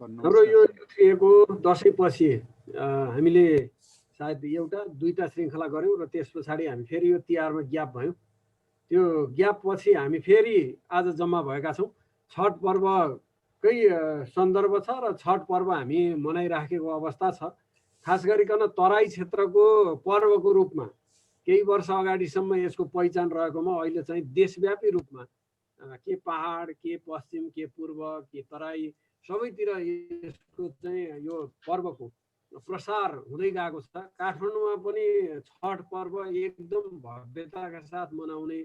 हाम्रो यो युथिएको दसैँपछि हामीले सायद एउटा दुईटा श्रृङ्खला गऱ्यौँ र त्यस पछाडि हामी फेरि यो तिहारमा ग्याप भयौँ। त्यो ग्याप पछि हामी फेरि आज जम्मा भएका छौँ। छठ पर्वकै सन्दर्भ छ र छठ पर्व हामी मनाइराखेको अवस्था छ। खास गरिकन तराई क्षेत्रको पर्वको रूपमा केही वर्ष अगाडिसम्म यसको पहिचान रहेकोमा अहिले चाहिँ देशव्यापी रूपमा के पहाड, के पश्चिम, के पूर्व, के तराई सबैतिर यसको चाहिँ यो पर्वको प्रसार हुँदै गएको छ। काठमाडौँमा पनि छठ पर्व एकदम भव्यताका साथ मनाउने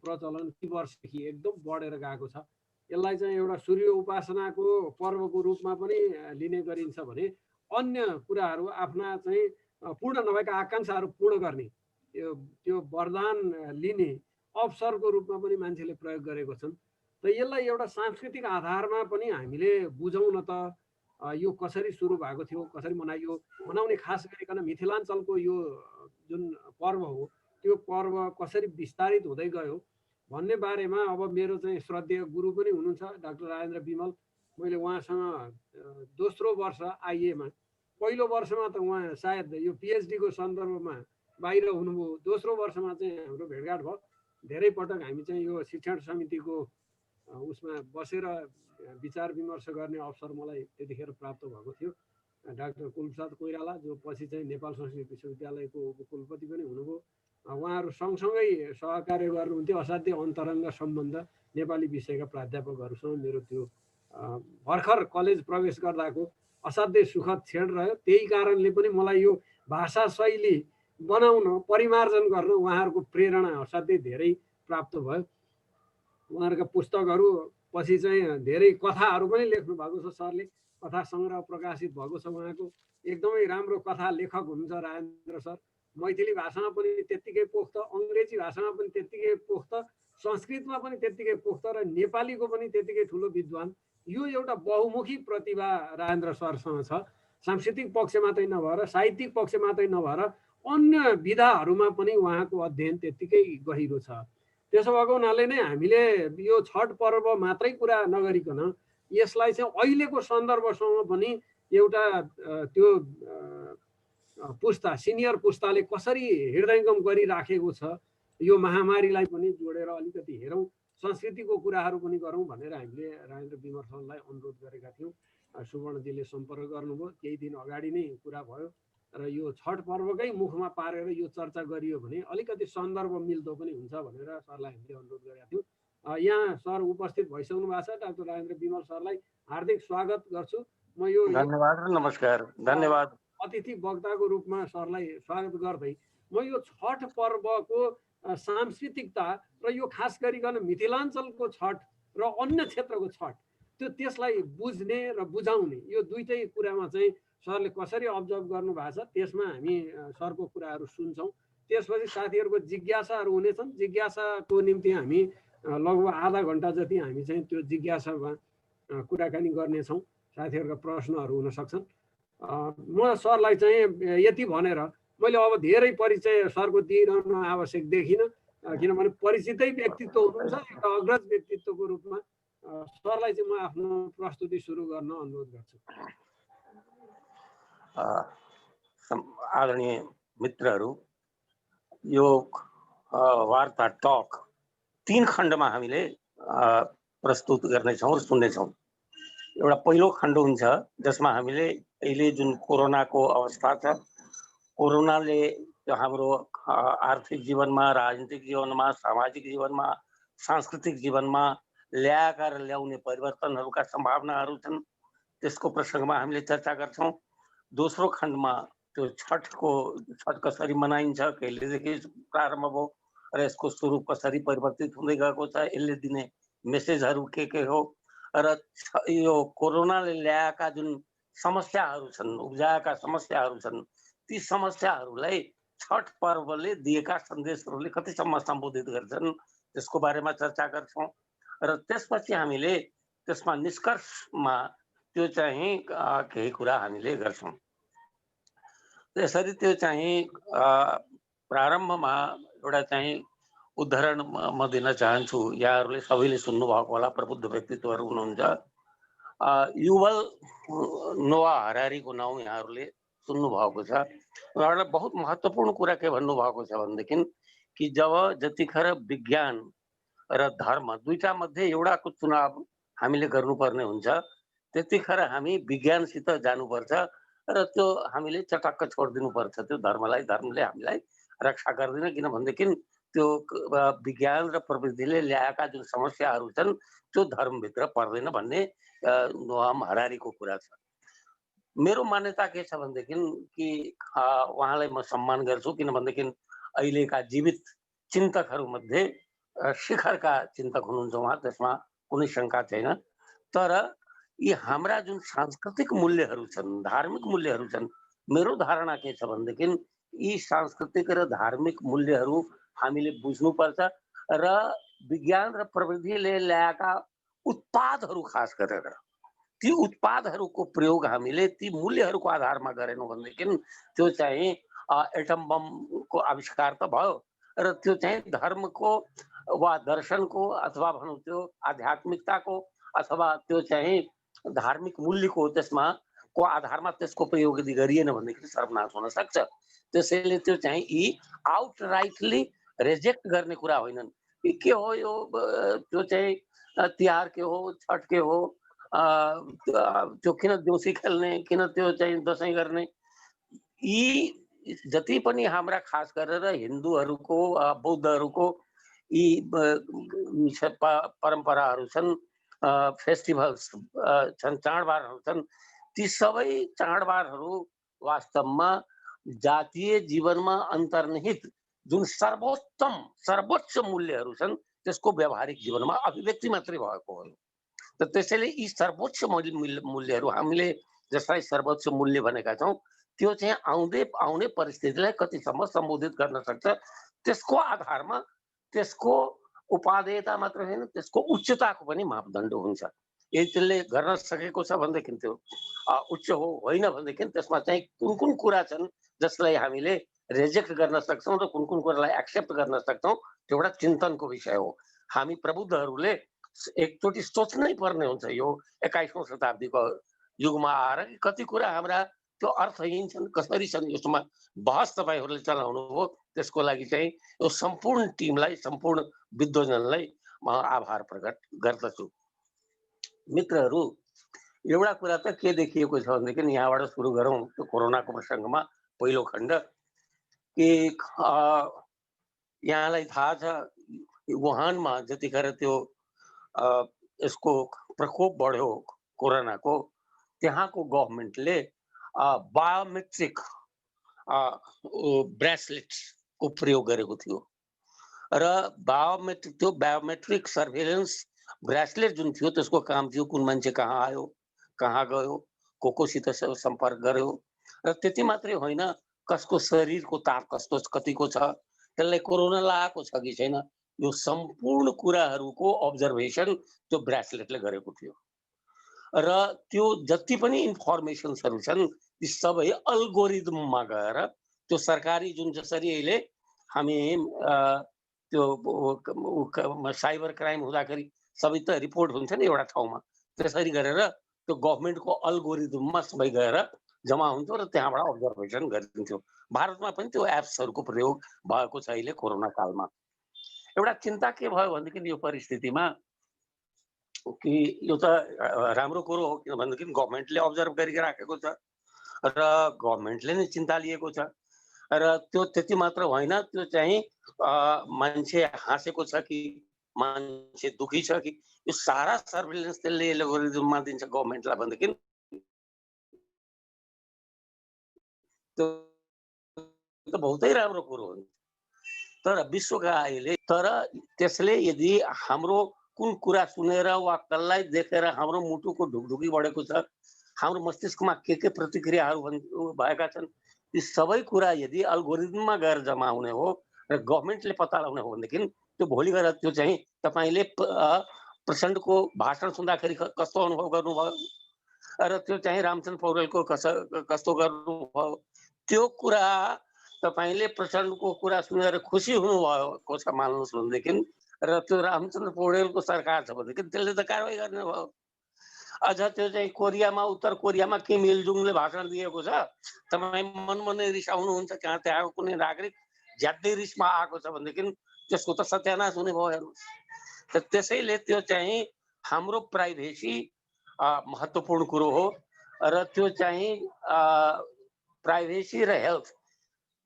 प्रचलन ती वर्षदेखि एकदम बढेर गएको छ। यसलाई चाहिँ एउटा सूर्य उपासनाको पर्वको रूपमा पनि लिने गरिन्छ भने अन्य कुराहरू आफ्ना चाहिँ पूर्ण नभएका आकाङ्क्षाहरू पूर्ण गर्ने त्यो वरदान लिने अवसरको रूपमा पनि मान्छेले प्रयोग गरेको छन्। त यसलाई एउटा सांस्कृतिक आधारमा पनि हामीले बुझौँ न त यो कसरी सुरु भएको थियो, कसरी मनाइयो, मनाउने खास गरिकन मिथिलाञ्चलको यो जुन पर्व हो त्यो पर्व कसरी विस्तारित हुँदै गयो भन्ने बारेमा अब मेरो चाहिँ श्रद्धेय गुरु पनि हुनुहुन्छ डाक्टर राजेन्द्र विमल। मैले उहाँसँग दोस्रो वर्ष आइएमा, पहिलो वर्षमा त उहाँ सायद यो पिएचडीको सन्दर्भमा बाहिर हुनुभयो, दोस्रो वर्षमा चाहिँ हाम्रो भेटघाट भयो। धेरै पटक हामी चाहिँ यो शिक्षण समितिको उसमा बसेर विचार विमर्श गर्ने अवसर मलाई त्यतिखेर प्राप्त भएको थियो। डाक्टर कुलप्रसाद कोइराला जो पछि चाहिँ नेपाल संस्कृत विश्वविद्यालयको उपकुलपति पनि हुनुभयो, उहाँहरू सँगसँगै सहकार्य गर्नुहुन्थ्यो। असाध्यै अन्तरङ्ग सम्बन्ध नेपाली विषयका प्राध्यापकहरूसँग मेरो त्यो भर्खर कलेज प्रवेश गर्दाको असाध्यै सुखद क्षण रह्यो। त्यही कारणले पनि मलाई यो भाषा शैली बनाउन, परिमार्जन गर्न उहाँहरूको प्रेरणा असाध्यै धेरै प्राप्त भयो। उहाँहरूका पुस्तकहरू पछि चाहिँ धेरै कथाहरू पनि लेख्नु भएको छ सरले, कथा सङ्ग्रह प्रकाशित भएको छ उहाँको। एकदमै राम्रो कथा लेखक हुनुहुन्छ राजेन्द्र सर। मैथिली भाषामा पनि त्यत्तिकै पोख्त, अङ्ग्रेजी भाषामा पनि त्यत्तिकै पोख्त, संस्कृतमा पनि त्यत्तिकै पोख्त र नेपालीको पनि त्यत्तिकै ठुलो विद्वान। यो एउटा बहुमुखी प्रतिभा राजेन्द्र सरसँग छ। सांस्कृतिक पक्ष मात्रै नभएर, साहित्यिक पक्ष मात्रै नभएर अन्य विधाहरूमा पनि उहाँको अध्ययन त्यत्तिकै गहिरो छ। त्यसो भएको हुनाले नै हामीले यो छठ पर्व मात्रै कुरा नगरिकन यसलाई चाहिँ अहिलेको सन्दर्भसँग पनि एउटा त्यो पुस्ता, सिनियर पुस्ताले कसरी हृदयङ्गम गरिराखेको छ, यो महामारीलाई पनि जोडेर अलिकति हेरौँ, संस्कृतिको कुराहरू पनि गरौँ भनेर हामीले राजेन्द्र विमल सरलाई अनुरोध गरेका थियौँ। सुवर्णजीले सम्पर्क गर्नुभयो, केही दिन अगाडि नै कुरा भयो र यो छठ पर्वकै मुखमा पारेर यो चर्चा गरियो भने अलिकति सन्दर्भ मिल्दो पनि हुन्छ भनेर सरलाई हामीले अनुरोध गरेका थियौँ। यहाँ सर उपस्थित भइसक्नु भएको छ। डाक्टर राजेन्द्र विमल सरलाई हार्दिक स्वागत गर्छु म। यो धन्यवाद र नमस्कार। धन्यवाद। अतिथि वक्ताको रूपमा सरलाई स्वागत गर्दै म यो छठ पर्वको सांस्कृतिकता र यो खास गरिकन मिथिलाञ्चलको छठ र अन्य क्षेत्रको छठ त्यसलाई बुझ्ने र बुझाउने यो दुईटै कुरामा चाहिँ सरले कसरी अब्जर्भ गर्नु भएको छ त्यसमा हामी सरको कुराहरू सुन्छौँ। त्यसपछि साथीहरूको जिज्ञासाहरू हुनेछन्। जिज्ञासाको निम्ति हामी लगभग आधा घन्टा जति हामी चाहिँ त्यो जिज्ञासामा कुराकानी गर्नेछौँ। साथीहरूका प्रश्नहरू हुन सक्छन्। म सरलाई चाहिँ यति भनेर मैले अब धेरै परिचय सरको दिइरहनु आवश्यक देखिनँ, किनभने परिचितै व्यक्तित्व हुनुहुन्छ। एउटा अग्रज व्यक्तित्वको रूपमा सरलाई चाहिँ म आफ्नो प्रस्तुति सुरु गर्न अनुरोध गर्छु। आदरणीय मित्रहरू, यो वार्ता टक 3 खण्डमा हामीले प्रस्तुत गर्नेछौँ र सुन्नेछौँ। एउटा पहिलो खण्ड हुन्छ जसमा हामीले अहिले जुन कोरोनाको अवस्था छ, कोरोनाले हाम्रो आर्थिक जीवनमा, राजनीतिक जीवनमा, सामाजिक जीवनमा, सांस्कृतिक जीवनमा ल्याएका र ल्याउने परिवर्तनहरूका सम्भावनाहरू छन्, त्यसको प्रसङ्गमा हामीले चर्चा गर्छौँ। दोस्रो खण्डमा त्यो छठ कसरी मनाइन्छ, कहिलेदेखि प्रारम्भ भयो र यसको स्वरूप कसरी परिवर्तित हुँदै गएको छ, यसले दिने मेसेजहरू के हो र यो कोरोनाले ल्याएका जुन समस्याहरू छन्, उब्जाएका समस्याहरू छन्, ती समस्याहरूलाई छठ पर्वले दिएका सन्देशहरूले कतिसम्म सम्बोधित गर्छन् त्यसको बारेमा चर्चा गर्छौँ। र त्यसपछि हामीले त्यसमा निष्कर्षमा त्यो चाहिँ केही कुरा हामीले गर्छौँ। त्यसरी त्यो चाहिँ प्रारम्भमा एउटा चाहिँ उदाहरण म दिन चाहन्छु। यहाँहरूले सबैले सुन्नुभएको होला, प्रबुद्ध व्यक्तित्वहरू हुनुहुन्छ। युवल नोआ हरारीको नाउँ यहाँहरूले सुन्नु भएको छ। उहाँले बहुत महत्त्वपूर्ण कुरा के भन्नुभएको छ भनेदेखि कि जब जतिखेर विज्ञान र धर्म दुईटा मध्ये एउटाको चुनाव हामीले गर्नुपर्ने हुन्छ त्यतिखेर हामी विज्ञानसित जानुपर्छ र त्यो हामीले चटक्क छोडिदिनुपर्छ। त्यो धर्मले हामीलाई रक्षा गर्दैन, किन भनेदेखि त्यो विज्ञान र प्रविधिले ल्याएका जुन समस्याहरू छन् त्यो धर्मभित्र पर्दैन भन्ने नोआम हरारीको कुरा छ। मेरो मान्यता के छ भनेदेखि कि उहाँलाई म सम्मान गर्छु, किन भनेदेखि अहिलेका जीवित चिन्तकहरूमध्ये शिखरका चिन्तक हुनुहुन्छ उहाँ, त्यसमा कुनै शङ्का छैन। तर यी हाम्रा जुन सांस्कृतिक मूल्यहरू छन्, धार्मिक मूल्यहरू छन्, मेरो धारणा के छ भनेदेखि यी सांस्कृतिक र धार्मिक मूल्यहरू हामीले बुझ्नुपर्छ र विज्ञान र प्रविधिले ल्याएका उत्पादहरू खास गरेर ती उत्पादहरूको प्रयोग हामीले ती मूल्यहरूको आधारमा गरेनौँ भनेदेखि त्यो चाहिँ एटम बमको आविष्कार त भयो र त्यो चाहिँ धर्मको वा दर्शनको अथवा भनौँ त्यो आध्यात्मिकताको अथवा त्यो चाहिँ धार्मिक मूल्यको त्यसमा को आधारमा त्यसको प्रयोग यदि गरिएन भनेदेखि सर्वनाश हुन सक्छ। त्यसैले त्यो चाहिँ यी आउटराइटली रिजेक्ट गर्ने कुरा होइनन्। के हो यो त्यो चाहिँ तिहार के हो, छठ के हो, त्यो किन देउसी खेल्ने, किन त्यो चाहिँ दसैँ गर्ने, यी जति पनि हाम्रा खास गरेर हिन्दूहरूको बौद्धहरूको यी परम्पराहरू छन्, फेस्टिभल्स छन्, चाडबाडहरू छन्, ती सबै चाडबाडहरू वास्तवमा जातीय जीवनमा अन्तर्निहित जुन सर्वोच्च मूल्यहरू छन् त्यसको व्यावहारिक जीवनमा अभिव्यक्ति मात्रै भएको हो। त त्यसैले यी सर्वोच्च मूल्यहरू हामीले जसलाई सर्वोच्च मूल्य भनेका छौँ त्यो चाहिँ आउने परिस्थितिलाई कतिसम्म सम्बोधित गर्न सक्छ त्यसको आधारमा त्यसको उपादेयता मात्र होइन त्यसको उच्चताको पनि मापदण्ड हुन्छ। यदि त्यसले गर्न सकेको छ भनेदेखि त्यो उच्च हो, होइन भनेदेखि त्यसमा चाहिँ कुन कुन कुरा छन् जसलाई हामीले रिजेक्ट गर्न सक्छौँ र कुन कुन कुरालाई एक्सेप्ट गर्न सक्छौँ त्यो एउटा चिन्तनको विषय हो। हामी प्रबुद्धहरूले एकचोटि सोच्नै पर्ने हुन्छ यो 21औं शताब्दीको युगमा आएर कि कति कुरा हाम्रा त्यो अर्थहीन छन्, कसरी छन्, यसमा बहस तपाईँहरूले चलाउनु हो। त्यसको लागि चाहिँ यो सम्पूर्ण टिमलाई, सम्पूर्ण विद्वजनलाई म आभार प्रकट गर्दछु। मित्रहरू, एउटा कुरा त के देखिएको छ भनेदेखि यहाँबाट सुरु गरौँ त्यो कोरोनाको प्रसङ्गमा पहिलो खण्ड कि यहाँलाई थाहा छ वुहानमा जतिखेर त्यो यसको प्रकोप बढ्यो कोरोनाको, त्यहाँको गभर्मेन्टले बायोमेट्रिक ब्रेसलेट्सको प्रयोग गरेको थियो र त्यो बायोमेट्रिक सर्भेलेन्स ब्रेसलेट जुन थियो त्यसको काम थियो कुन मान्छे कहाँ आयो, कहाँ गयो, कोसित सम्पर्क गर्यो र त्यति मात्रै होइन कसको शरीरको ताप कस्तो कतिको छ, त्यसलाई कोरोना लागेको छ कि छैन, यो सम्पूर्ण कुराहरूको अब्जर्भेसन त्यो ब्रेसलेटले गरेको थियो र त्यो जति पनि इन्फर्मेसन्सहरू छन् ती सबै अल्गोरिदममा गएर त्यो सरकारी जुन जसरी अहिले हामी त्यो साइबर क्राइम हुँदाखेरि सबै त रिपोर्ट हुन्छ नि एउटा ठाउँमा, त्यसरी गरेर त्यो गभर्मेन्टको अल्गोरिदममा सबै गएर जम्मा हुन्थ्यो र त्यहाँबाट अब्जर्भेसन गरिन्थ्यो। भारतमा पनि त्यो एप्सहरूको प्रयोग भएको छ अहिले कोरोना कालमा। एउटा चिन्ता के भयो भनेदेखि यो परिस्थितिमा कि यो त राम्रो कुरो हो, किन भनेदेखि गभर्मेन्टले अब्जर्भ गरिराखेको छ र गभर्मेन्टले नै चिन्ता लिएको छ र त्यो त्यति मात्र होइन, त्यो चाहिँ मान्छे हाँसेको छ कि मान्छे दुखी छ कि यो सारा सर्भिलेन्स त्यसले एल्गोरिदममा दिन्छ गभर्मेन्टलाई भनेदेखि त्यो बहुतै राम्रो कुरो हो। तर विश्वका अहिले त्यसले यदि हाम्रो कुन कुरा सुनेर वा कसलाई देखेर हाम्रो मुटुको ढुकढुकी बढेको छ, हाम्रो मस्तिष्कमा के प्रतिक्रियाहरू भएका छन्, ती सबै कुरा यदि अल्गोरिदममा गएर जम्मा हुने हो र गभर्मेन्टले पत्ता लगाउने हो भनेदेखि त्यो भोलि गएर त्यो चाहिँ तपाईँले प्रचण्डको भाषण सुन्दाखेरि कस्तो अनुभव गर्नुभयो र त्यो चाहिँ रामचन्द्र पौडेलको कस्तो गर्नुभयो, त्यो कुरा तपाईँले प्रचण्डको कुरा सुनेर खुसी हुनुभएको छ मान्नुहोस् भनेदेखि र त्यो रामचन्द्र पौडेलको सरकार छ भनेदेखि त्यसले त कारवाही गर्ने भयो। अझ त्यो चाहिँ कोरियामा उत्तर कोरियामा किम इल जुङले भाषण दिएको छ, तपाईँ मनमनै रिसाउनुहुन्छ, त्यहाँको कुनै नागरिक ज्यादै रिसमा आएको छ भनेदेखि त्यसको त सत्यानाश हुने भयो हेर्नुहोस्। त्यसैले त्यो चाहिँ हाम्रो प्राइभेसी महत्त्वपूर्ण कुरो हो र त्यो चाहिँ प्राइभेसी र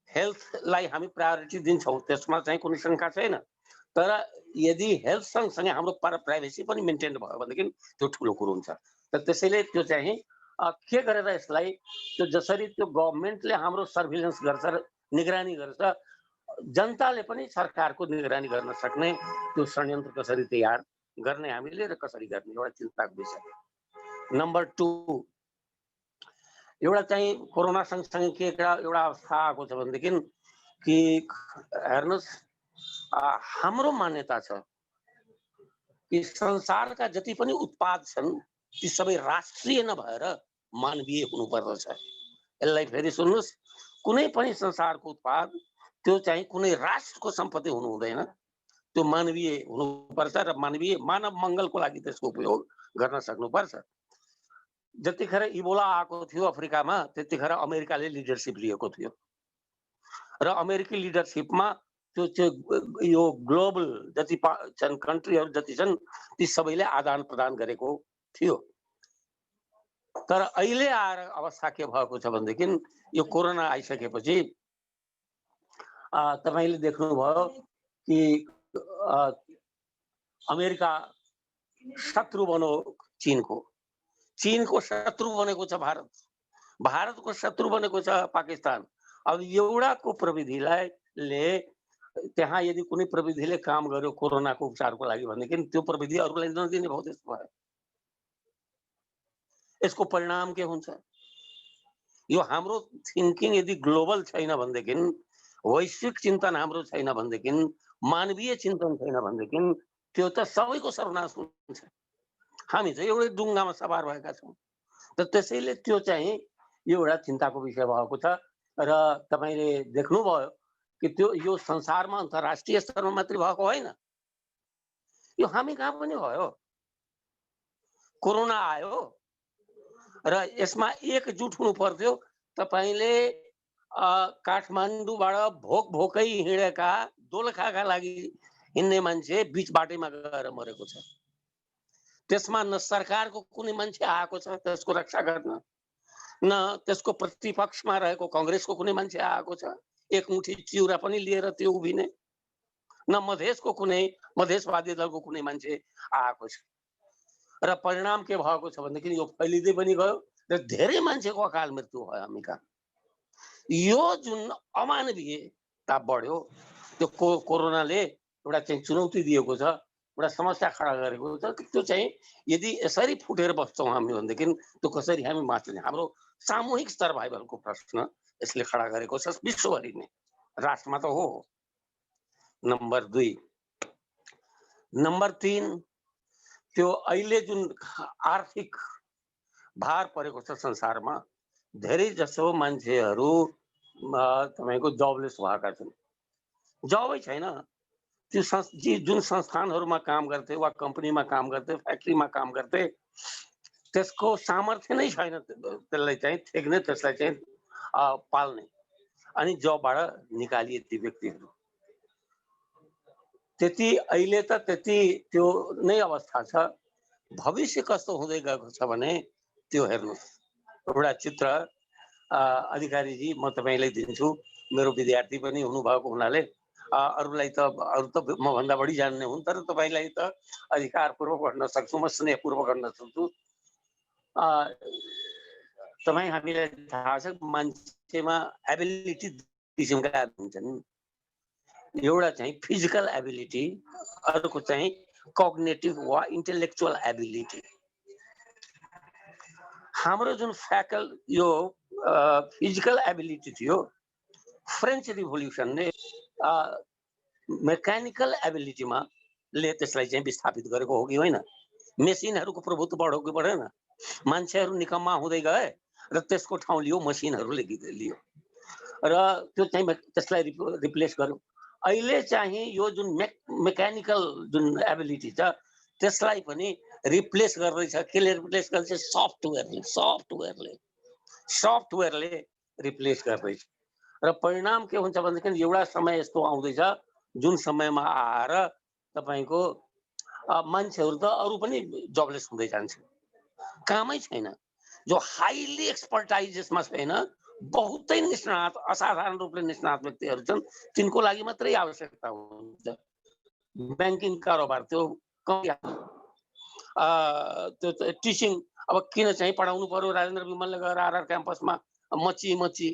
हेल्थलाई हामी प्रायोरिटी दिन्छौँ, त्यसमा चाहिँ कुनै शङ्का छैन। तर यदि हेल्थ सँगसँगै हाम्रो प्राइभेसी पनि मेन्टेन भयो भनेदेखि त्यो ठुलो कुरो हुन्छ। त त्यसैले त्यो चाहिँ के गरेर यसलाई त्यो जसरी त्यो गभर्मेन्टले हाम्रो सर्भिलेन्स गर्छ र निगरानी गर्छ, जनताले पनि सरकारको निगरानी गर्न सक्ने त्यो षड्यन्त्र कसरी तयार गर्ने हामीले र कसरी गर्ने एउटा चिन्ताको विषय। नम्बर 2 एउटा चाहिँ कोरोना सँगसँगै के एउटा अवस्था आएको छ भनेदेखि कि हेर्नुहोस्, हाम्रो मान्यता छ कि संसारका जति पनि उत्पाद छन् ती सबै राष्ट्रिय नभएर मानवीय हुनुपर्दछ। यसलाई फेरि सुन्नुहोस्, कुनै पनि संसारको उत्पाद त्यो चाहिँ कुनै राष्ट्रको सम्पत्ति हुनु हुँदैन, त्यो मानवीय हुनुपर्छ र मानव मङ्गलको लागि त्यसको उपयोग गर्न सक्नुपर्छ। जतिखेर इबोला आएको थियो अफ्रिकामा, त्यतिखेर अमेरिकाले लिडरसिप लिएको थियो र अमेरिकी लिडरसिपमा त्यो यो ग्लोबल जति छन् कन्ट्रीहरू जति छन् ती सबैले आदान प्रदान गरेको थियो। तर अहिले आएर अवस्था के भएको छ भनेदेखि यो कोरोना आइसकेपछि तपाईँले देख्नुभयो कि अमेरिका शत्रु बन्यो चीनको शत्रु बनेको छ भारतको शत्रु बनेको छ पाकिस्तान। अब एउटाको प्रविधिले त्यहाँ यदि कुनै प्रविधिले काम गर्यो कोरोनाको उपचारको लागि भनेदेखि त्यो प्रविधि अरूलाई नदिने भयो, त्यस्तो भयो। यसको परिणाम के हुन्छ? यो हाम्रो थिङ्किङ यदि ग्लोबल छैन भनेदेखि, वैश्विक चिन्तन हाम्रो छैन भनेदेखि, मानवीय चिन्तन छैन भनेदेखि त्यो त सबैको सर्वनाश हुन्छ। हामी चाहिँ एउटै डुङ्गामा सवार भएका छौँ। त त्यसैले त्यो चाहिँ एउटा चिन्ताको विषय भएको छ र तपाईँले देख्नुभयो कि त्यो यो संसारमा अन्तर्राष्ट्रिय स्तरमा मात्रै भएको होइन, यो हामी कहाँ पनि भयो। कोरोना आयो र यसमा एकजुट हुनु पर्थ्यो। तपाईँले काठमाडौँबाट भोकै हिँडेका दोलखाका लागि हिँड्ने मान्छे बिच बाटैमा गएर मरेको छ। त्यसमा न सरकारको कुनै मान्छे आएको छ त्यसको रक्षा गर्न, न त्यसको प्रतिपक्षमा रहेको काङ्ग्रेसको कुनै मान्छे आएको छ एक मुठी चिउरा पनि लिएर त्यो उभिने, न मधेसवादी दलको कुनै मान्छे आएको छ। र परिणाम के भएको छ भनेदेखि यो फैलिँदै पनि गयो र धेरै मान्छेको अकाल मृत्यु भयो हामी कहाँ। यो जुन अमानवीयता बढ्यो, त्यो कोरोनाले एउटा चाहिँ चुनौती दिएको छ, एउटा समस्या खडा गरेको छ। त्यो चाहिँ यदि यसरी फुटेर बस्छौँ हामी भनेदेखि त्यो कसरी हामी माथि हाम्रो सामूहिक सर्भाइभलको प्रश्न यसले खडा गरेको छ विश्वभरि नै, राष्ट्रमा त हो। नम्बर 2 नम्बर 3 त्यो अहिले जुन आर्थिक भार परेको छ संसारमा, धेरै जसो मान्छेहरू तपाईँको जबलेस भएका छन्, जबै छैन। त्यो जुन संस्थानहरूमा काम गर्थे वा कम्पनीमा काम गर्थे, फ्याक्ट्रीमा काम गर्थे, त्यसको सामर्थ्य नै छैन त्यसलाई चाहिँ थेग्ने, त्यसलाई चाहिँ पाल्ने, अनि जबबाट निकालिए ती व्यक्तिहरू। त्यति अहिले त त्यति त्यो नै अवस्था छ। भविष्य कस्तो हुँदै गएको छ भने त्यो हेर्नुहोस्। एउटा चित्र अधिकारीजी म तपाईँलाई दिन्छु, मेरो विद्यार्थी पनि हुनुभएको हुनाले अरूलाई त अरू त मभन्दा बढी जान्ने हुन्, तर तपाईँलाई त अधिकारपूर्वक भन्न सक्छु, म स्नेहपूर्वक भन्न सक्छु। तपाईँ हामीलाई थाहा छ मान्छेमा एबिलिटी किसिमका हुन्छन्। एउटा चाहिँ फिजिकल एबिलिटी, अर्को चाहिँ कग्नेटिभ वा इन्टेलेक्चुअल एबिलिटी। हाम्रो जुन यो फिजिकल एबिलिटी थियो, फ्रेन्च रिभोल्युसनले मेकानिकल एबिलिटीमा ले त्यसलाई चाहिँ विस्थापित गरेको हो कि होइन? मेसिनहरूको प्रभुत्व बढ्यो कि बढेन? मान्छेहरू निकम्मा हुँदै गए र त्यसको ठाउँ लियो मसिनहरूले लियो र त्यो चाहिँ त्यसलाई रिप्लेस गर्यो। अहिले चाहिँ यो जुन मेकानिकल जुन एबिलिटी छ त्यसलाई पनि रिप्लेस गर्दैछ। केले रिप्लेस गर्दैछ? सफ्टवेयरले रिप्लेस गर्दैछ। र परिणाम के हुन्छ भनेदेखि एउटा समय यस्तो आउँदैछ जुन समयमा आएर तपाईको मान्छेहरू त अरू पनि जबलेस हुँदै जान्छ, कामै छैन। जो हाईली एक्सपर्टाइज यसमा छैन, बहुतै निष्णात असाधारण रूपले निष्णात व्यक्तिहरू छन्, तिनको लागि मात्रै आवश्यकता हुन्छ। ब्याङ्किङ कारोबार त्यो त्यो टिचिङ, अब किन चाहिँ पढाउनु पर्यो राजेन्द्र विमलले गएर आरआर क्याम्पसमा मची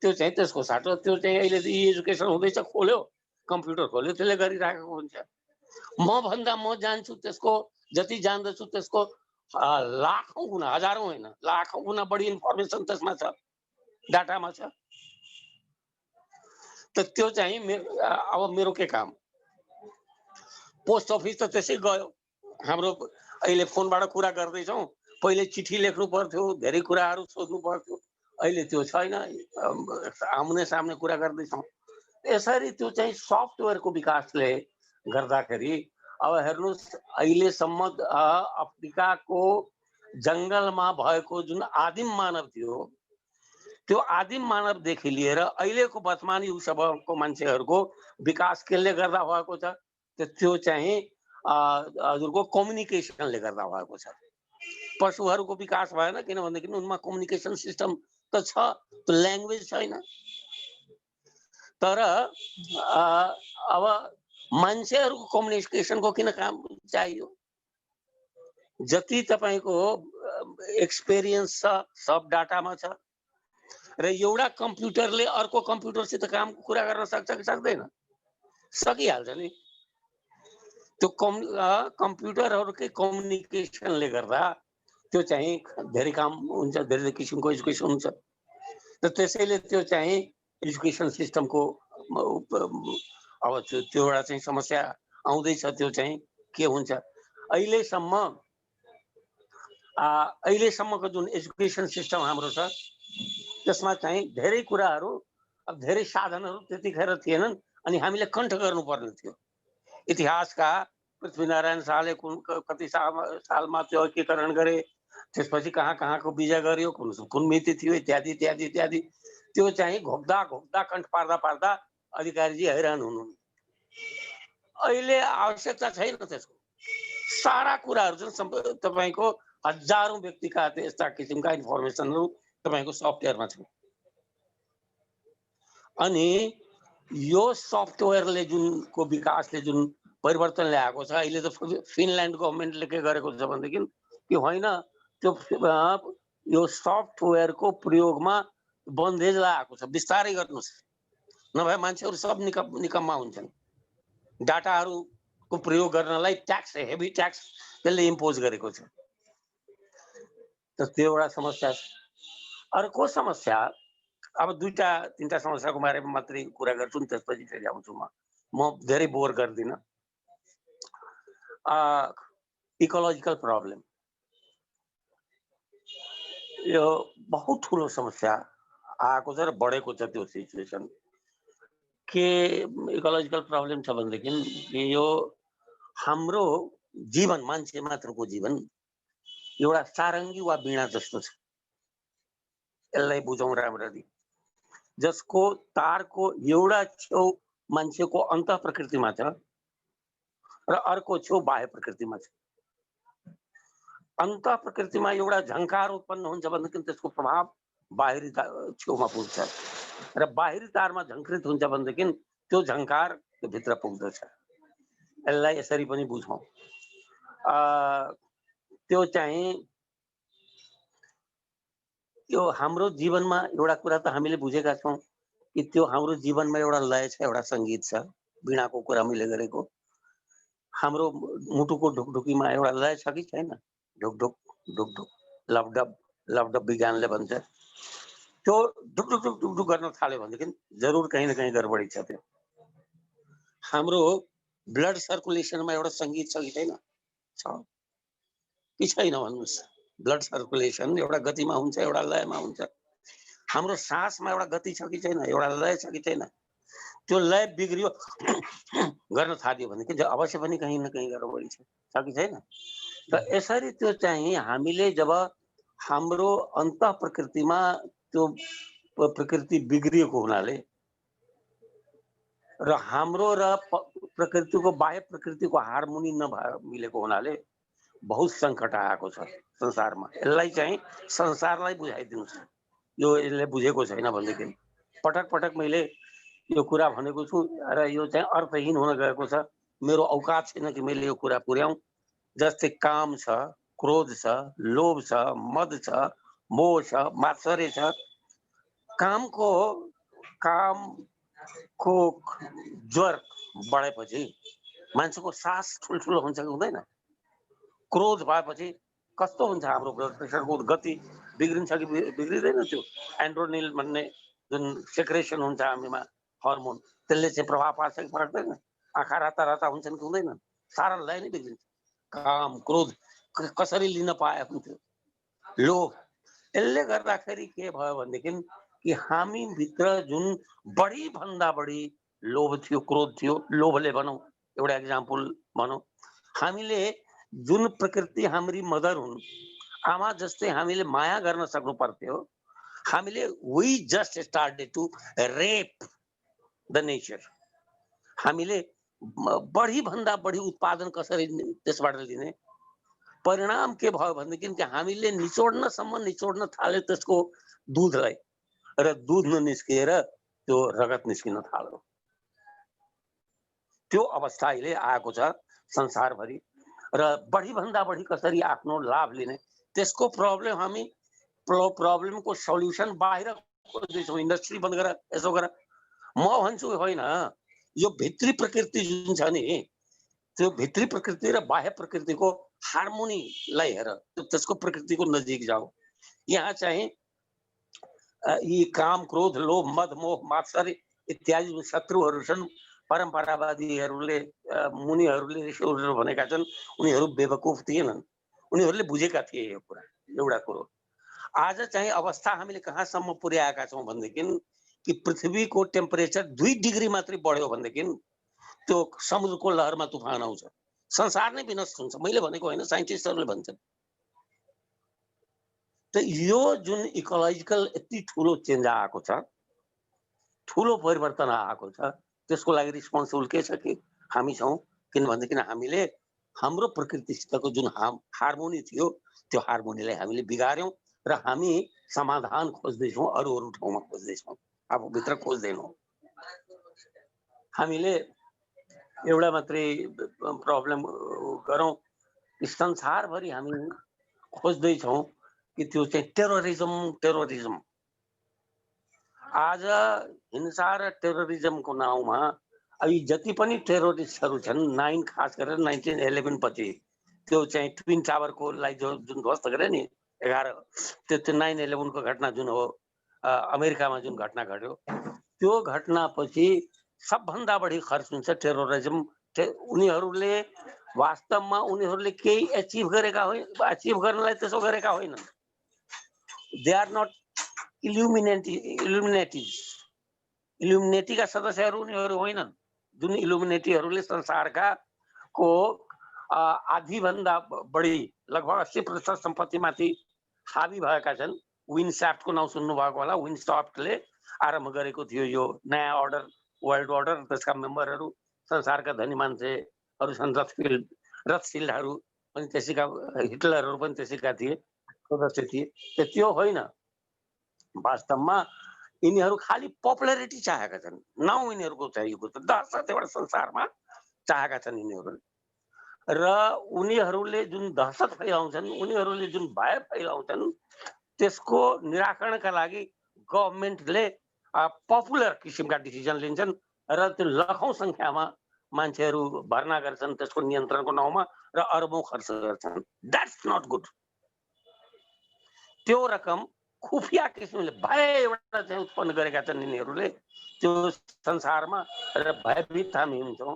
त्यो चाहिँ त्यसको साटो। त्यो चाहिँ अहिले इ एजुकेसन हुँदैछ, खोल्यो कम्प्युटर खोल्यो, त्यसले गरिरहेको हुन्छ। म जान्छु त्यसको, जति जान्दछु त्यसको लाखौं गुणा, हजारौं होइन, लाखौं गुणा बढी इन्फर्मेसन त्यसमा छ, डाटामा छ। त त्यो चाहिँ अब मेरो के काम? पोस्ट अफिस त त्यसै गयो। हाम्रो अहिले फोनबाट कुरा गर्दैछौँ, पहिले चिठी लेख्नु पर्थ्यो, धेरै कुराहरू सोध्नु पर्थ्यो, अहिले त्यो छैन, आम्ने सामने कुरा गर्दैछौँ। यसरी त्यो चाहिँ सफ्टवेयरको विकासले गर्दाखेरि अब हेर्नुस्, अहिलेसम्म अफ्रिकाको जङ्गलमा भएको जुन आदिम मानव थियो, त्यो आदिम मानवदेखि लिएर अहिलेको वर्तमान युगसम्मको मान्छेहरूको विकास केले गर्दा भएको छ? त्यो चाहिँ हजुरको कम्युनिकेसनले गर्दा भएको छ। पशुहरूको विकास भएन, किनभनेदेखि उनमा कम्युनिकेसन सिस्टम त छ, त्यो ल्याङ्ग्वेज छैन। तर अब मान्छेहरूको कम्युनिकेसनको किन काम चाहियो? जति तपाईको एक्सपिरियन्स छ सब डाटामा छ, र एउटा कम्प्युटरले अर्को कम्प्युटरसित कुरा गर्न सक्छ कि सक्दैन? सकिहाल्छ नि। त्यो कम्प्युटरहरूकै कम्युनिकेसनले गर्दा त्यो चाहिँ धेरै काम हुन्छ, धेरै किसिमको एजुकेसन हुन्छ। त त्यसैले त्यो चाहिँ एजुकेसन सिस्टमको अब त्यो एउटा चाहिँ समस्या आउँदैछ। त्यो चाहिँ के हुन्छ, अहिलेसम्मको जुन एजुकेसन सिस्टम हाम्रो छ त्यसमा चाहिँ धेरै कुराहरू, अब धेरै साधनहरू त्यतिखेर थिएनन्, अनि हामीले कण्ठ गर्नुपर्ने थियो। इतिहासका पृथ्वीनारायण शाहले कति सालमा त्यो एकीकरण गरे, त्यसपछि कहाँ कहाँको विजय गर्यो, कुन मिति थियो, इत्यादि इत्यादि इत्यादि। त्यो चाहिँ घोक्दा कण्ठ पार्दा अधिकारीजी हैरान हुनुहुन्न। अहिले आवश्यकता छैन त्यसको। सारा कुराहरू जुन तपाईको हजारौं व्यक्तिका यस्ता किसिमका इन्फर्मेसनहरू तपाईको सफ्टवेयरमा छ। अनि यो सफ्टवेयरले जुनको विकासले जुन परिवर्तन ल्याएको छ, अहिले त फिनल्यान्ड गभर्नमेन्टले के गरेको छ भनेदेखि कि होइन, त्यो यो सफ्टवेयरको प्रयोगमा बन्देज लगाएको छ, बिस्तारै गर्नुस्, नभए मान्छेहरू सब निकम्मा हुन्छन्। डाटाहरूको प्रयोग गर्नलाई ट्याक्स, हेभी ट्याक्स त्यसले इम्पोज गरेको छ। त त्यो एउटा समस्या छ। अर्को समस्या, अब दुईटा तीनटा समस्याको बारेमा मात्रै कुरा गर्छु नि, त्यसपछि फेरि आउँछु म धेरै बोर गर्दिन। इकोलोजिकल प्रब्लम यो बहुत ठुलो समस्या आएको छ र बढेको छ। त्यो सिचुएसन के इकोलोजिकल प्रब्लम छ भनेदेखि यो हाम्रो जीवन, मान्छे मात्रको जीवन एउटा सारङ्गी वा वीणा जस्तो छ। यसलाई बुझौँ राम्ररी। जसको तारको एउटा छेउ मान्छेको अन्त प्रकृतिमा छ र अर्को छेउ बाह्य प्रकृतिमा छ। अन्त प्रकृतिमा एउटा झङ्कार उत्पन्न हुन्छ भनेदेखि त्यसको प्रभाव बाहिरी छेउमा पुग्छ, र बाहिरी तारमा झङ्कृत हुन्छ भनेदेखि त्यो झङ्कार त्यो भित्र पुग्दछ। यसलाई यसरी पनि बुझौँ। त्यो चाहिँ यो हाम्रो जीवनमा एउटा कुरा त हामीले बुझेका छौँ कि त्यो हाम्रो जीवनमा एउटा लय छ, एउटा सङ्गीत छ। वीणाको कुरा मैले गरेको, हाम्रो मुटुको ढुकढुकीमा एउटा लय छ कि छैन? ढुकढुक ढुकढुक, लपडप लपडप विज्ञानले भन्छ। त्यो ढुकढुक ढुकढुक गर्न थाल्यो भनेदेखि जरुर कहीँ न कहीँ गडबडी छ। त्यो हाम्रो ब्लड सर्कुलेसनमा एउटा सङ्गीत छ कि छैन? छ कि छैन भन्नुहोस्? ब्लड सर्कुलेसन एउटा गतिमा हुन्छ, एउटा लयमा हुन्छ। हाम्रो सासमा एउटा गति छ कि छैन? एउटा लय छ कि छैन? त्यो लय बिग्रियो गर्न थाल्यो भनेदेखि अवश्य पनि कहीँ न कहीँ गडबडी छ कि छैन? त यसरी त्यो चाहिँ हामीले जब हाम्रो अन्त प्रकृतिमा त्यो प्रकृति बिग्रिएको हुनाले र हाम्रो र प्रकृतिको बाह्य प्रकृतिको हार्मोनी मिलेको हुनाले बहुत सङ्कट आएको छ संसारमा। यसलाई चाहिँ संसारलाई बुझाइदिनुहोस्, यो यसले बुझेको छैन भनेदेखि पटक पटक मैले यो कुरा भनेको छु र यो चाहिँ अर्थहीन हुन गएको छ। मेरो औकात छैन कि मैले यो कुरा पुर्याउँ। जस्तै काम छ, क्रोध छ, लोभ छ, मद छ, मोह छ, मात्सर्य छ। कामको ज्वर बढेपछि मान्छेको सास ठुल्ठुलो हुन्छ कि हुँदैन? क्रोध भएपछि कस्तो हुन्छ? हाम्रो ब्लड प्रेसरको गति बिग्रिन्छ कि बिग्रिँदैन? त्यो एन्ड्रोनिल भन्ने जुन सेक्रेसन हुन्छ हामीमा हर्मोन, त्यसले चाहिँ प्रभाव पार्छ कि पर्दैन? आँखा राता राता हुन्छन् कि हुँदैन? सारा लय नै बिग्रिन्छ। काम क्रोध कसरी लिन पाए हुन्थ्यो? लोभ। यसले गर्दाखेरि के भयो भनेदेखि कि हामी भित्र जुन बढी भन्दा बढी लोभ थियो, क्रोध थियो, लोभले भनौँ, एउटा एक्जाम्पल भनौँ, हामीले जुन प्रकृति हाम्री मदर हुन्, आमा जस्तै हामीले माया गर्न सक्नु पर्थ्यो, हामीले we just started to rape the nature. हामीले बढी भन्दा बढी उत्पादन कसरी त्यसबाट लिने? परिणाम के भयो भनेदेखि कि हामीले निचोड्न थाल्यो त्यसको दुधलाई, र दुध ननिस्किएर त्यो रगत निस्किन थाल्यो। त्यो अवस्था अहिले आएको छ संसारभरि। र बढी भन्दा बढी कसरी आफ्नो लाभ लिने, त्यसको प्रब्लमको सल्युसन बाहिर खोज्दैछौँ। इन्डस्ट्री बन्द गर, यसो गर। म भन्छु होइन, यो भित्री प्रकृति जुन छ नि, त्यो भित्री प्रकृति र बाह्य प्रकृतिको हार्मोनीलाई हेर, त्यसको प्रकृतिको नजिक जाऊ। यहाँ चाहिँ यी काम क्रोध लोभ मद मोह मात्सर्य इत्यादि जुन शत्रुहरू छन्, परम्परावादीहरूले मुनिहरूले ऋषिहरूले भनेका छन्, उनीहरू बेवकुफ थिएनन्, उनीहरूले बुझेका थिए यो कुरा। एउटा कुरो आज चाहिँ अवस्था हामीले कहाँसम्म पुर्याएका छौँ भनेदेखि कि पृथ्वीको टेम्परेचर 2 डिग्री मात्रै बढ्यो भनेदेखि त्यो समुद्रको लहरमा तुफान आउँछ, संसार नै विनष्ट हुन्छ। मैले भनेको होइन, साइन्टिस्टहरूले भन्छन्। त यो जुन इकोलोजिकल यति ठुलो चेन्ज आएको छ, ठुलो परिवर्तन आएको छ, त्यसको लागि रिस्पोन्सिबल के छ कि हामी छौँ। किनभनेदेखि हामीले हाम्रो प्रकृतिसितको जुन हार्मोनी थियो, त्यो हार्मोनीलाई हामीले बिगार्यौँ र हामी समाधान खोज्दैछौँ, अरू ठाउँमा खोज्दैछौँ, आफूभित्र खोज्दैनौँ। हामीले एउटा मात्रै प्रब्लम गरौँ, संसारभरि हामी खोज्दैछौँ कि त्यो चाहिँ टेरोरिज्म। आज हिंसा र टेरोरिज्मको नाउँमा अब जति पनि टेरोरिस्टहरू छन्, 9 खास गरेर 1911 पछि त्यो चाहिँ ट्विन टावरकोलाई जुन ध्वस्त गरे नि 11, त्यो 9/11 को घटना जुन हो, अमेरिकामा जुन घटना घट्यो, त्यो घटनापछि सबभन्दा बढी खर्च हुन्छ टेरोरिज्म। उनीहरूले वास्तवमा उनीहरूले केही एचिभ गरेका होइन, एचिभ गर्नलाई त्यसो गरेका होइनन्। दे आर नट इल्युमिनेटीका सदस्यहरू उनीहरू होइनन्। जुन इल्युमिनेटीहरूले संसारका को आधी भन्दा बढी लगभग 80% सम्पत्तिमाथि हावी भएका छन्। विन्डसाफ्टको नाउँ सुन्नु भएको होला। विन्डसाफ्टले आरम्भ गरेको थियो यो नयाँ अर्डर, वर्ल्ड अर्डर। त्यसका मेम्बरहरू संसारका धनी मान्छेहरू छन्, रथशिल्डहरू पनि त्यसैका, हिटलरहरू पनि त्यसैका थिए, सदस्य थिए। त्यो होइन, वास्तवमा यिनीहरू खालि पपुलरिटी चाहेका छन्। नाउँ यिनीहरूको चाहिएको छ, दहशत एउटा संसारमा चाहेका छन् यिनीहरूले। र उनीहरूले जुन दहशत फैलाउँछन्, उनीहरूले जुन भय फैलाउँछन्, त्यसको निराकरणका लागि गभर्मेन्टले पपुलर किसिमका डिसिजन लिन्छन् र त्यो लाखौं सङ्ख्यामा मान्छेहरू भर्ना गर्छन् त्यसको नियन्त्रणको नाउँमा र अरबौं खर्च गर्छन्। That's not good. त्यो रकम खुफिया किसिमले भय एउटा चाहिँ उत्पन्न गरेका छन् यिनीहरूले त्यो संसारमा, र भयभीत हामी हुन्छौँ।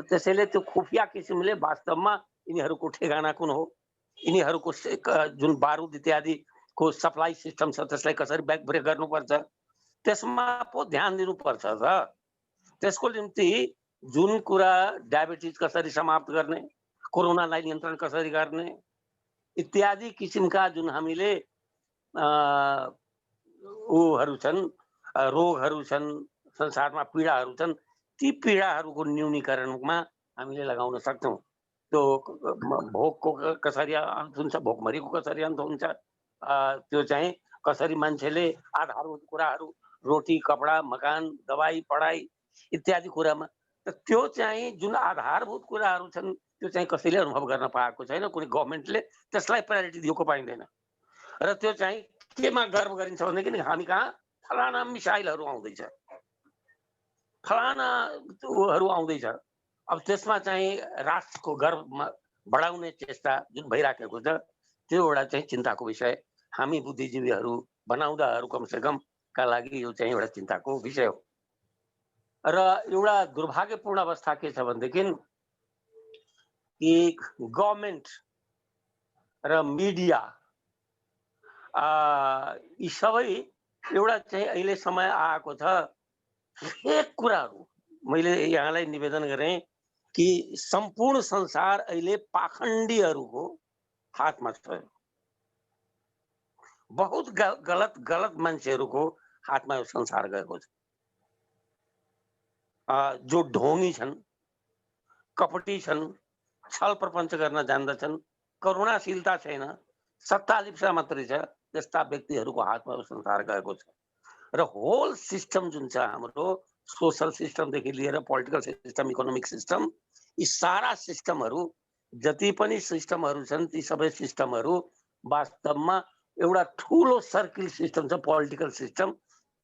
त्यसैले त्यो खुफिया किसिमले वास्तवमा यिनीहरूको ठेगाना कुन हो, यिनीहरूको जुन बारुद इत्यादिको सप्लाई सिस्टम छ, त्यसलाई कसरी ब्रेक गर्नुपर्छ, त्यसमा पो ध्यान दिनुपर्छ त। त्यसको निम्ति जुन कुरा डायबिटिज कसरी समाप्त गर्ने, कोरोनालाई नियन्त्रण कसरी गर्ने इत्यादि किसिमका जुन हामीले ऊहरू छन्, रोगहरू छन्, संसारमा पीडाहरू छन्, ती पीडाहरूको न्यूनीकरणमा हामीले लगाउन सक्छौँ। त्यो भोकको कसरी अन्त हुन्छ, भोकमरीको कसरी अन्त हुन्छ, त्यो चाहिँ कसरी मान्छेले आधारभूत कुराहरू रोटी, कपडा, मकान, दबाई, पढाइ इत्यादि कुरामा, त्यो चाहिँ जुन आधारभूत कुराहरू छन् त्यो चाहिँ कसैले अनुभव गर्न पाएको छैन। कुनै गभर्मेन्टले त्यसलाई प्रायोरिटी दिएको पाइँदैन। र त्यो चाहिँ केमा गर्व गरिन्छ भनेदेखि हामी कहाँ फलाना मिसाइलहरू आउँदैछ, फलाना ऊहरू आउँदैछ। अब त्यसमा चाहिँ राष्ट्रको गर्व बढाउने चेष्टा जुन भइराखेको छ त्यो एउटा चाहिँ चिन्ताको विषय। हामी बुद्धिजीवीहरू बनाउँदाहरू कमसेकम का लागि यो चाहिँ एउटा चिन्ताको विषय हो। र एउटा दुर्भाग्यपूर्ण अवस्था के छ भनेदेखि कि गभर्मेन्ट र मिडिया यी सबै एउटा चाहिँ अहिले समय आएको छ फेक कुराहरू। मैले यहाँलाई निवेदन गरेँ कि सम्पूर्ण संसार अहिले पाखण्डीहरूको हातमा छ। बहुत गलत मान्छेहरूको हातमा यो संसार गएको छ। जो ढोंगी छन्, कपटी छन्, छल प्रपञ्च गर्न जान्दछन्, करुणाशीलता छैन, सत्तालिप्सा मात्रै छ, त्यस्ता व्यक्तिहरूको हातमा यो संसार गएको छ। र होल सिस्टम जुन छ हाम्रो सोशल सिस्टमदेखि लिएर पोलिटिकल सिस्टम, इकोनोमिक सिस्टम, यी सारा सिस्टमहरू जति पनि सिस्टमहरू छन् ती सबै सिस्टमहरू वास्तवमा एउटा ठुलो सर्किल सिस्टम छ, पोलिटिकल सिस्टम।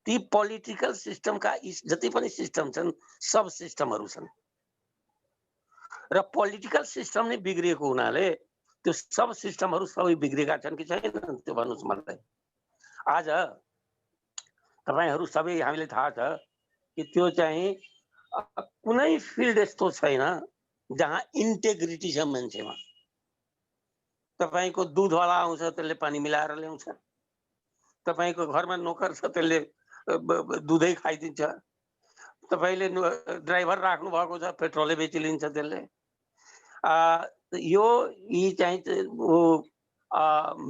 ती पोलिटिकल सिस्टमका जति पनि सिस्टम छन् सब सिस्टमहरू छन् र पोलिटिकल सिस्टम नै बिग्रिएको हुनाले त्यो सब सिस्टमहरू सबै बिग्रेका छन् कि छैन त्यो भन्नुहोस् मलाई। आज तपाईहरू सबै हामीले थाहा छ कि त्यो चाहिँ कुनै फिल्ड यस्तो छैन जहाँ इन्टेग्रिटी छ मान्छेमा। तपाईको दुधवाला आउँछ त्यसले पानी मिलाएर ल्याउँछ, तपाईको घरमा नोकर छ त्यसले दुधै खाइदिन्छ, तपाईले ड्राइभर राख्नु भएको छ पेट्रोलै बेचिलिन्छ त्यसले। यो यी चाहिँ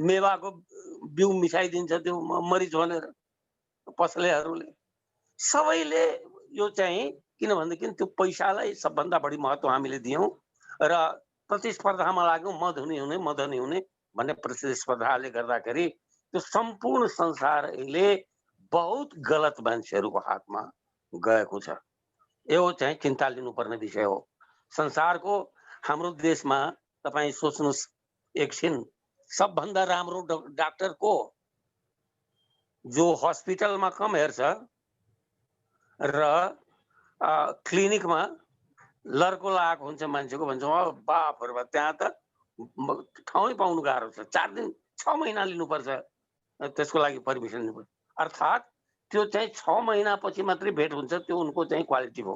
मेवाको बिउ मिसाइदिन्छ त्यो मरिच भनेर पसलेहरूले। सबैले यो चाहिँ किन भनेदेखि त्यो पैसालाई सबभन्दा बढी महत्त्व हामीले दियौं र प्रतिस्पर्धामा लाग्यौं, म धनी हुने भन्ने प्रतिस्पर्धाले गर्दाखेरि त्यो सम्पूर्ण संसार अहिले बहुत गलत मान्छेहरूको हातमा गएको छ। यो चाहिँ चिन्ता लिनुपर्ने विषय हो। संसारको हाम्रो देशमा तपाईँ सोच्नुहोस् एकछिन, सबभन्दा राम्रो डाक्टर को जो हस्पिटलमा कम हेर्छ र क्लिनिकमा लर्को लागेको हुन्छ मान्छेको भन्छौँ बाफहरू बा, त्यहाँ त ठाउँै पाउनु गाह्रो छ। 4 दिन 6 महिना लिनुपर्छ त्यसको लागि पर्मिसन लिनुपर्छ। अर्थात् त्यो चाहिँ 6 महिनापछि मात्रै भेट हुन्छ, त्यो उनको चाहिँ क्वालिटी हो।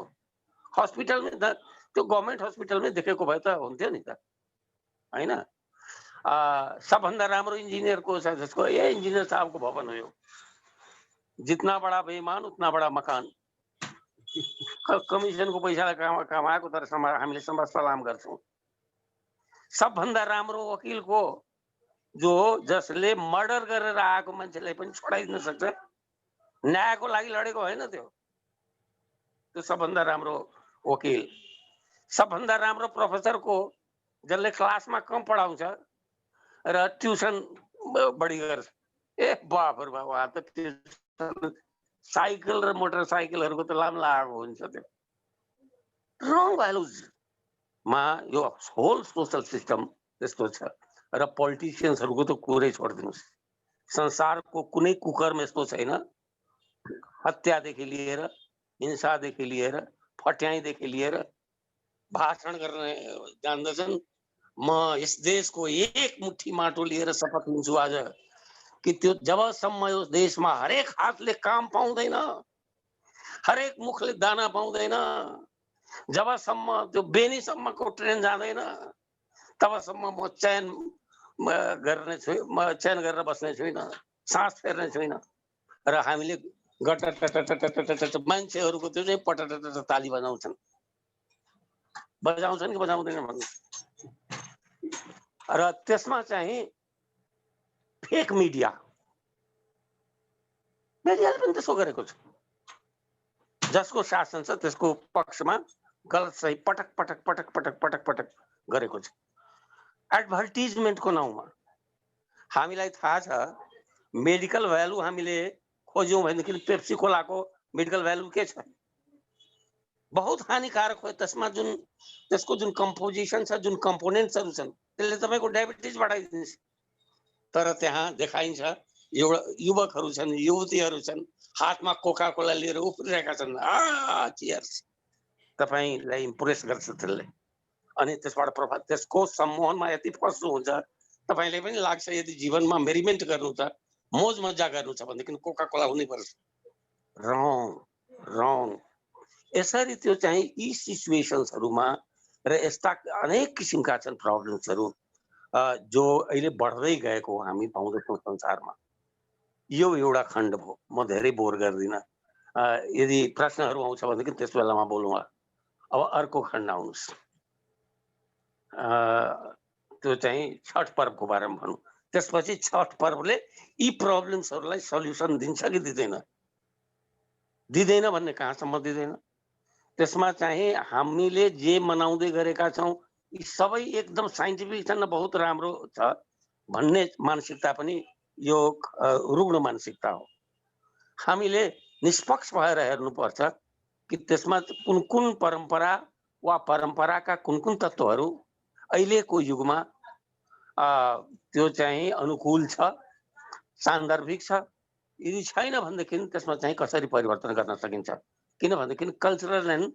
हस्पिटलमै त्यो गभर्मेन्ट हस्पिटलमै देखेको भए त हुन्थ्यो नि त, हैन? सबभन्दा राम्रो इन्जिनियर को छ जसको इंजीनियर साहब को भवन हो यो। जितना बड़ा बेईमान उतना बड़ा मकान। कमिसन को पैसा कमाएको तर हामीले सलाम गर्छौं। सबभन्दा राम्रो वकिल को जो जसले मर्डर गरेर आएको मान्छेलाई पनि छोडाइदिन सक्छ, न्यायको लागि लडेको हैन त्यो सबभन्दा राम्रो वकिल। सबभन्दा राम्रो प्रोफेसर को जसले क्लासमा कम पढाउँछ र ट्युसन बढी गर्छ। बाफ रे बाफ, वहाँ त साइकल र मोटरसाइकलहरूको त लाम लागेको हुन्छ। त्यो रङ भ्यालुजमा यो होल सोशल सिस्टम त्यस्तो छ। र पोलिटिसियन्सहरूको त कुरै छोडिदिनुहोस्। संसारको कुनै कुकर्म यस्तो छैन, हत्यादेखि लिएर, हिंसादेखि लिएर, फट्याइदेखि लिएर भाषण गर्न जान्दछन्। म यस देशको एक मुट्ठी माटो लिएर शपथ लिन्छु आज कि त्यो जबसम्म यो देशमा हरेक हातले काम पाउँदैन, हरेक मुखले दाना पाउँदैन, जबसम्म त्यो बेनीसम्मको ट्रेन जाँदैन, तबसम्म म चयन गरेर बस्ने छुइनँ, सास फेर्ने छुइनँ। र हामीले गटटटटटटट मान्छेहरूको त्यो चाहिँ पटटटट ताली बजाउँछन् कि बजाउँदैन भन्नु। र त्यसमा चाहिँ फेक मिडियाले पनि त्यसो गरेको छ। जसको शासन छ त्यसको पक्षमा गलत सही पटक पटक पटक पटक पटक पटक गरेको छ। एडभर्टिजमेन्टको नाउँमा हामीलाई थाहा छ मेडिकल भ्यालु हामीले खोज्यौँ भनेदेखि पेप्सी कोलाको मेडिकल भ्यालु के छ? बहुत हानिकारक हो। त्यसमा जुन त्यसको जुन कम्पोजिसन छ, जुन कम्पोनेन्ट्सहरू छन्, त्यसले तपाईँको डायबिटिज बढाइदिन्छ। तर त्यहाँ देखाइन्छ एउटा युवकहरू छन्, युवतीहरू छन्, हातमा कोका कोला लिएर उफ्रिरहेका छन्। चियर्स! तपाईँलाई इम्प्रेस गर्छ त्यसले। अनि त्यसबाट प्रभाव, त्यसको सम्मोहनमा यति फस्नु हुन्छ, तपाईँले पनि लाग्छ यदि जीवनमा मेरिमेन्ट गर्नु छ, मोज मजा गर्नु छ भनेदेखि कोका कोला हुनैपर्छ। रङ। यसरी त्यो चाहिँ यी सिचुएसन्सहरूमा र यस्ता अनेक किसिमका छन् प्रब्लम्सहरू जो अहिले बढ्दै गएको हामी पाउँदछौँ संसारमा। यो एउटा खण्ड भयो। म धेरै बोर गर्दिनँ। यदि प्रश्नहरू आउँछ भनेदेखि त्यस बेलामा बोलौँला। अब अर्को खण्ड आउनुहोस्। त्यो चाहिँ छठ पर्वको बारेमा भनौँ। त्यसपछि छठ पर्वले यी प्रब्लम्सहरूलाई सल्युसन दिन्छ कि दिँदैन? दिँदैन भन्ने कहाँसम्म दिँदैन? त्यसमा चाहिँ हामीले जे मनाउँदै गरेका छौँ यी सबै एकदम साइन्टिफिक छन्, बहुत राम्रो छ भन्ने मानसिकता पनि यो रुग्ण मानसिकता हो। हामीले निष्पक्ष भएर हेर्नुपर्छ कि त्यसमा कुन कुन परम्परा वा परम्पराका कुन कुन तत्त्वहरू अहिलेको युगमा त्यो चाहिँ अनुकूल छ, सान्दर्भिक छ। यदि छैन भनेदेखि त्यसमा चाहिँ कसरी परिवर्तन गर्न सकिन्छ? किनभनेदेखि कल्चरल एन्ड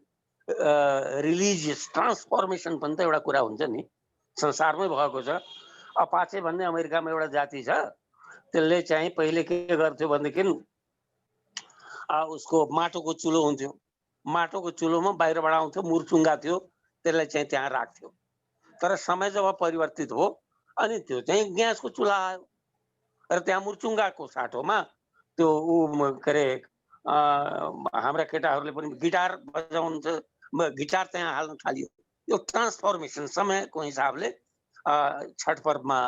रिलिजियस ट्रान्सफर्मेसन पनि त एउटा कुरा हुन्छ नि, संसारमै भएको छ। अपाचे भन्ने अमेरिकामा एउटा जाति छ, त्यसले चाहिँ पहिले के गर्थ्यो भनेदेखि उसको माटोको चुलो हुन्थ्यो, माटोको चुलोमा बाहिरबाट आउँथ्यो, मुर्चुङ्गा थियो, त्यसलाई चाहिँ त्यहाँ राख्थ्यो। तर समय जब परिवर्तित हो अनि त्यो चाहिँ ग्यासको चुल्हा आयो र त्यहाँ मुर्चुङ्गाको साटोमा त्यो के अरे हाम्रा केटाहरूले पनि गिटार बजाउनुहुन्छ, गिटार त्यहाँ हाल्न थालियो। यो ट्रान्सफर्मेसन समयको हिसाबले छठ पर्वमा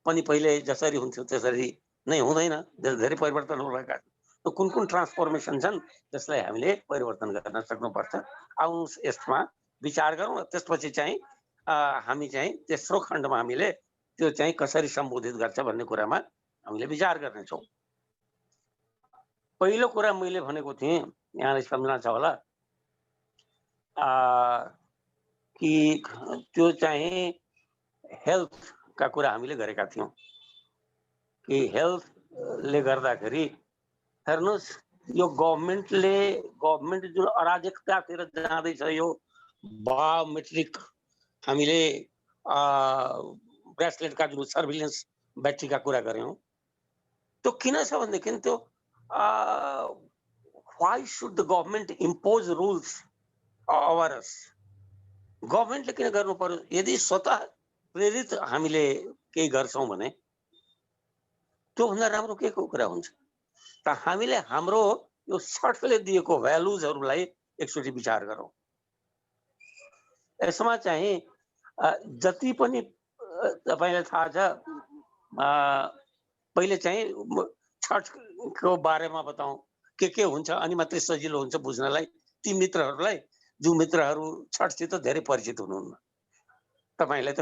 पनि पहिले जसरी हुन्थ्यो त्यसरी नै हुँदैन, धेरै परिवर्तनहरू भएका छन्। कुन कुन ट्रान्सफर्मेसन छन् त्यसलाई हामीले परिवर्तन गर्न सक्नुपर्छ। आउनुहोस् यसमा विचार गरौँ। त्यसपछि चाहिँ हामी चाहिँ तेस्रो खण्डमा हामीले त्यो चाहिँ कसरी सम्बोधित गर्छ भन्ने कुरामा हामीले विचार गर्नेछौँ। पहिलो कुरा मैले भनेको थिएँ, यहाँलाई सम्झना छ होला, कि त्यो चाहिँ हेल्थका कुरा हामीले गरेका थियौँ कि हेल्थले गर्दाखेरि हेर्नुहोस् यो गभर्मेन्ट जुन अराजकतातिर जाँदैछ, यो बायोमेट्रिक हामीले ब्रेसलेटका जुन सर्भिलेन्स ब्याट्रीका कुरा गऱ्यौँ, त्यो किन छ भनेदेखि त्यो why should the government impose rules over us? गभर्मेन्टले किन गर्नु पर्यो? यदि स्वतः प्रेरित हामीले केही गर्छौँ भने त्योभन्दा राम्रो के को कुरा हुन्छ? त हामीले हाम्रो यो छठले दिएको भ्यालुजहरूलाई एकचोटि विचार गरौँ। यसमा चाहिँ जति पनि तपाईँलाई थाहा छ, पहिले चाहिँ छठको बारेमा बताउँ के हुन्छ अनि मात्रै सजिलो हुन्छ बुझ्नलाई। ती मित्रहरूलाई जो मित्रहरू छठसित धेरै परिचित हुनुहुन्न, तपाईँलाई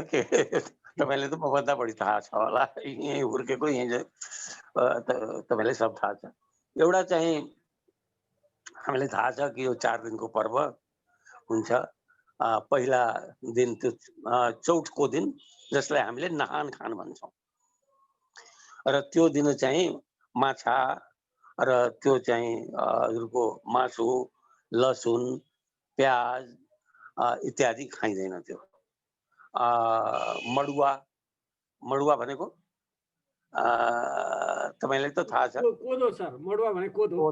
त मभन्दा बढी थाहा छ होला, यहीँ हुर्केको यहीँ तपाईँलाई सब थाहा छ। एउटा चाहिँ हामीलाई थाहा छ कि यो 4 दिनको पर्व हुन्छ। पहिला दिन त्यो चौथको दिन, जसलाई हामीले नहान खान भन्छौँ, र त्यो दिन चाहिँ माछा र त्यो चाहिँ हजुरको मासु, लसुन, प्याज इत्यादि खाइँदैन। त्यो मडुवा भनेको तपाईँलाई त थाहा छ। कोदो सर, मडुवा भने कोदो।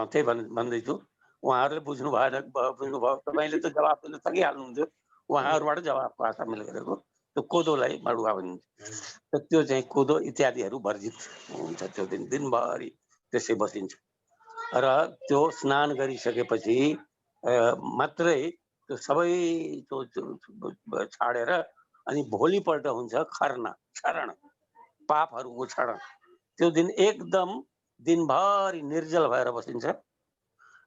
त्यही भन्दैछु। उहाँहरूले बुझ्नुभयो, तपाईँले त जवाब दिन सकिहाल्नुहुन्थ्यो। उहाँहरूबाट जवाबको आशा मैले गरेको। त्यो कोदोलाई मडुवा भनिन्छ। त्यो चाहिँ कोदो इत्यादिहरू वर्जित हुन्छ। त्यो दिनभरि त्यसै बसिन्छ र त्यो स्नान गरिसकेपछि मात्रै त्यो सबै छाडेर अनि भोलिपल्ट हुन्छ खरना, क्षरण, पापहरूको क्षरण। त्यो दिन एकदम दिनभरि निर्जल भएर बसिन्छ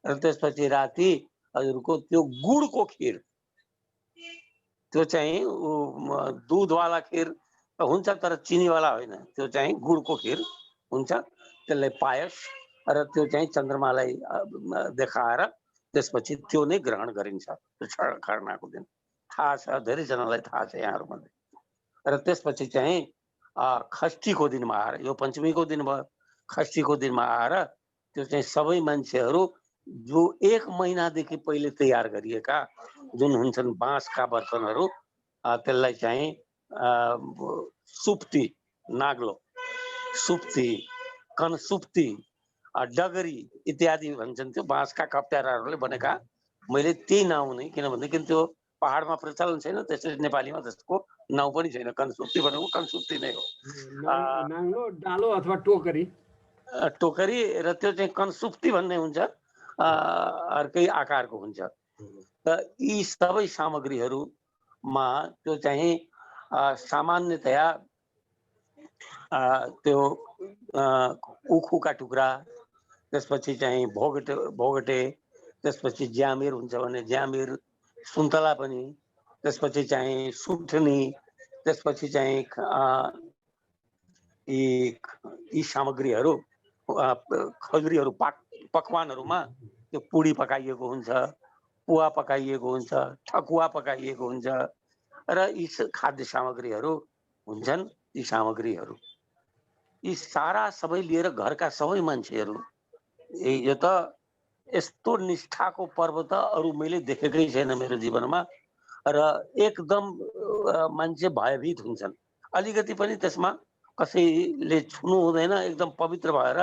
र त्यसपछि राति हजुरको त्यो गुडको खीर, त्यो चाहिँ दुधवाला खीर त हुन्छ तर चिनीवाला होइन, त्यो चाहिँ गुडको खीर हुन्छ, त्यसलाई पायस र त्यो चाहिँ चन्द्रमालाई देखाएर त्यसपछि त्यो नै ग्रहण गरिन्छ खरनाको दिन। थाहा छ, धेरैजनालाई थाहा छ यहाँहरूमध्ये। र त्यसपछि चाहिँ खष्टीको दिनमा आएर, यो पञ्चमीको दिन भयो, खष्टीको दिनमा आएर त्यो चाहिँ सबै मान्छेहरू जो 1 महिनादेखि पहिले तयार गरिएका जुन हुन्छन् बाँसका बर्तनहरू, त्यसलाई चाहिँ सुप्ती, नाग्लो, सुप्ती, कनसुप्ती, डगरी इत्यादि भन्छन्। त्यो बाँसका कप्ट्याराहरूले बनेका, मैले त्यही नाउँ नै, किनभनेदेखि त्यो पहाडमा प्रचलन छैन, त्यसरी नेपालीमा त्यसको नाउँ पनि छैन। कनसुप्ती भनेको कनसुप्ती नै हो। नाङ्लो, डालो अथवा टोकरी, टोकरी र त्यो चाहिँ कनसुप्ती भन्ने हुन्छ, अर्कै आकारको हुन्छ। त यी सबै सामग्रीहरूमा त्यो चाहिँ सामान्यतया त्यो उखुका टुक्रा, त्यसपछि चाहिँ भोगटे, त्यसपछि ज्यामिर हुन्छ भने ज्यामिर, सुन्तला पनि, त्यसपछि चाहिँ सुठनी, त्यसपछि चाहिँ यी सामग्रीहरू, खजुरीहरू, पकवानहरूमा त्यो पुडी पकाइएको हुन्छ, पुवा पकाइएको हुन्छ, ठकुवा पकाइएको हुन्छ र यी खाद्य सामग्रीहरू हुन्छन्। यी सामग्रीहरू यी सारा सबै लिएर घरका सबै मान्छेहरू, यो त यस्तो निष्ठाको पर्व त अरू मैले देखेकै छैन मेरो जीवनमा। र एकदम मान्छे भयभीत हुन्छन्, अलिकति पनि त्यसमा कसैले छुनु हुँदैन, एकदम पवित्र भएर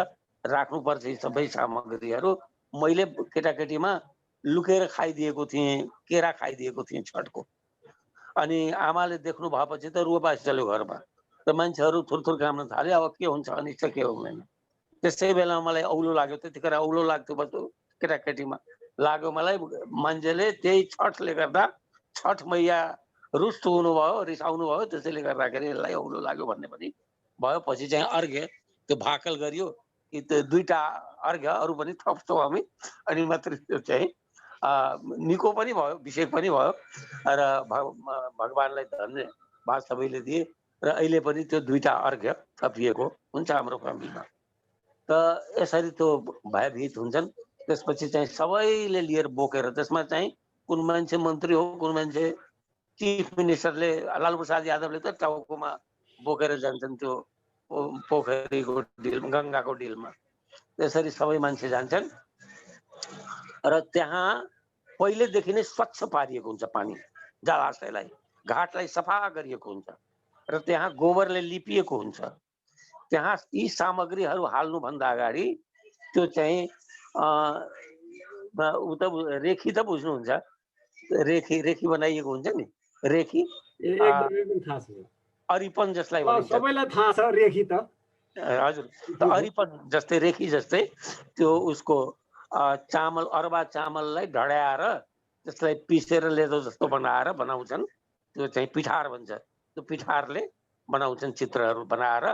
राख्नुपर्छ यी सबै सामग्रीहरू। मैले केटाकेटीमा लुकेर खाइदिएको थिएँ, केरा खाइदिएको थिएँ छठको, अनि आमाले देख्नु भएपछि त रुवापास चल्यो घरमा। र मान्छेहरू थुरथुर काम्न थाल्यो, अब के हुन्छ अनिष्ट के हुँदैन। त्यसै बेला मलाई औलो लाग्यो, त्यतिखेर औलो लाग्थ्यो बच्चो केटाकेटीमा लाग्यो मलाई। मान्छेले त्यही छठले गर्दा, छठ मैया रुष्ट हुनुभयो, रिसाउनु भयो, त्यसैले गर्दाखेरि यसलाई औलो लाग्यो भन्ने पनि भयो। पछि चाहिँ अर्घ्य, त्यो भाकल गरियो कि त्यो 2टा अर्घ्य अरू पनि थप्छौँ हामी, अनि मात्रै त्यो चाहिँ निको पनि भयो, विषेक पनि भयो र भगवानलाई धन्यवाद सबैले दिए। र अहिले पनि त्यो 2टा अर्घ्य थपिएको हुन्छ हाम्रो फ्यामिलीमा। त यसरी त्यो भयभीत हुन्छन्। त्यसपछि चाहिँ सबैले लिएर बोकेर, त्यसमा चाहिँ कुन मान्छे मन्त्री हो, कुन मान्छे चिफ मिनिस्टरले, लालुप्रसाद यादवले त टाउकोमा बोकेर जान्छन् त्यो पोखरीको डिल, गङ्गाको डिलमा। त्यसरी सबै मान्छे जान्छन् र त्यहाँ पहिलेदेखि नै स्वच्छ पारिएको हुन्छ पानी, जलाशयलाई, घाटलाई सफा गरिएको हुन्छ र त्यहाँ गोबरले लिपिएको हुन्छ। त्यहाँ यी सामग्रीहरू हाल्नुभन्दा अगाडि त्यो चाहिँ रेखी त बुझ्नुहुन्छ, रेखी बनाइएको हुन्छ नि, रेखी एकदम थाहा छ, अरिपन जसलाई भनिन्छ, सबैलाई थाहा छ रेखी त। हजुर, त अरिपन जस्तै, रेखी जस्तै त्यो उसको चामल, अरबा चामललाई ढड्याएर त्यसलाई पिसेर लेदो जस्तो बनाएर बनाउँछन्। त्यो चाहिँ पिठार भन्छ। त्यो पिठारले बनाउँछन्, चित्रहरू बनाएर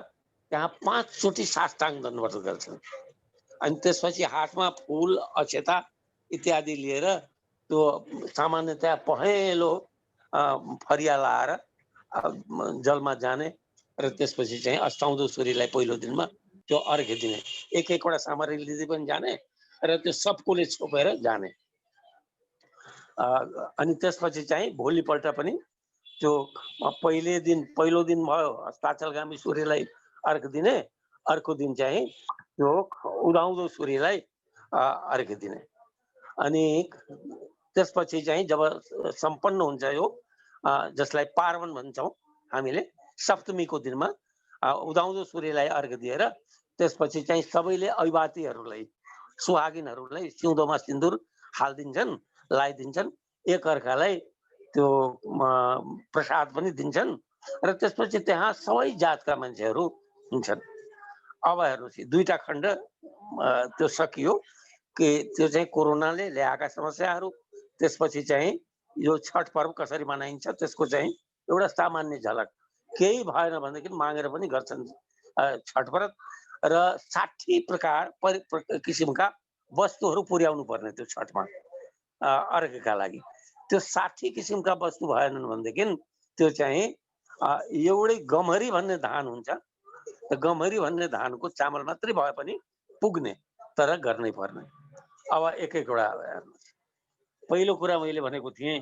त्यहाँ 5 चोटि साष्टाङ्ग दण्डवत गर्छन्। अनि त्यसपछि हातमा फुल, अक्षता इत्यादि लिएर त्यो सामान्यतया पहेँलो फरिया लाएर जलमा जाने र त्यसपछि चाहिँ अस्ताउँदो सूर्यलाई पहिलो दिनमा त्यो अर्घ्य दिने, एक-एकवटा सामग्री लिँदै पनि जाने र त्यो सबकोले छोपेर जाने। अनि त्यसपछि चाहिँ भोलिपल्ट पनि त्यो पहिलो दिन भयो अस्ताचलगामी सूर्यलाई अर्घ्य दिने, अर्को दिन चाहिँ त्यो उदाउँदो सूर्यलाई अर्घ्य दिने। अनि त्यसपछि चाहिँ जब सम्पन्न हुन्छ यो, जसलाई पार्वन भन्छौँ हामीले, सप्तमीको दिनमा उदाउँदो सूर्यलाई अर्घ्य दिएर त्यसपछि चाहिँ सबैले ऐवातीहरूलाई, सुहागिनहरूलाई सिउँदोमा सिन्दुर हालिदिन्छन्, लगाइदिन्छन्, एकअर्कालाई त्यो प्रसाद पनि दिन्छन् र त्यसपछि त्यहाँ सबै जातका मान्छेहरू हुन्छन्। अब हेर्नुहोस्, 2टा खण्ड त्यो सकियो कि त्यो चाहिँ कोरोनाले ल्याएका समस्याहरू, त्यसपछि चाहिँ यो छठ पर्व कसरी मनाइन्छ त्यसको चाहिँ एउटा सामान्य झलक। केही भएन भनेदेखि मागेर पनि गर्छन् छठ व्रत र 60 प्रकार किसिमका वस्तुहरू पुर्याउनु पर्ने त्यो छठमा अर्घका लागि। त्यो 60 किसिमका वस्तु भएनन् भनेदेखि त्यो चाहिँ एउटै गम्हरी भन्ने धान हुन्छ, त्यो गम्हरी भन्ने धानको चामल मात्रै भए पनि पुग्ने, तर गर्नै पर्ने। अब एक एकवटा हेर्नुहोस्। पहिलो कुरा मैले भनेको थिएँ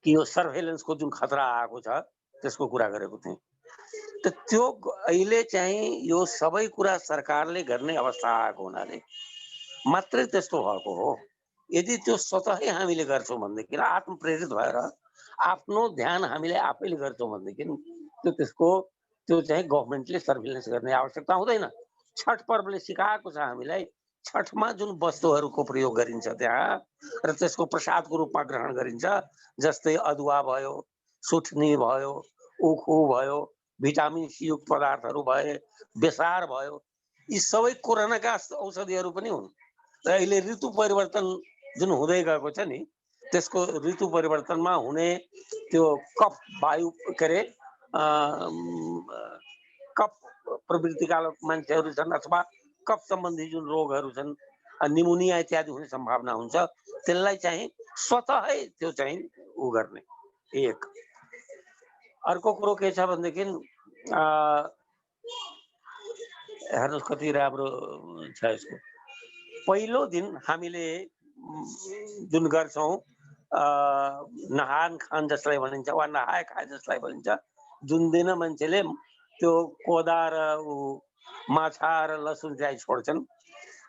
कि यो सर्भेलेन्सको जुन खतरा आएको छ त्यसको कुरा गरेको थिएँ। त त्यो अहिले चाहिँ यो सबै कुरा सरकारले गर्ने अवस्था आएको हुनाले मात्रै त्यस्तो भएको हो। यदि त्यो स्वतः हामीले गर्छौँ भनेदेखि आत्मप्रेरित भएर आफ्नो ध्यान हामीले आफैले गर्छौँ भनेदेखि त्यो चाहिँ गभर्मेन्टले सर्भिलेन्स गर्ने आवश्यकता हुँदैन। छठ पर्वले सिकाएको छ हामीलाई छठमा जुन वस्तुहरूको प्रयोग गरिन्छ त्यहाँ र त्यसको प्रसादको रूपमा ग्रहण गरिन्छ, जस्तै अदुवा भयो, सुथनी भयो, उखु भयो, भिटामिन सी युक्त पदार्थहरू भए, बेसार भयो, यी सबै कोरोनाका औषधिहरू पनि हुन्। र अहिले ऋतु परिवर्तन जुन हुँदै गएको छ नि, त्यसको ऋतु परिवर्तनमा हुने त्यो कफ वायु के अरे कफ प्रवृत्तिका मान्छेहरू छन् अथवा कफ सम्बन्धी जुन रोगहरू छन्, निमोनिया इत्यादि हुने सम्भावना हुन्छ, त्यसलाई चाहिँ स्वतः त्यो चाहिँ उ गर्ने। एक अर्को कुरो के छ भनेदेखि हेर्नुहोस् कति राम्रो छ यसको। पहिलो दिन हामीले जुन गर्छौँ नहान खान जसलाई भनिन्छ वा नहाए खाए जसलाई भनिन्छ, जुन दिन मान्छेले त्यो कोदा र माछा र लसुन चाहिँ छोड्छन्,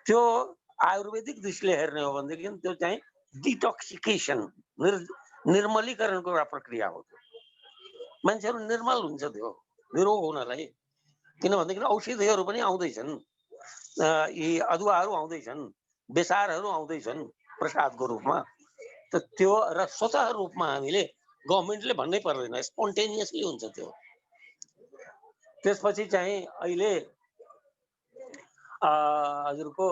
त्यो आयुर्वेदिक दृष्टिले हेर्ने हो भनेदेखि त्यो चाहिँ डिटोक्सिकेसन निर्मलीकरणको एउटा प्रक्रिया हो। मान्छेहरू निर्मल हुन्छ त्यो निरोग हुनलाई, किनभनेदेखि औषधिहरू पनि आउँदैछन्, यी अदुवाहरू आउँदैछन्, बेसारहरू आउँदैछन् प्रसादको रूपमा। त त्यो र स्वतः रूपमा हामीले गभर्मेन्टले भन्नै पर्दैन, स्पोन्टेनियसली हुन्छ त्यो। त्यसपछि चाहिँ अहिले हजुरको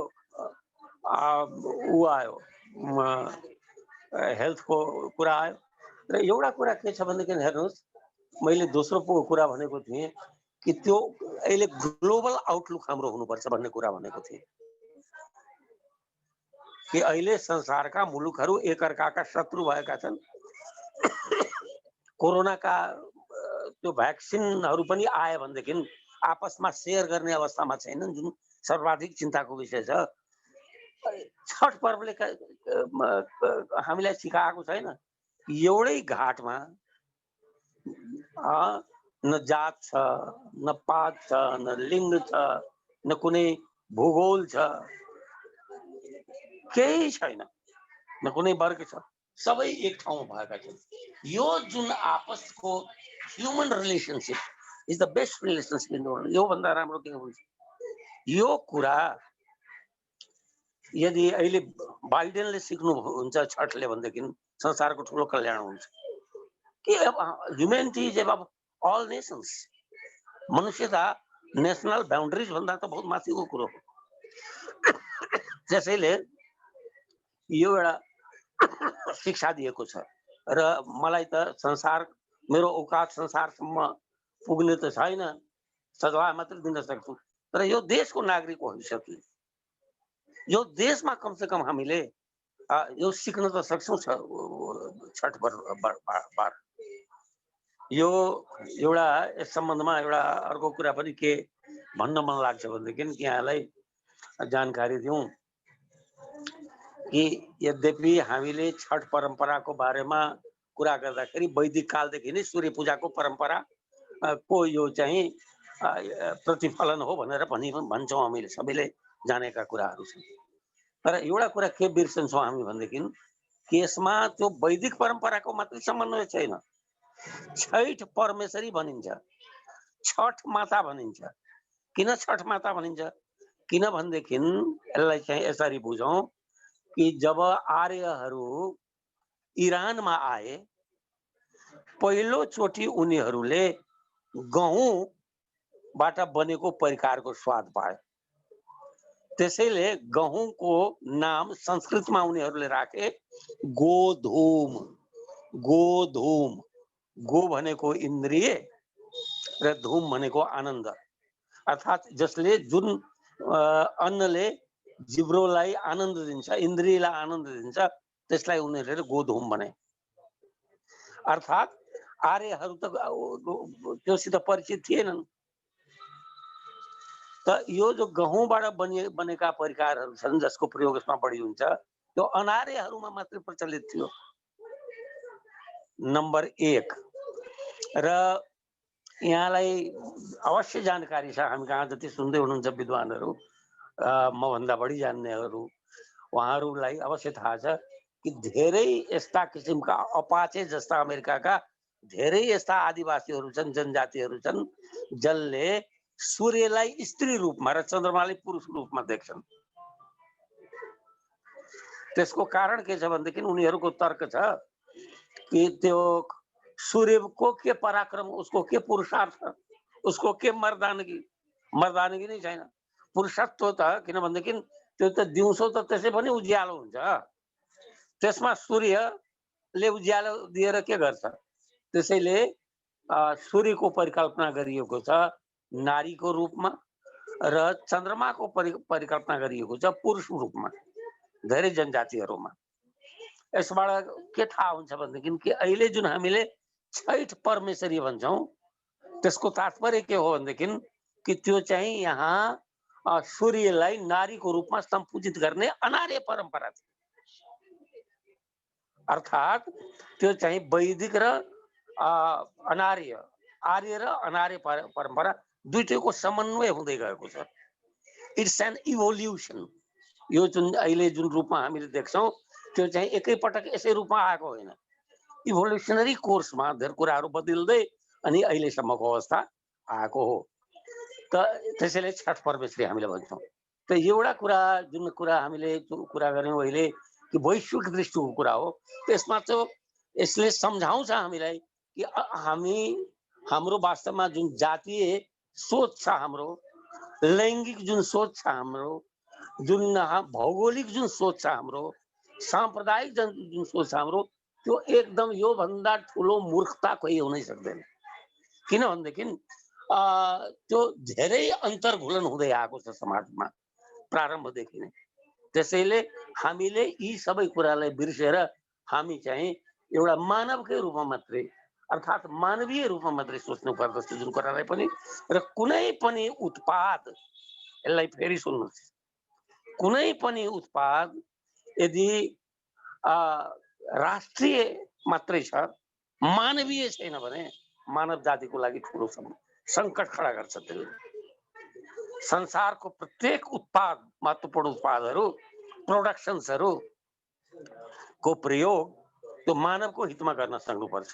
ऊ आयो, हेल्थको कुरा आयो। र एउटा कुरा के छ भनेदेखि हेर्नुहोस्, मैले दोस्रो कुरा भनेको थिएँ कि त्यो अहिले ग्लोबल आउटलुक हाम्रो हुनुपर्छ भन्ने कुरा भनेको थिएँ कि अहिले संसारका मुलुकहरू एकअर्काका शत्रु भएका छन्। कोरोनाका त्यो भ्याक्सिनहरू पनि आयो भनेदेखि आपसमा सेयर गर्ने अवस्थामा छैनन्, जुन सर्वाधिक चिन्ताको विषय छ। छठ पर्वले हामीलाई सिकाएको छैन एउटै घाटमा न जात छ, न पात छ, न लिङ्ग छ, न कुनै भूगोल छ, केही छैन, न कुनै वर्ग छ, सबै एक ठाउँमा भएका छन्। यो जुन आपसको human relationship is the best relationship in the world. यो भन्दा राम्रो के हुन्छ? यो कुरा यदि अहिले बाइडेनले सिक्नुहुन्छ छठले भनेदेखि संसारको ठुलो कल्याण हुन्छ कि humanity is above all nations. मनुष्यता नेसनल बाउन्ड्रिज भन्दा त बहुत माथिको कुरो हो। त्यसैले यो एउटा शिक्षा दिएको छ र मलाई त संसार मेरो औकात संसारसम्म पुग्ने त छैन, सजाय मात्रै दिन सक्छु, तर यो देशको नागरिक हो हैसियतले यो देशमा कमसे कम हामीले यो सिक्न त सक्छौँ छठ बार। यो एउटा यस सम्बन्धमा एउटा अर्को कुरा पनि के भन्न मन लाग्छ भनेदेखि यहाँलाई जानकारी दिउँ कि यद्यपि हामीले छठ परम्पराको बारेमा कुरा गर्दाखेरि वैदिक कालदेखि नै सूर्य पूजाको परम्परा को यो चाहिँ प्रतिफलन हो भनेर भन्छौँ, हामीले सबैले जानेका कुराहरू छन्। तर एउटा कुरा के बिर्सन्छौँ हामी भनेदेखि कि यसमा त्यो वैदिक परम्पराको मात्रै समन्वय छैन। छैठ परमेश्वरी भनिन्छ, छठ माता भनिन्छ। किन छठ माता भनिन्छ? किन भनेदेखि यसलाई चाहिँ यसरी बुझौँ कि जब आर्यहरू इरानमा आए पहिलो चोटि उनीहरूले गहुँबाट बनेको परिकारको स्वाद पाए। त्यसैले गहुँको नाम संस्कृतमा उनीहरूले राखे गोधूम। गोधूम गो भनेको इन्द्रिय र धूम भनेको आनन्द। अर्थात् जसले जुन अन्नले जिब्रोलाई आनन्द दिन्छ, इन्द्रियलाई आनन्द दिन्छ, त्यसलाई उनीहरूले गोधूम भने। अर्थात् आर्यहरू त त्योसित परिचित थिएनन्। त यो जो गहुँबाट बनेका परिकारहरू छन् जसको प्रयोग यसमा बढी हुन्छ, त्यो अनार्यहरूमा मात्रै प्रचलित थियो। नम्बर 1। र यहाँलाई अवश्य जानकारी छ, हामी कहाँ जति सुन्दै हुनुहुन्छ विद्वानहरू, मभन्दा बढी जान्नेहरू, उहाँहरूलाई अवश्य थाहा छ कि धेरै यस्ता किसिमका अपाचे जस्ता अमेरिकाका धेरै यस्ता आदिवासीहरू छन्, जनजातिहरू छन्, जसले सूर्यलाई स्त्री रूपमा र चन्द्रमालाई पुरुष रूपमा देख्छन्। त्यसको कारण के छ भनेदेखि उनीहरूको तर्क छ कि त्यो सूर्यको के पराक्रम, उसको के पुरुषार्थ, उसको के मर्दानगी नै छैन। पुरुषत्व त किन भनेदेखि त्यो त दिउँसो त त्यसै पनि उज्यालो हुन्छ, त्यसमा सूर्यले उज्यालो दिएर के गर्छ। त्यसैले सूर्यको परिकल्पना गरिएको छ नारीको रूपमा र चन्द्रमाको परिकल्पना गरिएको छ पुरुष रूपमा धेरै जनजातिहरूमा। यसबाट के थाहा हुन्छ भनेदेखि कि अहिले जुन हामीले छैठ परमेश्वरी भन्छौँ, त्यसको तात्पर्य के हो भनेदेखि कि त्यो चाहिँ यहाँ सूर्यलाई नारीको रूपमा सम्पूजित गर्ने अनार्य परम्परा थियो। अर्थात् त्यो चाहिँ वैदिक र अनार्य, आर्य र अनार्य परम्परा दुईटैको समन्वय हुँदै गएको छ। It's an evolution. यो जुन अहिले जुन रूपमा हामीले देख्छौँ त्यो चाहिँ एकैपटक यसै रूपमा आएको होइन। इभोल्युसनरी कोर्समा धेरै कुराहरू बदल्दै अनि अहिलेसम्मको अवस्था आएको हो। त त्यसैले छठ परमेश्वरी हामीले भन्छौँ। त एउटा कुरा जुन कुरा हामीले कुरा गऱ्यौँ अहिले कि वैश्विक दृष्टिको कुरा हो, त्यसमा चाहिँ यसले सम्झाउँछ हामीलाई कि हाम्रो वास्तवमा जुन जातीय सोच छ, हाम्रो लैङ्गिक जुन सोच छ, हाम्रो जुन भौगोलिक जुन सोच छ, हाम्रो साम्प्रदायिक जुन सोच छ हाम्रो, त्यो एकदम यो भन्दा ठुलो मूर्खता कोही हुनै सक्दैन। किन भनेदेखि त्यो धेरै अन्तर्घुलन हुँदै आएको छ समाजमा प्रारम्भदेखि नै। त्यसैले हामीले यी सबै कुरालाई बिर्सेर हामी चाहिँ एउटा मानवकै रूपमा मात्रै, अर्थात् मानवीय रूपमा मात्रै सोच्नु पर्दछ जुन कुरालाई पनि। र कुनै पनि उत्पाद, यसलाई फेरि सुन्नुहोस्, कुनै पनि उत्पाद यदि राष्ट्रिय मात्रै छ, मानवीय छैन भने मानव जातिको लागि ठुलो सङ्कट खडा गर्छ। त्यसले संसारको प्रत्येक उत्पाद, महत्त्वपूर्ण उत्पादहरू, प्रोडक्सन्सहरू को प्रयोग त्यो मानवको हितमा गर्न सक्नुपर्छ।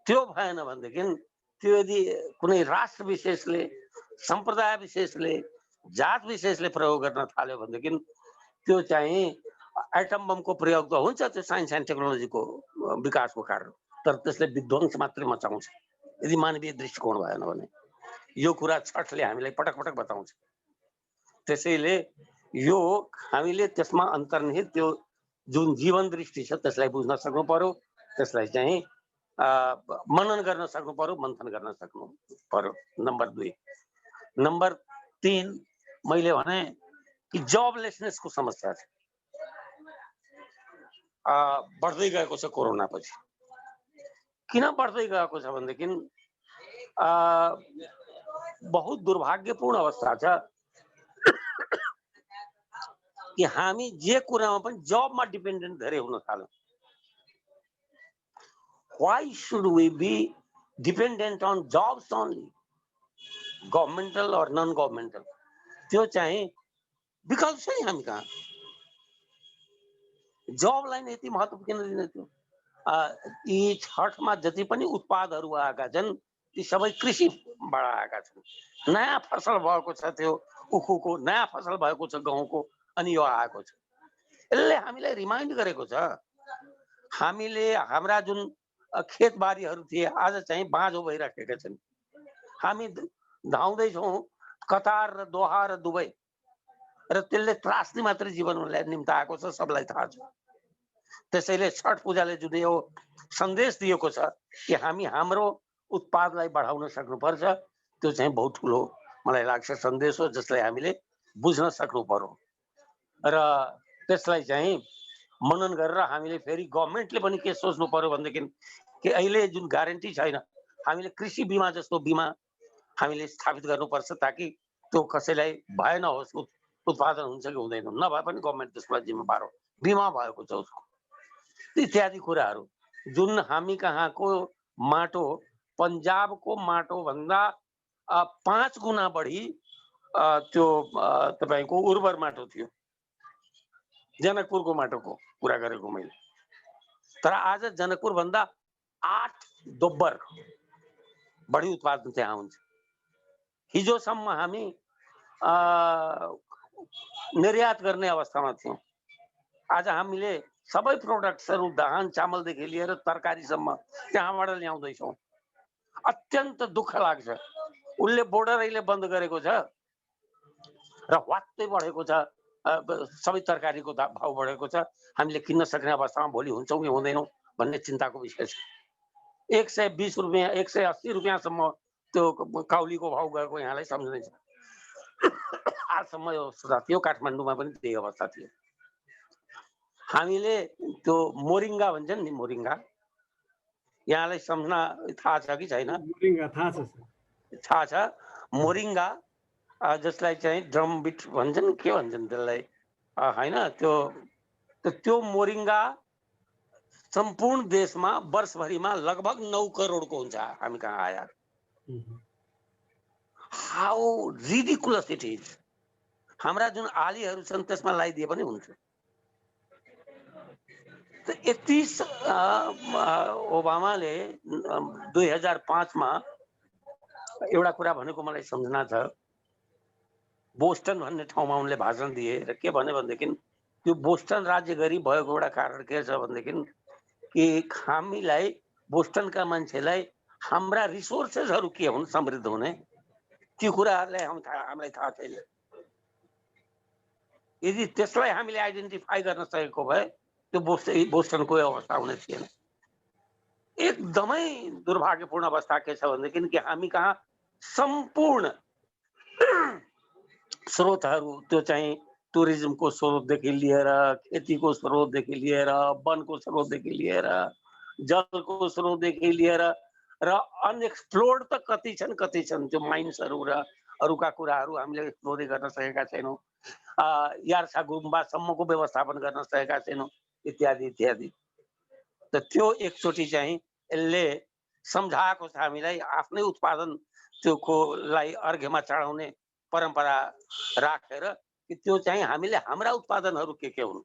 त्यो भएन भनेदेखि त्यो यदि कुनै राष्ट्र विशेषले, सम्प्रदाय विशेषले, जात विशेषले प्रयोग गर्न थाल्यो भनेदेखि त्यो चाहिँ एटम बमको प्रयोग त हुन्छ, त्यो साइन्स एन्ड टेक्नोलोजीको विकासको कारण, तर त्यसले विध्वंस मात्रै मचाउँछ यदि मानवीय दृष्टिकोण भएन भने। यो कुरा छठले हामीलाई पटक पटक बताउँछ। त्यसैले यो हामीले त्यसमा अन्तर्निहित त्यो जुन जीवन दृष्टि छ त्यसलाई बुझ्न सक्नु पर्यो, त्यसलाई चाहिँ मनन गर्न सक्नु पर्यो, मन्थन गर्न सक्नु पर्यो। नम्बर 2। नम्बर 3 मैले भने कि जबलेसनेसको समस्या छ, बढ्दै गएको छ कोरोना पछि। किन बढ्दै गएको छ भनेदेखि बहुत दुर्भाग्यपूर्ण अवस्था छ कि हामी जे कुरामा पनि जबमा डिपेन्डेन्ट धेरै हुन थाल्यौँ। Why should we be dependent on jobs only, governmental or non-governmental? त्यो चाहिँ विकल्प छ नि हामी कहाँ। जबलाई नै यति महत्त्व किन दिने थियो? यी छठमा जति पनि उत्पादहरू आएका छन् ती सबै कृषिबाट आएका छन्। नयाँ फसल भएको छ, त्यो उखुको नयाँ फसल भएको छ, गहुँको, अनि यो आएको छ। यसले हामीलाई रिमाइन्ड गरेको छ हामीले हाम्रा जुन खेतबारीहरू थिए आज चाहिँ बाँझो भइराखेका छन्। हामी धाउँदैछौँ कतार र दोहा र दुबई, र त्यसले त्रासदी मात्रै जीवनलाई निम्ताएको छ, सबलाई थाहा छ। त्यसैले छठ पूजाले जुन यो सन्देश दिएको छ कि हामी हाम्रो उत्पादलाई बढाउन सक्नुपर्छ, त्यो चाहिँ बहुत ठुलो मलाई लाग्छ सन्देश हो, जसलाई हामीले बुझ्न सक्नु पर्यो र त्यसलाई चाहिँ मनन गरेर हामीले फेरि गभर्मेन्टले पनि के सोच्नु पर्यो भनेदेखि कि अहिले जुन ग्यारेन्टी छैन, हामीले कृषि बिमा जस्तो बिमा हामीले स्थापित गर्नुपर्छ, ताकि त्यो कसैलाई भय नहोस् उत्पादन हुन्छ कि हुँदैन, नभए पनि गभर्मेन्ट त्यसलाई जिम्मेवार हो, बिमा भएको छ उसको। इत्यादि कुराहरू जुन हामी कहाँको माटो पन्जाबको माटो भन्दा 5 गुणा बढी त्यो तपाईको उर्वर माटो थियो, जनकपुरको माटोको कुरा गरेको मैले। तर आज जनकपुर भन्दा 8 दोब्बर बढी उत्पादन त्यहाँ हुन्छ। हिजोसम्म हामी निर्यात गर्ने अवस्थामा थियौँ। आज हामीले सबै प्रोडक्ट्सहरू धान चामलदेखि लिएर तरकारीसम्म त्यहाँबाट ल्याउँदैछौँ। अत्यन्त दुःख लाग्छ। उसले बोर्डरैले बन्द गरेको छ र वात्तै बढेको छ, सबै तरकारीको भाउ बढेको छ। हामीले किन्न सक्ने अवस्थामा भोलि हुन्छौँ कि हुँदैनौँ भन्ने चिन्ताको विषय छ। 120 रुपियाँ 180 रुपियाँसम्म त्यो काउलीको भाउ गएको यहाँलाई सम्झनै छ। आजसम्म यो अवस्था थियो, काठमाडौँमा पनि त्यही अवस्था थियो। हामीले त्यो मोरिङ्गा भन्छन् नि, मोरिङ्गा यहाँलाई सम्झन थाहा छ कि छैन? मोरिङ्गा थाहा छ सर। थाहा छ। मोरिङ्गा जसलाई चाहिँ ड्रम बिट भन्छन्, के भन्छन् त्यसलाई हैन, त्यो मोरिङ्गा सम्पूर्ण देशमा वर्षभरिमा लगभग 9 करोडको हुन्छ हामी कहाँ आया। How ridiculous it is. हाम्रा जुन आलीहरू छन् त्यसमा लगाइदिए पनि हुन्छ। यति ओबामाले 2005 मा एउटा कुरा भनेको मलाई सम्झना छ। बोस्टन भन्ने ठाउँमा उनले भाषण दिए र के भने भनेदेखि त्यो बोस्टन राज्य गरी भएको एउटा कारण के छ भनेदेखि कि हामीलाई बोस्टनका मान्छेलाई हाम्रा रिसोर्सेसहरू के हुन् समृद्ध हुने ती कुराहरूलाई हामीलाई थाहा छैन। यदि त्यसलाई हामीले आइडेन्टिफाई गर्न सकेको भए त्यो बोस्टनको अवस्था हुने थिएन। एकदमै दुर्भाग्यपूर्ण अवस्था के छ भनेदेखि कि हामी कहाँ सम्पूर्ण स्रोतहरू, त्यो चाहिँ टुरिज्मको स्रोतदेखि लिएर, खेतीको स्रोतदेखि लिएर, वनको स्रोतदेखि लिएर, जलको स्रोतदेखि लिएर र अनएक्सप्लोर्ड त कति छन् त्यो माइन्सहरू र अरूका कुराहरू हामीले एक्सप्लोरै गर्न सकेका छैनौँ। यार्सा गुम्बासम्मको व्यवस्थापन गर्न सकेका छैनौँ, इत्यादि इत्यादि। त त्यो एकचोटि चाहिँ यसले सम्झाएको छ हामीलाई आफ्नै उत्पादन त्योलाई अर्घ्यमा चढाउने परम्परा राखेर कि त्यो चाहिँ हामीले हाम्रा उत्पादनहरू के हुन्,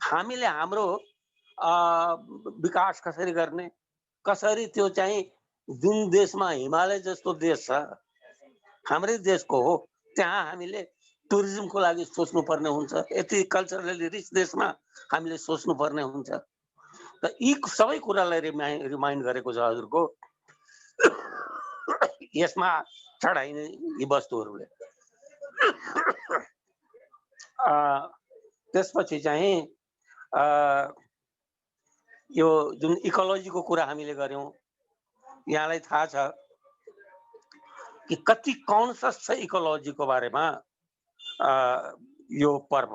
हामीले हाम्रो विकास कसरी गर्ने, कसरी त्यो चाहिँ जुन देशमा हिमालय जस्तो देश छ हाम्रै देशको हो, त्यहाँ हामीले टुरिज्मको लागि सोच्नु पर्ने हुन्छ। यति कल्चरली रिच देशमा हामीले सोच्नु पर्ने हुन्छ। त यी सबै कुरालाई रिमाइन्ड गरेको छ हजुरको यसमा चढाइने यी वस्तुहरूले। त्यसपछि चाहिँ यो जुन इकोलोजीको कुरा हामीले गर्यौं, यहाँलाई थाहा छ कि कति कन्सियस छ इकोलोजीको बारेमा यो पर्व।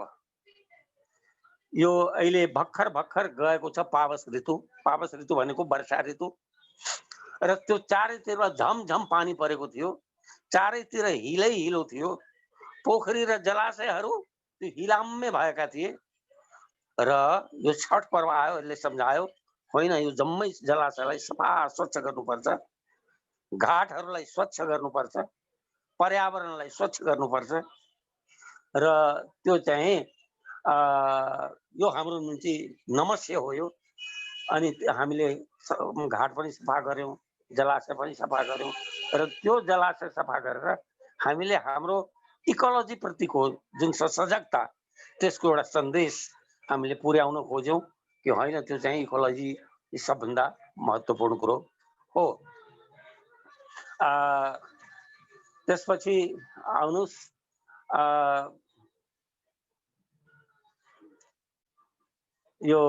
यो अहिले भर्खर गएको छ पावस ऋतु। पावस ऋतु भनेको वर्षा ऋतु र त्यो चारैतिर झमझम पानी परेको थियो, चारैतिर हिलै हिलो थियो, पोखरी र जलाशयहरू त्यो हिलाम्मे भएका थिए। र यो छठ पर्व आयो, यसले सम्झायो होइन यो जम्मै जलाशयलाई सफा स्वच्छ गर्नुपर्छ, घाटहरूलाई स्वच्छ गर्नुपर्छ, पर्यावरणलाई स्वच्छ गर्नुपर्छ र त्यो चाहिँ यो हाम्रो निम्ति नमस्य हो यो। अनि हामीले घाट पनि सफा गर्यौं, जलाशय पनि सफा गर्यौं र त्यो जलाशय सफा गरेर हामीले हाम्रो इकोलोजी प्रतिको जुन सजगता त्यसको एउटा सन्देश हामीले पुर्याउन खोज्यौं कि होइन त्यो चाहिँ इकोलोजी सबभन्दा महत्त्वपूर्ण कुरो हो। त्यसपछि आउनुस् यो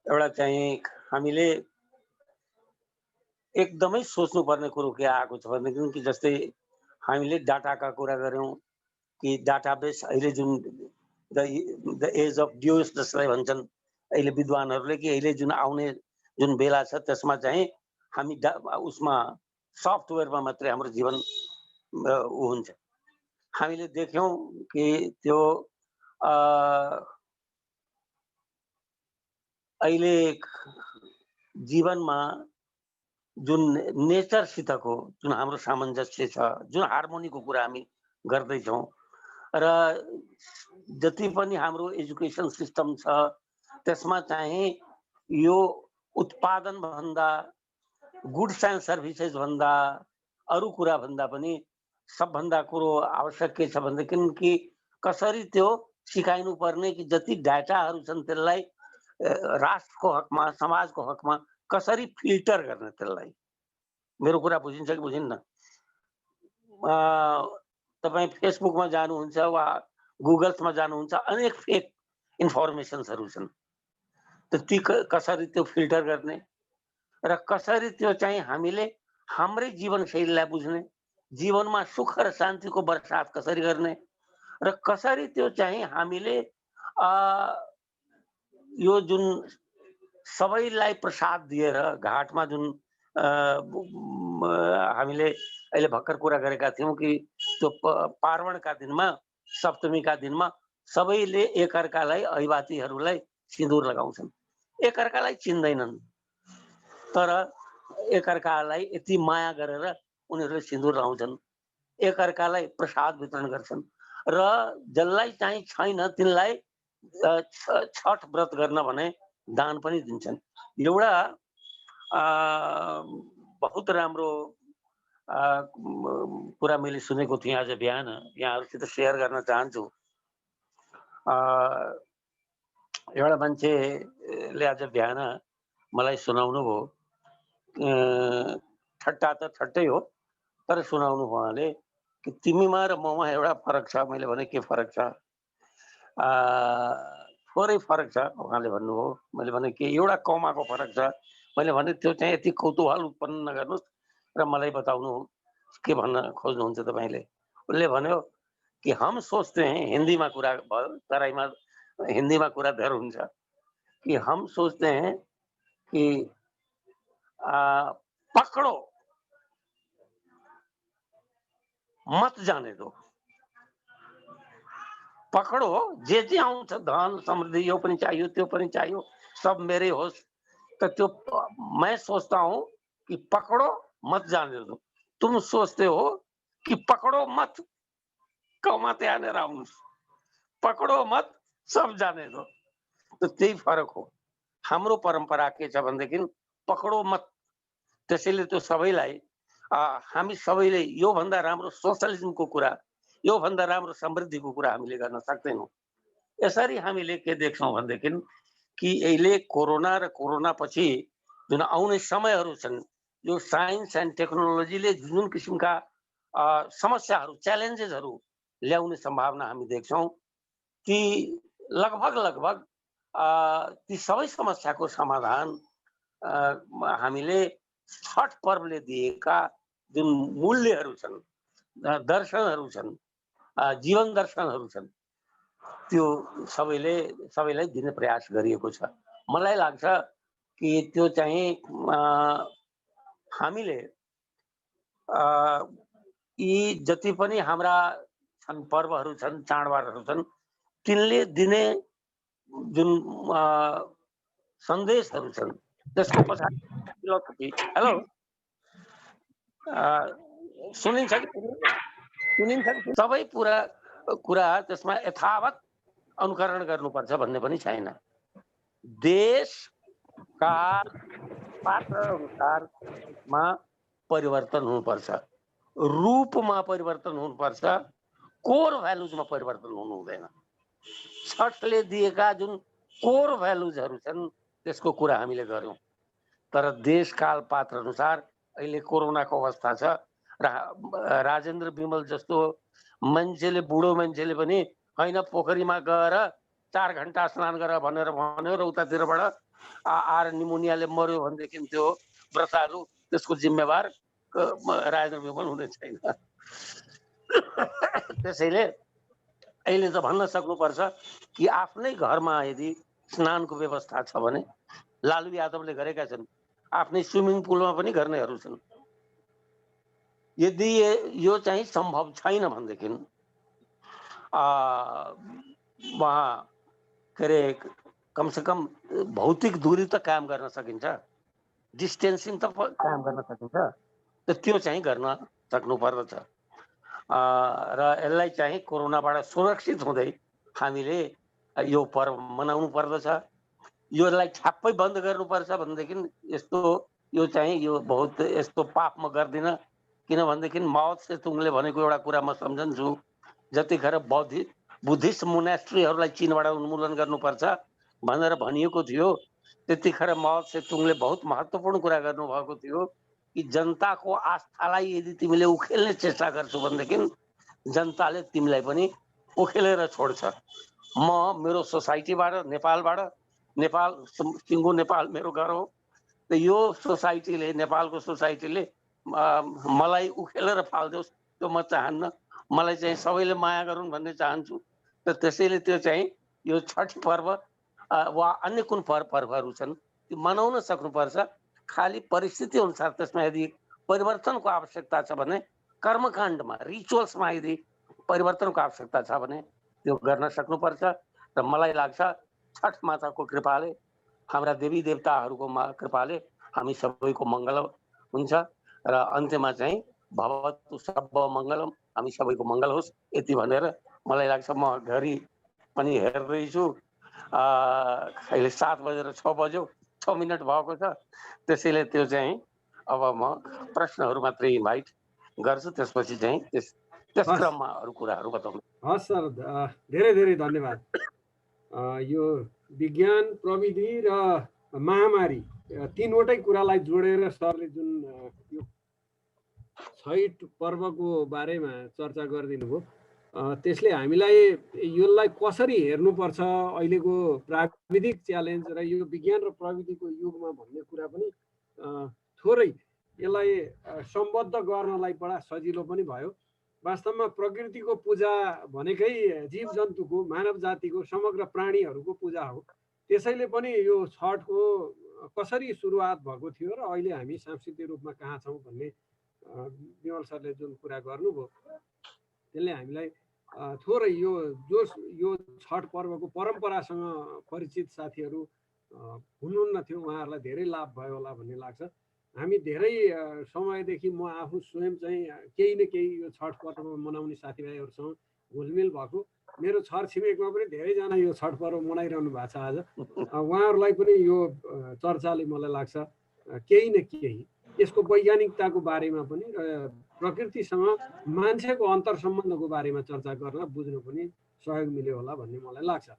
एउटा चाहिँ हामीले एकदमै सोच्नुपर्ने कुरो के आएको छ भनेदेखि कि जस्तै हामीले डाटाका कुरा गर्यौं कि डाटाबेस अहिले जुन द एज अफ ड्युस जसलाई भन्छन् अहिले विद्वानहरूले कि अहिले जुन आउने जुन बेला छ त्यसमा चाहिँ हामी उसमा सफ्टवेयरमा मात्रै हाम्रो जीवन हुन्छ। हामीले देख्यौं कि त्यो अहिले जीवनमा जुन नेचरसितको जुन हाम्रो सामञ्जस्य छ, जुन हार्मोनीको कुरा हामी गर्दैछौँ र जति पनि हाम्रो एजुकेसन सिस्टम छ त्यसमा चाहिँ यो उत्पादन भन्दा गुड्स एन्ड सर्भिसेस भन्दा अरू कुरा भन्दा पनि सबभन्दा कुरो आवश्यक के छ भनेदेखि कि कसरी त्यो सिकाइनु पर्ने कि जति डाटाहरू छन् त्यसलाई राष्ट्रको हकमा समाजको हकमा कसरी फिल्टर गर्ने त्यसलाई। मेरो कुरा बुझिन्छ कि बुझिन्न? तपाईँ फेसबुकमा जानुहुन्छ वा गुगल्समा जानुहुन्छ अनेक फेक इन्फर्मेसन्सहरू छन्। ती कसरी त्यो फिल्टर गर्ने र कसरी त्यो चाहिँ हामीले हाम्रै जीवनशैलीलाई बुझ्ने, जीवनमा सुख र शान्तिको बरसात कसरी गर्ने र कसरी त्यो चाहिँ हामीले यो जुन सबैलाई प्रसाद दिएर घाटमा जुन हामीले अहिले भर्खर कुरा गरेका थियौं कि त्यो पार्वणका दिनमा सप्तमीका दिनमा सबैले एकअर्कालाई ऐवातीहरूलाई सिन्दूर लगाउँछन्। एकअर्कालाई चिन्दैनन् तर एकअर्कालाई यति माया गरेर उनीहरूले सिन्दूर लगाउँछन्, एकअर्कालाई प्रसाद वितरण गर्छन् र जसलाई चाहिँ छैन तिनलाई छठ व्रत गर्न भने दान पनि दिन्छन्। एउटा बहुत राम्रो कुरा मैले सुनेको थिएँ आज बिहान, यहाँहरूसित सेयर गर्न चाहन्छु। एउटा मान्छेले आज बिहान मलाई सुनाउनु भयो, ठट्टा त ठट्टै हो तर सुनाउनु भयो उहाँले कि तिमीमा र ममा एउटा फरक छ। मैले भने के फरक छ? थोरै फरक छ उहाँले भन्नुभयो। मैले भने के? एउटा कमाको फरक छ। मैले भने त्यो चाहिँ यति कौतूहल उत्पन्न नगर्नुहोस् र मलाई बताउनु के भन्न खोज्नुहुन्छ तपाईँले। उसले भन्यो कि हम सोच्ते हैं, हिन्दीमा कुरा भयो, तराईमा हिन्दीमा कुरा धेर हुन्छ कि हम सोच्ते हैं कि पकड़ो मत जाने दो। पकड़ो जे जे आउँछ धन समृद्धि यो पनि चाहियो त्यो पनि चाहियो सब मेरै होस्। तो त्यो मैं सोचता हूं कि पकड़ो मत जाने दो। तुम सोचते हो कि पकड़ो मत कमाते आने आउनुहोस्, पकड़ो मत सब जाने दो। तो त्यही फरक हो। हाम्रो परम्परा के छ भनेदेखि पकड़ो मत। त्यसैले त्यो सबैलाई हामी सबैले यो भन्दा राम्रो सोशलिजमको कुरा, यो भन्दा राम्रो समृद्धिको कुरा हामीले गर्न सक्दैनौँ। यसरी हामीले के देख्छौँ भनेदेखि कि अहिले कोरोना र कोरोना पछि जुन आउने समयहरू छन्, यो साइन्स एन्ड टेक्नोलोजीले जुन किसिमका समस्याहरू च्यालेन्जेसहरू ल्याउने सम्भावना हामी देख्छौँ, ती लगभग ती सबै समस्याको समाधान हामीले छठ पर्वले दिएका जुन मूल्यहरू छन्, दर्शनहरू छन्, जीवन दर्शनहरू छन्, त्यो सबैलाई दिने प्रयास गरिएको छ। मलाई लाग्छ कि त्यो चाहिँ हामीले यी जति पनि हाम्रा छन् पर्वहरू छन्, चाडबाडहरू छन्, तिनले दिने जुन सन्देशहरू छन् त्यसको पछाडि फिलोसफी। हेलो, सुनिन्छ कि? सबै कुरा त्यसमा यथावत अनुकरण गर्नुपर्छ भन्ने पनि छैन। देश काल पात्र अनुसारमा परिवर्तन हुनुपर्छ, रूपमा परिवर्तन हुनुपर्छ, कोर भ्यालुजमा परिवर्तन हुनु हुँदैन। छठले दिएका जुन कोर भ्यालुजहरू छन् त्यसको कुरा हामीले गर्यौं, तर देश काल पात्र अनुसार अहिले कोरोनाको अवस्था छ। राजेन्द्र विमल जस्तो मान्छेले, बुढो मान्छेले पनि हैन पोखरीमा गएर 4 घण्टा स्नान गर भनेर भन्यो र उतातिरबाट आएर निमोनियाले मर्यो भनेदेखि त्यो व्रतालु त्यसको जिम्मेवार राजेन्द्र विमल हुने छैन। त्यसैले अहिले त भन्न सक्नुपर्छ कि आफ्नै घरमा यदि स्नानको व्यवस्था छ भने लालु यादवले गरेका छन्, आफ्नै स्विमिङ पुलमा पनि गर्नेहरू छन्। यदि यो चाहिँ सम्भव छैन भनेदेखि वहाँ के अरे कमसेकम भौतिक दूरी त कायम गर्न सकिन्छ, डिस्टेन्सिङ त कायम गर्न सकिन्छ, त त्यो चाहिँ गर्न सक्नु पर्दछ। र यसलाई चाहिँ कोरोनाबाट सुरक्षित हुँदै हामीले यो पर्व मनाउनु पर्दछ। योलाई ठ्याप्पै बन्द गर्नुपर्छ भनेदेखि यस्तो यो चाहिँ यो बहुत यस्तो पाप म गर्दिनँ, किनभनेदेखि माओ सेतुङले भनेको एउटा कुरा म सम्झन्छु, जतिखेर बुद्धिस्ट मोनास्ट्रीहरूलाई चीनबाट उन्मूलन गर्नुपर्छ भनेर भनिएको थियो, त्यतिखेर माओ सेतुङले बहुत महत्त्वपूर्ण कुरा गर्नुभएको थियो कि जनताको आस्थालाई यदि तिमीले उखेल्ने चेष्टा गर्छौ भनेदेखि जनताले तिमीलाई पनि उखेलेर छोड्छ। म मेरो सोसाइटीबाट नेपाल सिङ्गो नेपाल मेरो घर हो, त यो सोसाइटीले, नेपालको सोसाइटीले मलाई उखेलेर फाल्दोस् त्यो म चाहन्न। मलाई चाहिँ सबैले माया गरून् भन्ने चाहन्छु। त त्यसैले त्यो चाहिँ यो छठ पर्व वा अन्य कुन पर्वहरू छन् त्यो मनाउन सक्नुपर्छ। खाली परिस्थिति अनुसार त्यसमा यदि परिवर्तनको आवश्यकता छ भने, कर्मकाण्डमा रिचुअल्समा यदि परिवर्तनको आवश्यकता छ भने त्यो गर्न सक्नुपर्छ। र मलाई लाग्छ छठ माताको कृपाले, हाम्रा देवी देवताहरूको कृपाले हामी सबैको मङ्गल हुन्छ र अन्त्यमा चाहिँ भवतु सब मङ्गलम, हामी सबैको मङ्गल होस् यति भनेर मलाई लाग्छ। म घरि पनि हेर्दैछु, अहिले 7:06 भएको छ। त्यसैले त्यो चाहिँ अब म प्रश्नहरू मात्रै इन्भाइट गर्छु, त्यसपछि चाहिँ त्यस क्रममा अरू कुराहरू बताउनु। हस् सर, धेरै धेरै धन्यवाद। यो विज्ञान, प्रविधि र महामारी तीनवटै कुरालाई जोडेर सरले जुन यो छठ पर्वको बारेमा चर्चा गरिदिनु भयो, त्यसले हामीलाई यसलाई कसरी हेर्नुपर्छ, अहिलेको प्राविधिक च्यालेन्ज र यो विज्ञान र प्रविधिको युगमा भन्ने कुरा पनि थोरै यसलाई सम्बद्ध गर्नलाई बडा सजिलो पनि भयो। वास्तवमा प्रकृतिको पूजा भनेकै जीव जन्तुको, मानव जातिको, समग्र प्राणीहरूको पूजा हो। त्यसैले पनि यो छठको कसरी सुरुवात भएको थियो र अहिले हामी सांस्कृतिक रूपमा कहाँ छौँ भन्ने विमल सरले जुन कुरा गर्नुभयो, त्यसले हामीलाई थोरै यो छठ पर्वको परम्परासँग परिचित साथीहरू हुनुहुन्न थियो, उहाँहरूलाई धेरै लाभ भयो होला भन्ने लाग्छ। हामी धेरै समयदेखि म आफू स्वयं चाहिँ केही न केही यो छठ पर्व मनाउने साथीभाइहरूसँग घुलमिल भएको, मेरो छर छिमेकमा पनि धेरैजना यो छठ पर्व मनाइरहनु भएको छ आज। उहाँहरूलाई पनि यो चर्चाले मलाई लाग्छ केही न केही यसको वैज्ञानिकताको बारेमा पनि र प्रकृतिसँग मान्छेको अन्तर सम्बन्धको बारेमा चर्चा गर्न बुझ्नु पनि सहयोग मिल्यो होला भन्ने मलाई लाग्छ।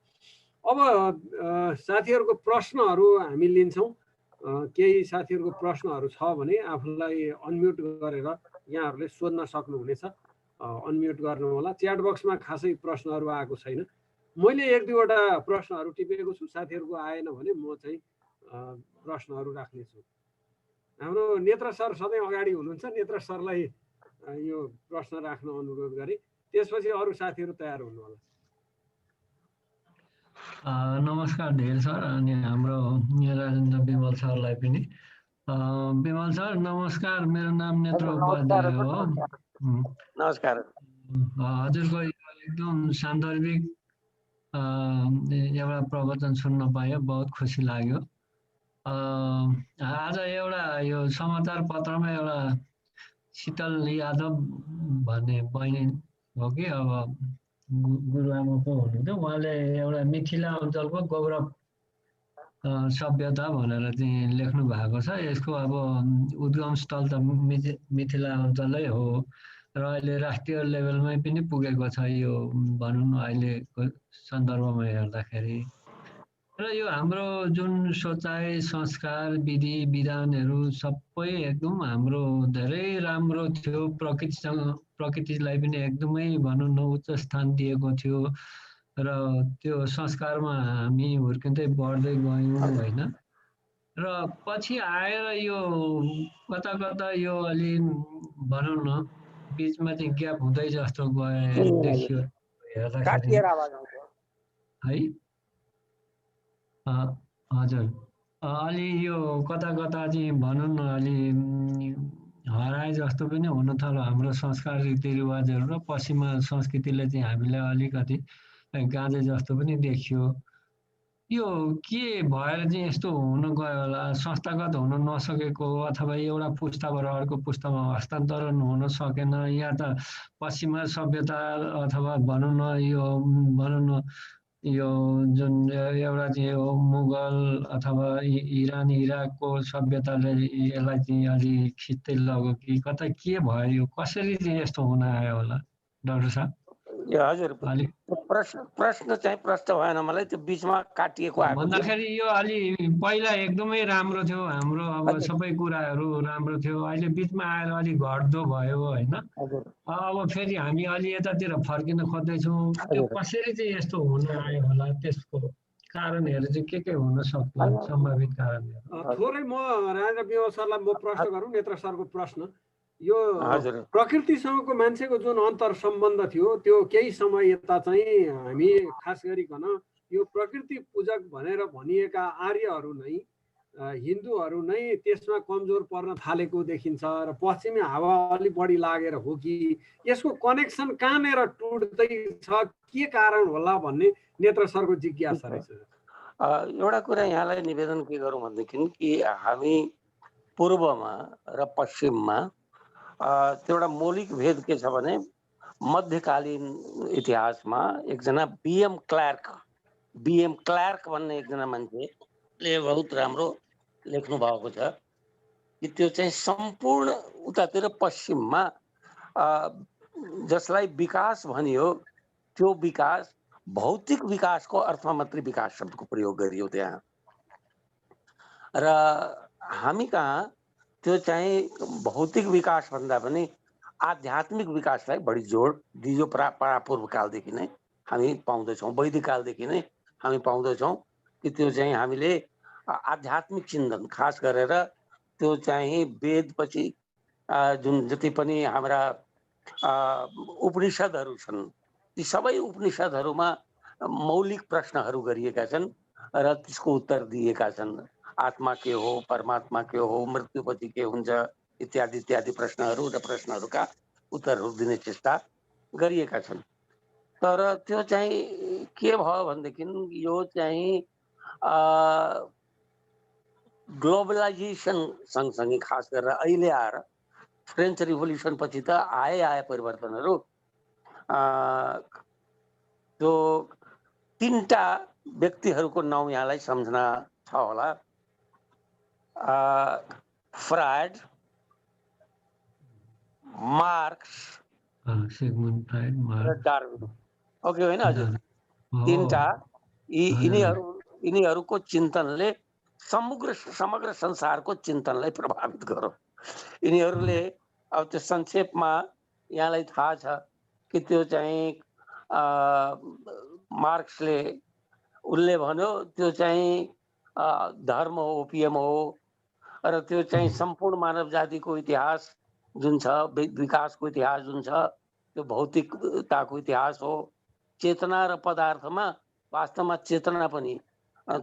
अब साथीहरूको प्रश्नहरू हामी लिन्छौँ। केही साथीहरूको प्रश्नहरू छ भने आफूलाई अनम्युट गरेर यहाँहरूले सोध्न सक्नुहुनेछ। अनम्युट गर्नु होला। च्याट बक्समा खासै प्रश्नहरू आएको छैन। मैले 1-2वटा प्रश्नहरू टिपेको छु, साथीहरूको आएन भने म चाहिँ प्रश्नहरू राख्नेछु। हाम्रो नेत्र सर सधैँ अगाडि हुनुहुन्छ, नेत्र सरलाई यो प्रश्न राख्न अनुरोध गरे, त्यसपछि अरू साथीहरू तयार हुनु होला। नमस्कार धेर सर, अनि हाम्रो राजेन्द्र विमल सरलाई पनि। विमल सर नमस्कार, मेरो नाम नेत्र उपाध्याय हो। नमस्कार। हजुरको एकदम सान्दर्भिक एउटा प्रवचन सुन्न पायो, बहुत खुसी लाग्यो। आज एउटा यो समाचार पत्रमा एउटा शीतल यादव भन्ने बहिनी हो कि अब गुरुआमा पो हुनुहुन्थ्यो, उहाँले एउटा मिथिला अञ्चलको गौरव सभ्यता भनेर चाहिँ लेख्नु भएको छ। यसको अब उद्गम स्थल त मिथिला अञ्चलै हो र अहिले राष्ट्रिय लेभलमै पनि पुगेको छ यो भनौँ न अहिलेको सन्दर्भमा हेर्दाखेरि। र यो हाम्रो जुन सोचाइ संस्कार विधि विधानहरू सबै एकदम हाम्रो धेरै राम्रो थियो। प्रकृतिलाई पनि एकदमै भनौँ न उच्च स्थान दिएको थियो र त्यो संस्कारमा हामी हुर्किँदै बढ्दै गयौँ होइन। र पछि आएर यो कता कता यो अलि भनौँ न बिचमा चाहिँ ग्याप हुँदै जस्तो देखियो हेर्दाखेरि काटिएर आवाज आउँछ। है। हजुर अलि यो कता कता चाहिँ भनौँ न अलि हराए जस्तो पनि हुन थाल्यो हाम्रो संस्कार रीतिरिवाजहरू र पश्चिमा संस्कृतिले चाहिँ हामीलाई अलिकति गाँजे जस्तो पनि देखियो। यो के भएर चाहिँ यस्तो हुन गयो होला? संस्थागत हुन नसकेको हो अथवा एउटा पुस्ताबाट अर्को पुस्तामा हस्तान्तरण हुन सकेन, या त पश्चिमा सभ्यता अथवा भनौँ न यो भनौँ न यो जुन एउटा चाहिँ हो मुगल अथवा इरान इराकको सभ्यताले यसलाई चाहिँ अलि खिच्दै लग्यो कि कता के भयो? यो कसरी चाहिँ यस्तो हुन आयो होला डाक्टर साहब? यो हजुर अलिक प्रश्न चाहिँ प्रश्न भएन मलाई, त्यो बिचमा काटिएको आएको थियो। भन्दाखेरि यो अलि पहिला एकदमै राम्रो थियो हाम्रो, अब हजुर सबै कुराहरू राम्रो थियो, अहिले बिचमा आएर अलिक घट्दो भयो होइन। हजुर अब फेरि हामी अलि यतातिर फर्किन खोज्दैछौँ। त्यो हजुर कसरी चाहिँ यस्तो हुन आयो होला, त्यसको कारणहरू चाहिँ के हुन सक्ला सम्भावित कारणहरू? थोरै म राजेन्द्र बिमल सरलाई म प्रश्न गरौँ, नेत्र सरको प्रश्न। यो हजुर प्रकृतिसँगको मान्छेको जुन अन्तर सम्बन्ध थियो त्यो केही समय यता चाहिँ हामी खास गरिकन यो प्रकृति पूजक भनेर भनिएका आर्यहरू नै हिन्दूहरू नै त्यसमा कमजोर पर्न थालेको देखिन्छ र पश्चिमी हावा अलिक बढी लागेर हो कि यसको कनेक्सन कहाँनिर टुट्दै छ, के कारण होला भन्ने नेत्र सरको जिज्ञासा रहेछ। एउटा कुरा यहाँलाई निवेदन के गरौँ भनेदेखि कि हामी पूर्वमा र पश्चिममा त्यो एउटा मौलिक भेद के छ भने मध्यकालीन इतिहासमा एकजना बीएम क्लार्क भन्ने एकजना मान्छेले बहुत राम्रो लेख्नु भएको छ कि त्यो चाहिँ सम्पूर्ण उतातिर पश्चिममा जसलाई विकास भनियो त्यो विकास भौतिक विकासको अर्थमा मात्रै विकास शब्दको प्रयोग गरियो त्यहाँ। र हामी कहाँ त्यो चाहिँ भौतिक विकास भन्दा पनि आध्यात्मिक विकासलाई बढी जोड दियो। परापूर्व कालदेखि नै हामी पाउँदैछौँ, वैदिक कालदेखि नै हामी पाउँदैछौँ कि त्यो चाहिँ हामीले आध्यात्मिक चिन्तन खास गरेर त्यो चाहिँ वेदपछि जुन जति पनि हाम्रा उपनिषदहरू छन् ती सबै उपनिषदहरूमा मौलिक प्रश्नहरू गरिएका छन् र त्यसको उत्तर दिएका छन्। आत्मा के हो, परमात्मा के हो, मृत्युपछि के हुन्छ इत्यादि इत्यादि प्रश्नहरू र प्रश्नहरूका उत्तरहरू दिने चेष्टा गरिएका छन्। तर त्यो चाहिँ के भयो भनेदेखि यो चाहिँ ग्लोबलाइजेसन सँगसँगै खास गरेर अहिले आएर फ्रेन्च रिभोल्युसन पछि त आए परिवर्तनहरू त्यो तीनटा व्यक्तिहरूको नाउँ यहाँलाई सम्झना छ होला। फ्रायड, मार्क्स सिगमन्ड फ्रायड, र डार्विन। ओके होइन हजुर, हो, तीनटा यिनीहरूको चिन्तनले समग्र संसारको चिन्तनलाई प्रभावित गर्यो। यिनीहरूले अब त्यो संक्षेपमा यहाँलाई थाहा छ कि त्यो चाहिँ मार्क्सले उसले भन्यो त्यो चाहिँ धर्म हो, ओपियम हो र त्यो चाहिँ सम्पूर्ण मानव जातिको इतिहास जुन छ, विकासको इतिहास जुन छ त्यो भौतिकताको इतिहास हो। चेतना र पदार्थमा वास्तवमा चेतना पनि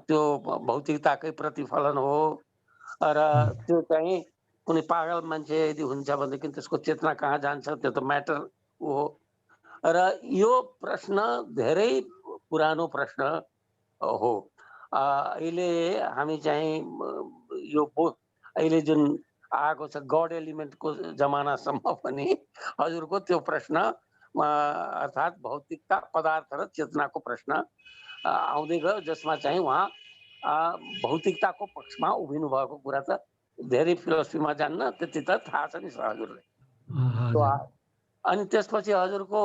त्यो भौतिकताकै प्रतिफलन हो र त्यो चाहिँ कुनै पागल मान्छे यदि हुन्छ भनेदेखि त्यसको चेतना कहाँ जान्छ, त्यो त म्याटर हो। र यो प्रश्न धेरै पुरानो प्रश्न हो। अहिले हामी चाहिँ यो अहिले जुन आएको छ गड एलिमेन्टको जमानासम्म पनि हजुरको त्यो प्रश्न अर्थात् भौतिकता, पदार्थ र चेतनाको प्रश्न आउँदै गयो, जसमा चाहिँ उहाँ भौतिकताको पक्षमा उभिनु भएको कुरा त धेरै फिलोसफीमा जान्न, त्यति त थाहा छ नि सर हजुरले। अनि त्यसपछि हजुरको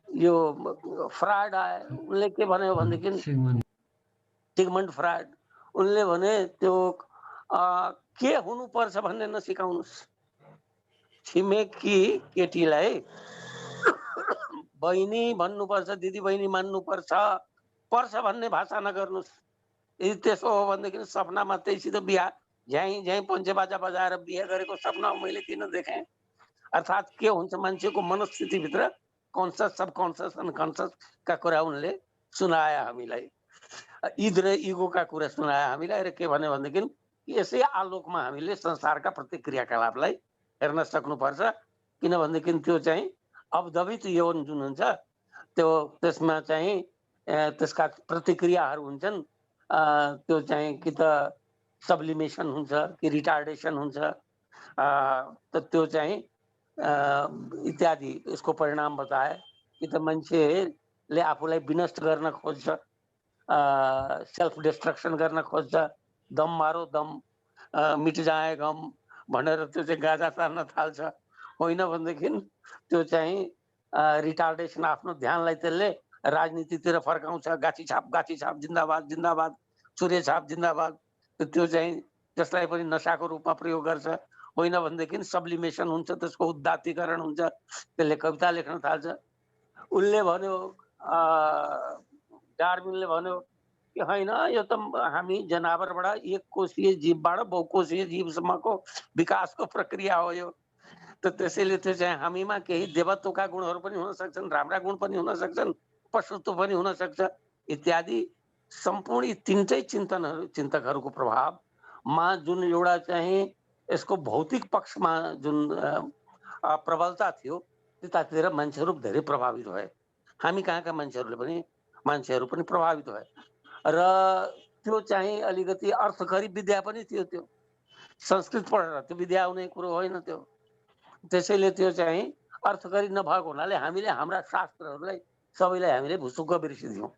यो फ्राड आए उनले के भन्यो भनेदेखि सिगमन्ड फ्राड उनले भने त्यो के हुनुपर्छ भन्ने नसिकाउनुस्। छिमेकी केटीलाई बहिनी भन्नुपर्छ, दिदी बहिनी मान्नुपर्छ, पर्छ भन्ने भाषा नगर्नुस्। यदि त्यसो हो भनेदेखि सपनामा त्यहीसित बिहा झ्याइ झ्याइ पञ्चे बाजा बजाएर बिहे गरेको सपना मैले किन देखेँ। अर्थात् के हुन्छ मान्छेको मनस्थितिभित्र कन्सियस सबकन्सियस अनकन्सियसका कुरा उनले सुनाए हामीलाई। ईद र इगोका कुरा सुनाए हामीलाई र के भन्यो भनेदेखि यसै आलोकमा हामीले संसारका प्रत्येक क्रियाकलापलाई हेर्न सक्नुपर्छ। किनभनेदेखि त्यो चाहिँ अवदबित यौन जुन हुन्छ त्यो त्यसमा चाहिँ त्यसका प्रतिक्रियाहरू हुन्छन्। त्यो चाहिँ कि त सब्लिमेसन हुन्छ कि रिटार्डेसन हुन्छ, त त्यो चाहिँ इत्यादि यसको परिणाम बताए। कि त मान्छेले आफूलाई विनष्ट गर्न खोज्छ, सेल्फ डिस्ट्रक्सन गर्न खोज्छ, दम मारो दम मिट जाए गम भनेर त्यो चाहिँ गाजा तान्न थाल्छ। होइन भनेदेखि त्यो चाहिँ रिटार्डेसन आफ्नो ध्यानलाई त्यसले राजनीतितिर फर्काउँछ। गाछी छाप जिन्दाबाद जिन्दाबाद, सूर्य छाप जिन्दाबाद, त्यो चाहिँ त्यसलाई पनि नशाको रूपमा प्रयोग गर्छ। होइन भनेदेखि सब्लिमेसन हुन्छ, त्यसको उदात्तीकरण हुन्छ, त्यसले कविता लेख्न थाल्छ। उसले भन्यो डार्विनले भन्यो कि होइन यो त हामी जनावरबाट एक कोषीय जीवबाट बहुकोषीय जीवसम्मको विकासको प्रक्रिया हो यो। त त्यसैले त्यो चाहिँ हामीमा केही देवत्वका गुणहरू पनि हुन सक्छन्, राम्रा गुण पनि हुन सक्छन्, पशुत्व पनि हुन सक्छ इत्यादि। सम्पूर्ण यी तीनटै चिन्तकहरूको प्रभावमा जुन एउटा चाहिँ यसको भौतिक पक्षमा जुन प्रबलता थियो त्यतातिर मान्छेहरू धेरै प्रभावित भए। हामी कहाँका मान्छेहरू पनि प्रभावित भए। र त्यो चाहिँ अलिकति अर्थकरी विद्या पनि थियो। त्यो संस्कृत पढेर त्यो विद्या आउने कुरो होइन त्यो। त्यसैले त्यो चाहिँ अर्थकरी नभएको हुनाले हामीले हाम्रा शास्त्रहरूलाई सबैलाई हामीले भुसुक्क बिर्सिदियौँ,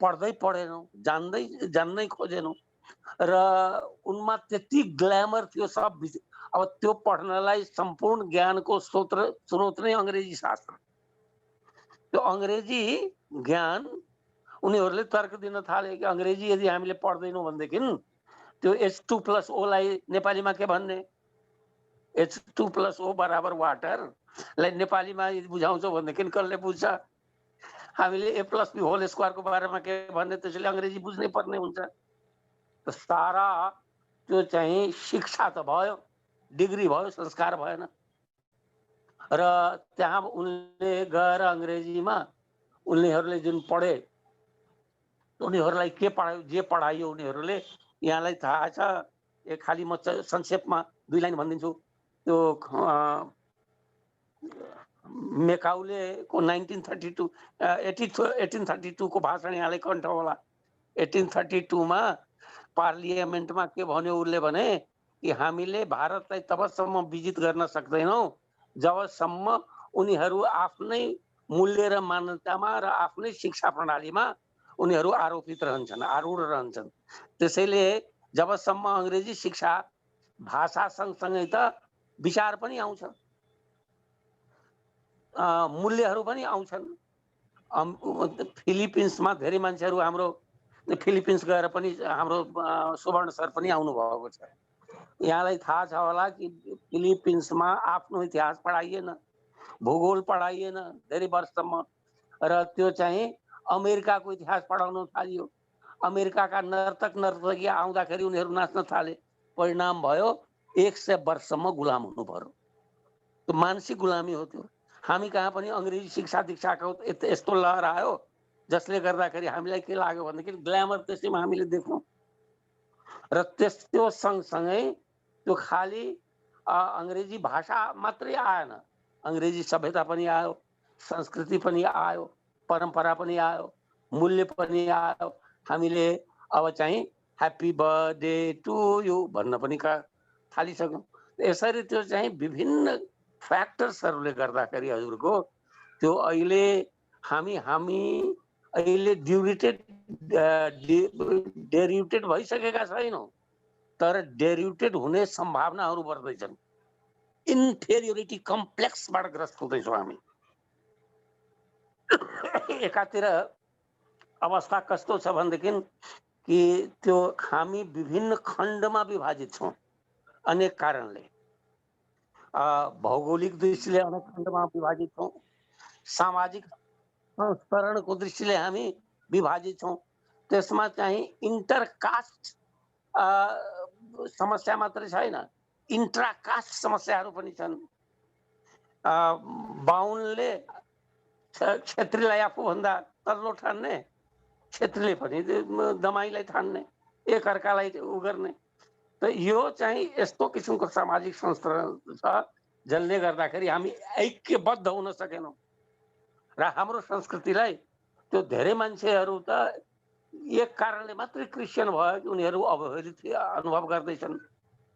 पढेनौँ, जान्नै खोजेनौँ। र उनमा त्यति ग्ल्यामर थियो सब। अब त्यो पढ्नलाई सम्पूर्ण ज्ञानको स्रोत नै अङ्ग्रेजी शास्त्र। त्यो अङ्ग्रेजी ज्ञान उनीहरूले तर्क दिन थाले कि अङ्ग्रेजी यदि हामीले पढ्दैनौँ भनेदेखि त्यो H2+O लाई नेपालीमा के भन्ने, H2+O बराबर वाटरलाई नेपालीमा यदि बुझाउँछौँ भनेदेखि कसले बुझ्छ। हामीले A+B होल स्क्वायरको बारेमा के भन्ने, त्यसैले अङ्ग्रेजी बुझ्नै पर्ने हुन्छ। त सारा त्यो चाहिँ शिक्षा त भयो, डिग्री भयो, संस्कार भएन। र त्यहाँ उनले गएर अङ्ग्रेजीमा उनीहरूले जुन पढे उनीहरूलाई के पढायो, जे पढायो उनीहरूले यहाँलाई थाहा छ। खालि म संक्षेपमा 2 लाइन भनिदिन्छु। त्यो मेकाउलेको 1832 को भाषण यहाँलाई कण्ठ होला। 1832 मा पार्लियामेन्टमा के भन्यो उसले भने कि हामीले भारतलाई तबसम्म विजित गर्न सक्दैनौँ जबसम्म उनीहरू आफ्नै मूल्य र मान्यतामा र आफ्नै शिक्षा प्रणालीमा उनीहरू आरोपित रहन्छन्, आरूढ रहन्छन्। त्यसैले जबसम्म अङ्ग्रेजी शिक्षा भाषा सँगसँगै त विचार पनि आउँछ, मूल्यहरू पनि आउँछन्। फिलिपिन्समा धेरै मान्छेहरू हाम्रो फिलिपिन्स गएर पनि हाम्रो सुवर्ण सर पनि आउनुभएको छ। यहाँलाई थाहा छ होला कि फिलिपिन्समा आफ्नो इतिहास पढाइएन, भूगोल पढाइएन धेरै वर्षसम्म। र त्यो चाहिँ अमेरिकाको इतिहास पढाउन थालियो। अमेरिकाका नर्तक नर्तकी आउँदाखेरि उनीहरू नाच्न थाले। परिणाम भयो 100 वर्षसम्म गुलाम हुनु पर्यो। त्यो मानसिक गुलामी हो त्यो। हामी कहाँ पनि अङ्ग्रेजी शिक्षा दीक्षाको यस्तो लहर आयो जसले गर्दाखेरि हामीलाई के लाग्यो भनेदेखि ग्ल्यामर त्यसैमा हामीले देख्यौँ। र त्यो सँगसँगै त्यो खालि अङ्ग्रेजी भाषा मात्रै आएन, अङ्ग्रेजी सभ्यता पनि आयो, संस्कृति पनि आयो, परम्परा पनि आयो, मूल्य पनि आयो। हामीले अब चाहिँ ह्याप्पी बर्थडे टु यु भन्न पनि थालिसक्यौँ। यसरी त्यो चाहिँ विभिन्न फ्याक्टर्सहरूले गर्दाखेरि हजुरको त्यो अहिले हामी अहिले डेरिभेटेड भइसकेका छैनौँ, तर डेरिभेटेड हुने सम्भावनाहरू बढ्दैछन्। इन्फेरियोरिटी कम्प्लेक्सबाट ग्रस्त हुँदैछौँ हामी। एकातिर अवस्था कस्तो छ भनेदेखि कि त्यो हामी विभिन्न खण्डमा विभाजित छौँ अनेक कारणले। भौगोलिक दृष्टिले अनेक खण्डमा विभाजित छौँ, सामाजिक संस्करणको दृष्टिले हामी विभाजित छौँ। त्यसमा चाहिँ इन्टरकास्ट समस्या मात्रै छैन, इन्ट्राकास्ट समस्याहरू पनि छन्। बाहुनले क्षेत्रीलाई आफूभन्दा तल्लो ठान्ने, क्षेत्रीले पनि दमाईलाई ठान्ने, एकअर्कालाई उ गर्ने। त यो चाहिँ यस्तो किसिमको सामाजिक संस्करण छ जसले गर्दाखेरि हामी ऐक्यबद्ध हुन सकेनौँ र हाम्रो संस्कृतिलाई त्यो धेरै मान्छेहरू त एक कारणले मात्रै क्रिस्चियन भयो कि उनीहरू अवहेलित अनुभव गर्दैछन्,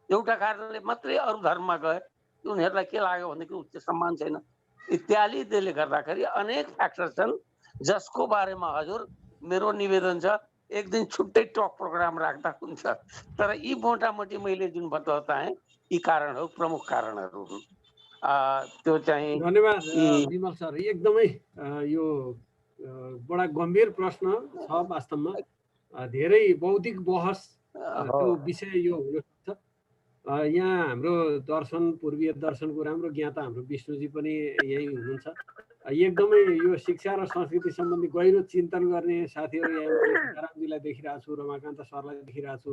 एउटा कारणले मात्रै अरू धर्ममा गए उनीहरूलाई के लाग्यो भनेदेखि उच्च सम्मान छैन इत्यादिले गर्दाखेरि अनेक फ्याक्टर छन् जसको बारेमा हजुर मेरो निवेदन छ एक दिन छुट्टै टक प्रोग्राम राख्दा हुन्छ। तर यी मोटामोटी मैले जुन बताएँ यी कारणहरू प्रमुख कारणहरू हुन्। त्यो चाहिँ धन्यवाद विमल सर, एकदमै यो बडा गम्भीर प्रश्न छ वास्तवमा, धेरै बौद्धिक बहस त्यो विषय यो हुन सक्छ। यहाँ हाम्रो दर्शन पूर्वीय दर्शनको राम्रो ज्ञाता हाम्रो विष्णुजी पनि यही हुनुहुन्छ। एकदमै यो शिक्षा र संस्कृति सम्बन्धी गहिरो चिन्तन गर्ने साथीहरू यहाँ सीतारामजीलाई देखिरहेको छु, रमाकान्त सरलाई देखिरहेको छु,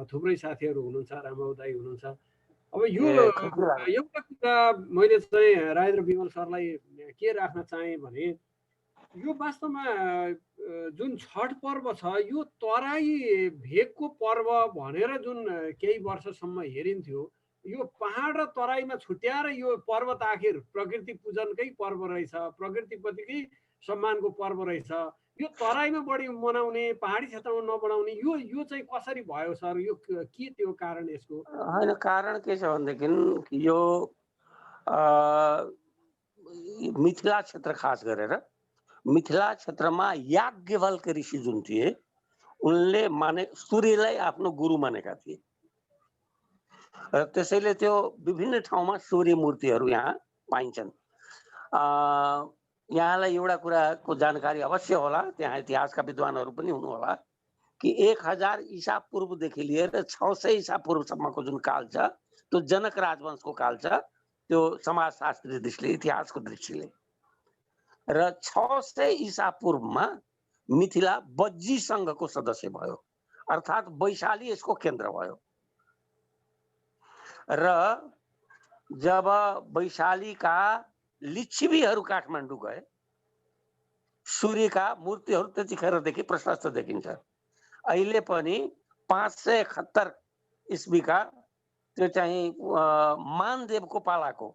थुप्रै साथीहरू हुनुहुन्छ, रामबाबु दाई हुनुहुन्छ। अब यो एउटा कुरा मैले चाहिँ राजेन्द्र विमल सरलाई के राख्न चाहेँ भने यो वास्तवमा जुन छठ पर्व छ यो तराई भेगको पर्व भनेर जुन केही वर्षसम्म हेरिन्थ्यो, यो पहाड र तराईमा छुट्याएर यो पर्व त आखिर प्रकृति पूजनकै पर्व रहेछ, प्रकृतिप्रतिकै सम्मानको पर्व रहेछ, यो तराईमा बढी मनाउने पहाडी क्षेत्रमा नबनाउने यो चाहिँ कसरी भयो सर? यो के त्यो कारण यसको? होइन, कारण के छ भनेदेखि यो मिथिला क्षेत्र खास गरेर मिथिला क्षेत्रमा याज्ञवल्क्य ऋषि जुन थिए उनले माने सूर्यलाई आफ्नो गुरु मानेका थिए र त्यसैले त्यो विभिन्न ठाउँमा सूर्य मूर्तिहरू यहाँ पाइन्छन्। यहाँलाई एउटा कुराको जानकारी अवश्य होला, त्यहाँ इतिहासका विद्वानहरू पनि हुनुहोला कि 1000 ईसा पूर्वदेखि लिएर 600 ईसा पूर्वसम्मको जुन काल छ त्यो जनक राजवंशको काल छ, त्यो समाजशास्त्रीय दृष्टिले इतिहासको दृष्टिले। र 600 ईसा पूर्वमा मिथिला बज्जी सङ्घको सदस्य भयो, अर्थात् वैशाली यसको केन्द्र भयो। र जब वैशालीका लिच्छवीहरू काठमाडौँ गए सूर्यका मूर्तिहरू त्यतिखेरदेखि प्रशस्त देखिन्छ। अहिले पनि 571 इस्वीका त्यो चाहिँ मानदेवको पालाको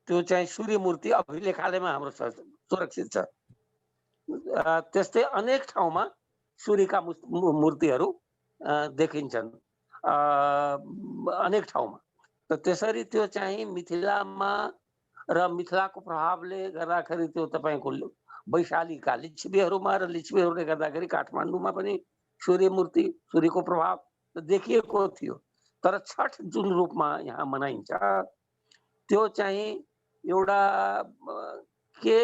त्यो चाहिँ सूर्य मूर्ति अभिलेखालयमा हाम्रो सुरक्षित छ। त्यस्तै अनेक ठाउँमा सूर्यका मूर्तिहरू देखिन्छन् अनेक ठाउँमा। त त्यसरी त्यो चाहिँ मिथिलामा र मिथिलाको प्रभावले गर्दाखेरि त्यो तपाईँको वैशालीका लिच्छवीहरूमा र लिच्छवीहरूले गर्दाखेरि काठमाडौँमा पनि सूर्य मूर्ति सूर्यको प्रभाव देखिएको थियो। तर छठ जुन रूपमा यहाँ मनाइन्छ त्यो चाहिँ एउटा के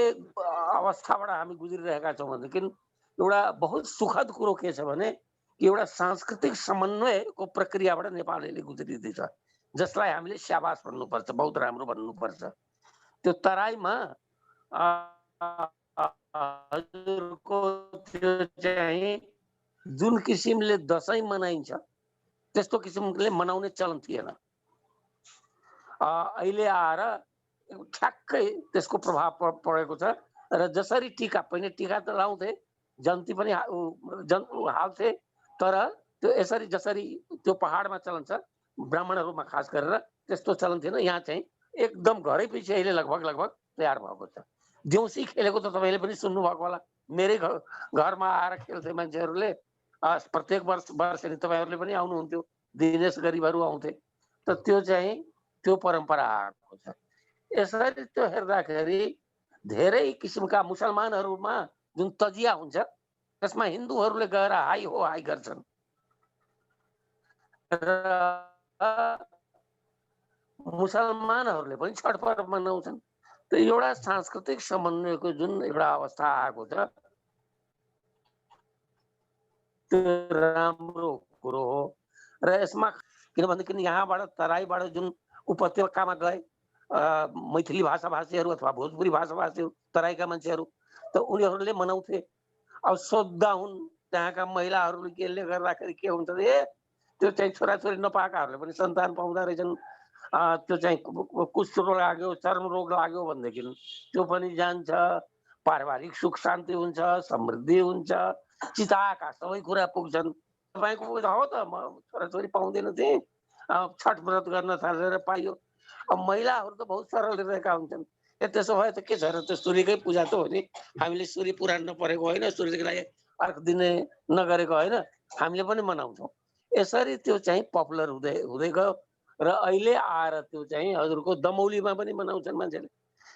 अवस्थाबाट हामी गुज्रिरहेका छौँ भनेदेखि एउटा बहुत सुखद कुरो के छ भने कि एउटा सांस्कृतिक समन्वयको प्रक्रियाबाट नेपाल अहिले गुज्रिँदैछ, जसलाई हामीले स्याबास भन्नुपर्छ, बहुत राम्रो भन्नुपर्छ। त्यो तराईमा हजुरको त्यो चाहिँ जुन किसिमले दसैँ मनाइन्छ त्यस्तो किसिमले मनाउने चलन थिएन। अहिले आएर ठ्याक्कै त्यसको प्रभाव परेको छ। र जसरी टीका, पहिला टीका त लाउँथे, जन्ती पनि हाल्थे, तर त्यो यसरी जसरी त्यो पहाडमा चलन छ ब्राह्मणहरूमा खास गरेर त्यस्तो चलन थिएन। यहाँ चाहिँ एकदम घरै पछि अहिले लगभग तयार भएको छ। देउसी खेलेको त तपाईँले पनि सुन्नुभएको होला, मेरै घरमा आएर खेल्थे मान्छेहरूले, प्रत्येक वर्ष नि तपाईँहरूले पनि आउनुहुन्थ्यो, दिनेश गरिबहरू आउँथे। त त्यो चाहिँ त्यो परम्परा आएको छ। यसरी त्यो हेर्दाखेरि धेरै किसिमका मुसलमानहरूमा जुन तजिया हुन्छ त्यसमा हिन्दूहरूले गएर हाई हो हाई गर्छन् र मुसलमानहरूले पनि छठ पर्व मनाउँछन्। त एउटा सांस्कृतिक समन्वयको जुन एउटा अवस्था आएको छ त्यो राम्रो कुरो हो। र यसमा किनभनेदेखि यहाँबाट तराईबाट जुन उपत्यकामा गए मैथिली भाषाभाषीहरू अथवा भोजपुरी भाषाभाषीहरू तराईका मान्छेहरू त उनीहरूले मनाउँथे। अब सोद्धा हुन् त्यहाँका महिलाहरूले केले गर्दाखेरि के हुन्छ रे त्यो चाहिँ छोराछोरी नपाएकाहरूले पनि सन्तान पाउँदा रहेछन्। त्यो चाहिँ कुष्ठ रोग लाग्यो चर्म रोग लाग्यो भनेदेखि त्यो पनि जान्छ, पारिवारिक सुख शान्ति हुन्छ, समृद्धि हुन्छ, चिताका सबै कुरा पुग्छन्। तपाईँको हो त म छोराछोरी पाउँदैन थिएँ, छठ व्रत गर्न थालेर पाइयो। अब महिलाहरू त बहुत सरल रहेका हुन्छन्। त्यसो भए त के छ र त्यो सूर्यकै पूजा त हो नि। हामीले सूर्य पुराण नपरेको होइन, सूर्यको लागि अर्घ दिने नगरेको होइन, हामीले पनि मनाउँछौँ। यसरी त्यो चाहिँ पपुलर हुँदै हुँदै गयो र अहिले आएर त्यो चाहिँ हजुरको दमौलीमा पनि मनाउँछन् मान्छेले,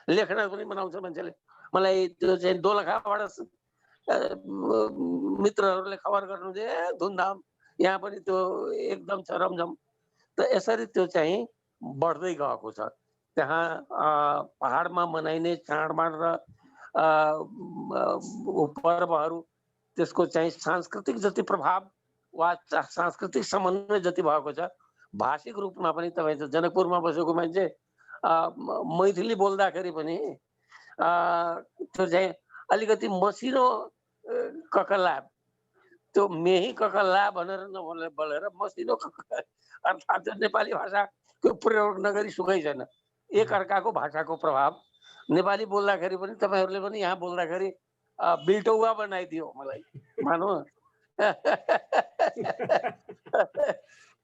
लेखनाथ पनि मनाउँछ मान्छेले। मलाई त्यो चाहिँ दोलखाबाट मित्रहरूले खबर गर्नुहुन्छ धुमधाम यहाँ पनि त्यो एकदम छ रमझम। त यसरी त्यो चाहिँ बढ्दै गएको छ। त्यहाँ पहाडमा मनाइने चाडबाड र पर्वहरू त्यसको चाहिँ सांस्कृतिक जति प्रभाव वा सांस्कृतिक समन्वय जति भएको छ, भाषिक रूपमा पनि तपाईँ जनकपुरमा बसेको मान्छे मैथिली बोल्दाखेरि पनि त्यो चाहिँ अलिकति मसिनो ककल्ला, त्यो मेही ककल्ला भनेर नबोलेर मसिनो अर्थात् नेपाली भाषाको प्रयोग नगरी सुखै छैन। एक अर्काको भाषाको प्रभाव नेपाली बोल्दाखेरि पनि तपाईँहरूले पनि यहाँ बोल्दाखेरि बिल्टौवा बनाइदियो मलाई मानौ।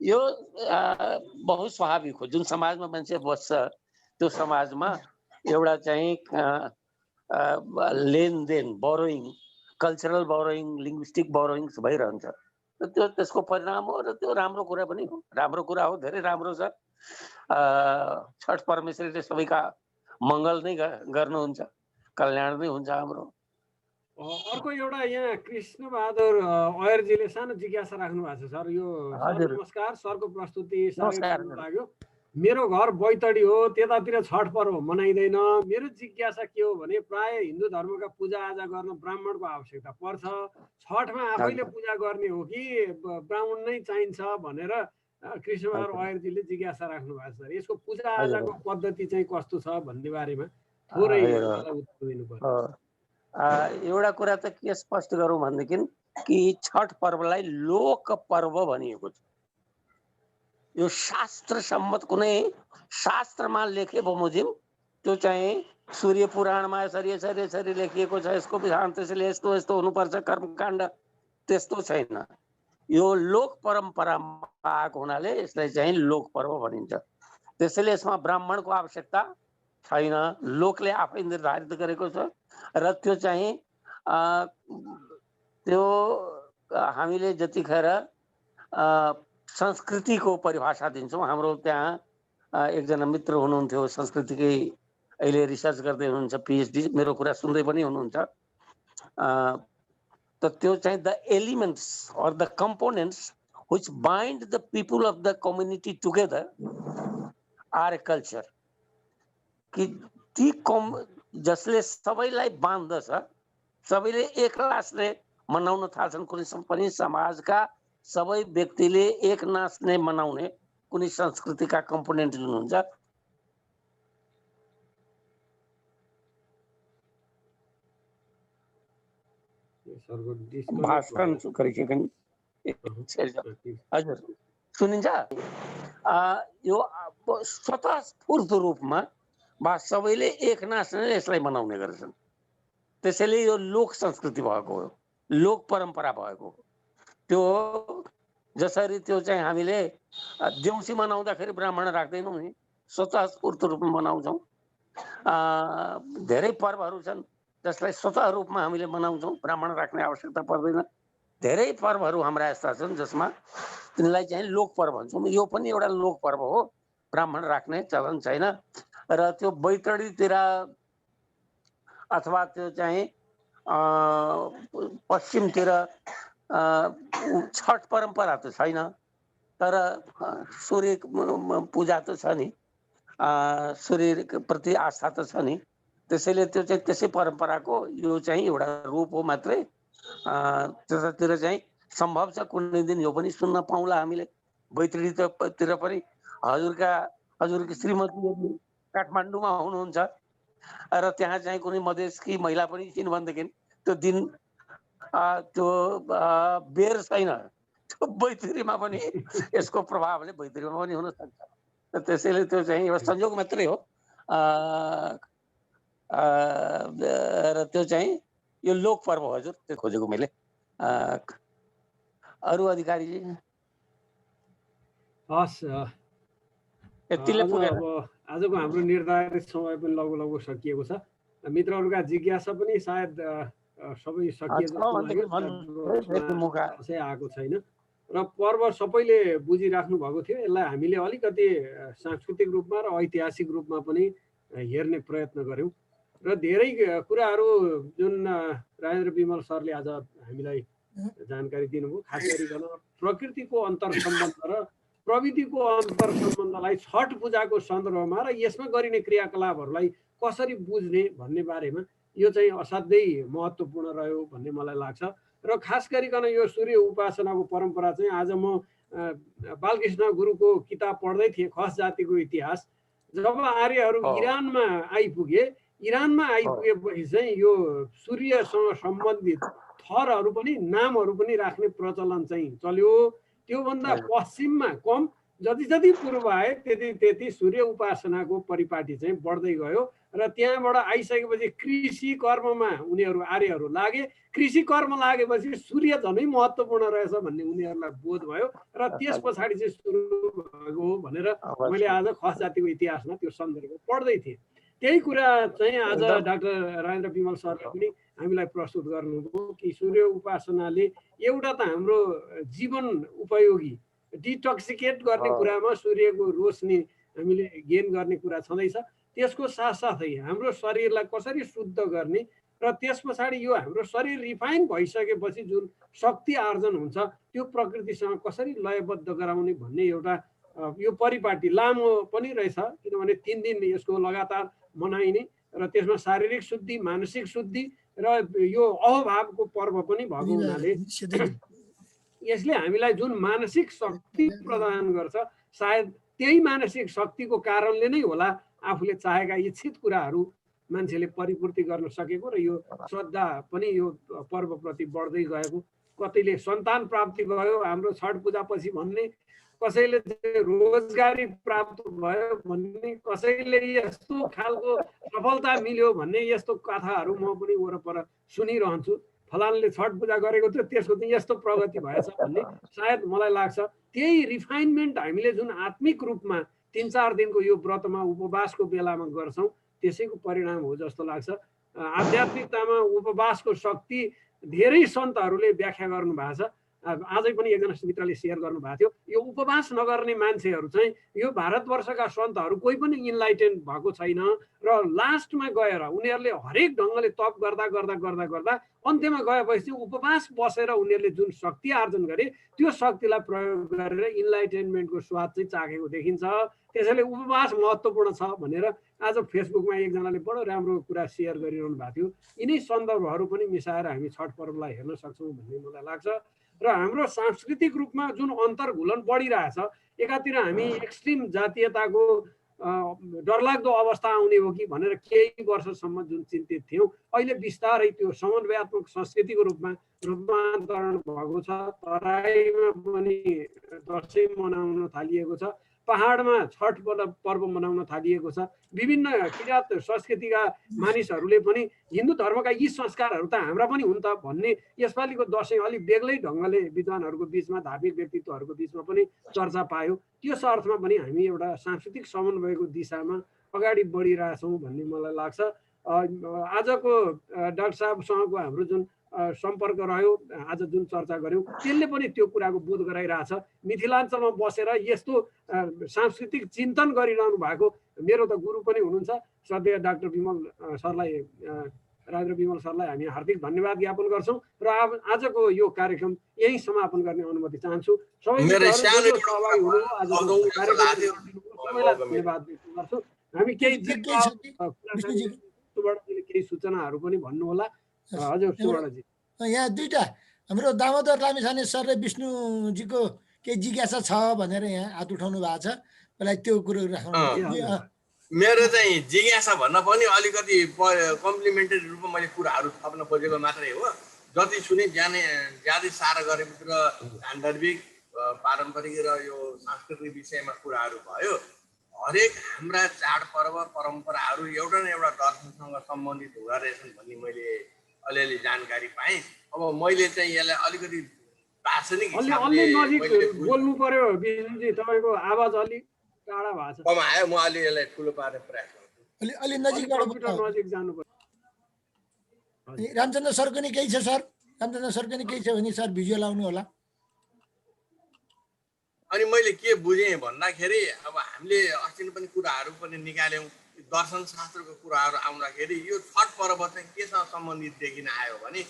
यो बहुत स्वाभाविक हो। जुन समाजमा मान्छे बस्छ त्यो समाजमा एउटा चाहिँ लेनदेन, borrowing, cultural borrowing, linguistic borrowing भइरहन्छ। त्यो त्यसको परिणाम हो र त्यो राम्रो कुरा पनि हो। राम्रो कुरा हो, धेरै राम्रो छ। छठ परमेश्वरले सबैका मङ्गल नै गर्नुहुन्छ, कल्याण नै हुन्छ हाम्रो। अर्को एउटा यहाँ कृष्णबहादुर अयरजीले सानो जिज्ञासा राख्नु भएको छ सर। यो सर नमस्कार, सरको प्रस्तुति साह्रै राम्रो लाग्यो। मेरो घर बैतडी हो, त्यतातिर छठ पर्व मनाइँदैन। मेरो जिज्ञासा के हो भने प्राय हिन्दू धर्मका पूजा आजा गर्न ब्राह्मणको आवश्यकता पर्छ, छठमा आफैले पूजा गर्ने हो कि ब्राह्मण नै चाहिन्छ भनेर कृष्णबहादुर अयरजीले जिज्ञासा राख्नु भएको छ। यसको पूजा आजाको पद्धति चाहिँ कस्तो छ भन्ने बारेमा थोरै उत्तर दिनु पर्यो। एउटा कुरा त के स्पष्ट गरौँ भनेदेखि कि छठ पर्वलाई लोक पर्व भनिएको छ। यो शास्त्र सम्मत कुनै शास्त्रमा लेखे बमोजिम त्यो चाहिँ सूर्य पुराणमा यसरी यसरी यसरी लेखिएको छ, यसको विधान त्यसैले यस्तो यस्तो हुनुपर्छ, कर्मकाण्ड त्यस्तो छैन। यो लोक परम्परामा आएको हुनाले यसलाई चाहिँ लोक पर्व भनिन्छ। त्यसैले यसमा ब्राह्मणको आवश्यकता छैन, लोकले आफै निर्धारित गरेको छ। र त्यो चाहिँ त्यो हामीले जतिखेर संस्कृतिको परिभाषा दिन्छौँ, हाम्रो त्यहाँ एकजना मित्र हुनुहुन्थ्यो संस्कृतिकै, अहिले रिसर्च गर्दै हुनुहुन्छ, पिएचडी, मेरो कुरा सुन्दै पनि हुनुहुन्छ। त त्यो चाहिँ the elements or the components which bind the people of the community together are a culture। कि ती जसले सबैलाई बाँध्दछ, सबैले एक लासले मनाउन थाल्छन्। कुनै पनि समाजका सबै व्यक्तिले एक नासले मनाउने कुनै संस्कृतिका कम्पोनेन्ट जुन हुन्छ, भाषण गरिसकेँ। हजुर सुनिन्छ? यो स्वतःस्फूर्त रूपमा वा सबैले एक नासले यसलाई मनाउने गर्छन्। त्यसैले यो लोक संस्कृति भएको हो, लोक परम्परा भएको हो। त्यो जसरी त्यो चाहिँ हामीले देउसी मनाउँदाखेरि ब्राह्मण राख्दैनौँ नि, स्वतःस्फूर्त रूपमा मनाउँछौँ। धेरै पर्वहरू छन् जसलाई स्वतः रूपमा हामीले मनाउँछौँ, ब्राह्मण राख्ने आवश्यकता पर्दैन। धेरै पर्वहरू हाम्रा यस्ता छन् जसमा तिनलाई चाहिँ लोक पर्व भन्छौँ। यो पनि एउटा लोक पर्व हो, ब्राह्मण राख्ने चलन छैन। र त्यो बैतडीतिर अथवा त्यो चाहिँ पश्चिमतिर छठ परम्परा त छैन, तर सूर्य पूजा त छ नि, सूर्य प्रति आस्था त छ नि। त्यसैले त्यो चाहिँ त्यसै परम्पराको यो चाहिँ एउटा रूप हो मात्रै। त्यतातिर चाहिँ सम्भव छ कुनै दिन यो पनि सुन्न पाउँला हामीले। बैतडीतिर पनि हजुरकी श्रीमती काठमाडौँमा हुनुहुन्छ र त्यहाँ चाहिँ कुनै मधेसकी महिला पनि छिन् भनेदेखि त्यो दिन त्यो बेर छैन, त्यो बैतडीमा पनि यसको प्रभावले बैतडीमा पनि हुन सक्छ। त्यसैले त्यो चाहिँ एउटा संयोग मात्रै हो। र त्यो चाहिँ यो लोक पर्व हो हजुर, त्यो खोजेको मैले। अरू अधिकारीजी हस्, यतिले पुगेर अब आजको हाम्रो निर्धारित समय पनि लगभग सकिएको छ। मित्रहरूका जिज्ञासा पनि सायद सबै सकिए जस्तो लाग्यो, आएको छैन र पर्व सबैले बुझिराख्नु भएको थियो। यसलाई हामीले अलिकति सांस्कृतिक रूपमा र ऐतिहासिक रूपमा पनि हेर्ने प्रयत्न गऱ्यौँ र धेरै कुराहरू जुन राजेन्द्र विमल सरले आज हामीलाई जानकारी दिनुभयो, खास गरिकन प्रकृतिको अन्तर सम्बन्ध र प्रविधिको अन्तर सम्बन्धलाई छठ पूजाको सन्दर्भमा र यसमा गरिने क्रियाकलापहरूलाई कसरी बुझ्ने भन्ने बारेमा यो चाहिँ असाध्यै महत्त्वपूर्ण रह्यो भन्ने मलाई लाग्छ। र खास गरिकन यो सूर्य उपासनाको परम्परा चाहिँ आज म बालकृष्ण गुरुको किताब पढ्दै थिएँ, खस जातिको इतिहास। जब आर्यहरू इरानमा आइपुगे, इरानमा आइपुगेपछि चाहिँ यो सूर्यसँग सम्बन्धित थरहरू पनि नामहरू पनि राख्ने प्रचलन चाहिँ चल्यो। त्योभन्दा पश्चिममा कम, जति पूर्व आए त्यति सूर्य उपासनाको परिपाटी चाहिँ बढ्दै गयो र त्यहाँबाट आइसकेपछि कृषि कर्ममा उनीहरू आर्यहरू लागे। कृषि कर्म लागेपछि सूर्य झनै महत्त्वपूर्ण रहेछ भन्ने उनीहरूलाई बोध भयो र त्यस पछाडि चाहिँ सुरु भएको हो भनेर मैले आज खस जातिको इतिहासमा त्यो सन्दर्भ पढ्दै थिएँ। त्यही कुरा चाहिँ आज डाक्टर राजेन्द्र विमल सरले पनि हामीलाई प्रस्तुत गर्नुभयो कि सूर्य उपासनाले एउटा त हाम्रो जीवन उपयोगी डिटक्सिकेट गर्ने कुरामा सूर्यको रोशनी हामीले गेन गर्ने कुरा छँदैछ। त्यसको साथसाथै हाम्रो शरीरलाई कसरी शुद्ध गर्ने र त्यस पछाडि यो हाम्रो शरीर रिफाइन भइसकेपछि जुन शक्ति आर्जन हुन्छ त्यो प्रकृतिसँग कसरी लयबद्ध गराउने भन्ने एउटा यो परिपाटी लामो पनि रहेछ, किनभने 3 दिन यसको लगातार मनाइने र त्यसमा शारीरिक शुद्धि, मानसिक शुद्धि र यो अहोभावको पर्व पनि भएको हुनाले यसले हामीलाई जुन मानसिक शक्ति प्रदान गर्छ, सायद त्यही मानसिक शक्तिको कारणले नै होला आफूले चाहेका इच्छित कुराहरू मान्छेले परिपूर्ति गर्न सकेको र यो श्रद्धा पनि यो पर्वप्रति बढ्दै गएको। कतैले सन्तान प्राप्ति भयो हाम्रो छठ पूजापछि भन्ने, कसैले रोजगारी प्राप्त भयो भन्ने, कसैले यस्तो खालको सफलता मिल्यो भन्ने यस्तो कथाहरू म पनि वरपर सुनिरहन्छु। फलानले छठ पूजा गरेको थियो, त्यसको चाहिँ यस्तो प्रगति भएछ भन्ने। सायद मलाई लाग्छ त्यही रिफाइनमेन्ट हामीले जुन आत्मिक रूपमा 3-4 दिनको यो व्रतमा उपवासको बेलामा गर्छौँ त्यसैको परिणाम हो जस्तो लाग्छ। आध्यात्मिकतामा उपवासको शक्ति धेरै सन्तहरूले व्याख्या गर्नु भएको छ। आजै पनि एकजना मित्रले सेयर गर्नुभएको थियो, यो उपवास नगर्ने मान्छेहरू चाहिँ यो भारतवर्षका सन्तहरू कोही पनि इन्लाइटेन भएको छैन र लास्टमा गएर उनीहरूले हरेक ढङ्गले तप गर्दा गर्दा गर्दा गर्दा अन्त्यमा गएपछि उपवास बसेर उनीहरूले जुन शक्ति आर्जन गरे त्यो शक्तिलाई प्रयोग गरेर इन्लाइटेनमेन्टको स्वाद चाहिँ चाखेको देखिन्छ। त्यसैले उपवास महत्त्वपूर्ण छ भनेर आज फेसबुकमा एकजनाले बडो राम्रो कुरा सेयर गरिरहनु भएको थियो। यिनै सन्दर्भहरू पनि मिसाएर हामी छठ पर्वलाई हेर्न सक्छौँ भन्ने मलाई लाग्छ। र हाम्रो सांस्कृतिक रूपमा जुन अन्तर्घुलन बढिरहेछ, एकातिर हामी एक्सट्रिम जातीयताको डरलाग्दो अवस्था आउने हो कि भनेर केही वर्षसम्म जुन चिन्तित थियौँ, अहिले बिस्तारै त्यो समन्वयात्मक संस्कृतिको रूपमा रूपान्तरण भएको छ। तराईमा पनि दसैँ मनाउन थालिएको छ, पहाडमा छठ पर्व मनाउन थालिएको छ। विभिन्न किराँत संस्कृतिका मानिसहरूले पनि हिन्दू धर्मका यी संस्कारहरू त हाम्रा पनि हुन् त भन्ने यसपालिको दसैँ अलिक बेग्लै ढङ्गले विद्वानहरूको बिचमा, धार्मिक व्यक्तित्वहरूको बिचमा पनि चर्चा पायो। त्यस अर्थमा पनि हामी एउटा सांस्कृतिक समन्वयको दिशामा अगाडि बढिरहेछौँ भन्ने मलाई लाग्छ। आजको डाक्टर साहबसँगको हाम्रो जुन सम्पर्क रह्यो, आज जुन चर्चा गऱ्यौँ त्यसले पनि त्यो कुराको बोध गराइरहेछ। मिथिलाञ्चलमा बसेर यस्तो सांस्कृतिक चिन्तन गरिरहनु भएको मेरो त गुरु पनि हुनुहुन्छ श्रद्धेय डाक्टर विमल सरलाई, राजेन्द्र विमल सरलाई हामी हार्दिक धन्यवाद ज्ञापन गर्छौँ र आजको यो कार्यक्रम यही समापन गर्ने अनुमति चाहन्छु। सबैलाई धन्यवाद व्यक्त गर्छु। हामी केही सुवर्णजीले केही सूचनाहरू पनि भन्नु होला। हजुर सुवर्णजी। यहाँ दुईटा हाम्रो दामोदर लामिछाने सर र विष्णुजीको केही जिज्ञासा छ भनेर यहाँ हात उठाउनु भएको छ। मलाई त्यो कुरो राख्नु। मेरो चाहिँ जिज्ञासा भन्न पनि अलिकति कम्प्लिमेन्टरी रूपमा मैले कुराहरू थप्न खोजेको मात्रै हो। जति सुने ज्यादै सार गरेपछि र सान्दर्भिक पारम्परिक र यो सांस्कृतिक विषयमा कुराहरू भयो। हरेक हाम्रा चाडपर्व परम्पराहरू एउटा न एउटा दर्शनसँग सम्बन्धित हुँदो रहेछन् भन्ने मैले अलिअलि जानकारी पाएँ। अब मैले चाहिँ यसलाई अलिकति दार्शनिक हिसाबले बोल्नु पर्यो विष्णुजी, तपाईँको आवाज अलि टाढा भएको छ। कमायो, म अलि यसलाई ठुलो पार्ने प्रयास गर्छु। अलि नजिक जानु पर्यो। रामचन्द्र सरको नि केही छ सर? रामचन्द्र सरको नि केही छ भने सर भिजुअल आउनु होला। अनि मैले के बुझेँ भन्दाखेरि अब हामीले अस्ति पनि कुराहरू पनि निकाल्यौँ। दर्शन शास्त्रको कुराहरू आउँदाखेरि यो छठ पर्व चाहिँ केसँग सम्बन्धित देखिन आयो भने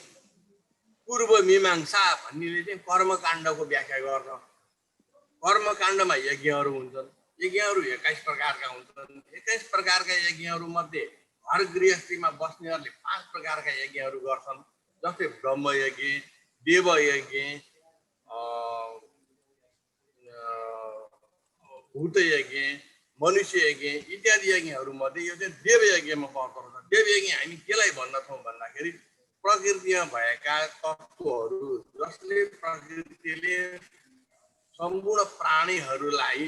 पूर्व मीमांसा भन्नेले चाहिँ कर्मकाण्डको व्याख्या गर्छ। कर्मकाण्डमा यज्ञहरू हुन्छन्। यज्ञहरू 21 प्रकारका हुन्छन्। 21 प्रकारका यज्ञहरू मध्ये घर गृहस्थीमा बस्नेहरूले 5 प्रकारका यज्ञहरू गर्छन्। जस्तै ब्रह्मयज्ञ, देवयज्ञ, भूतयज्ञ, मनुष्य यज्ञ इत्यादि यज्ञहरू मध्ये यो चाहिँ देवयज्ञमा पर्दो रहेछ। देवयज्ञ हामी केलाई भन्दछौँ भन्दाखेरि प्रकृतिमा भएका तत्त्वहरू जसले प्रकृतिले सम्पूर्ण प्राणीहरूलाई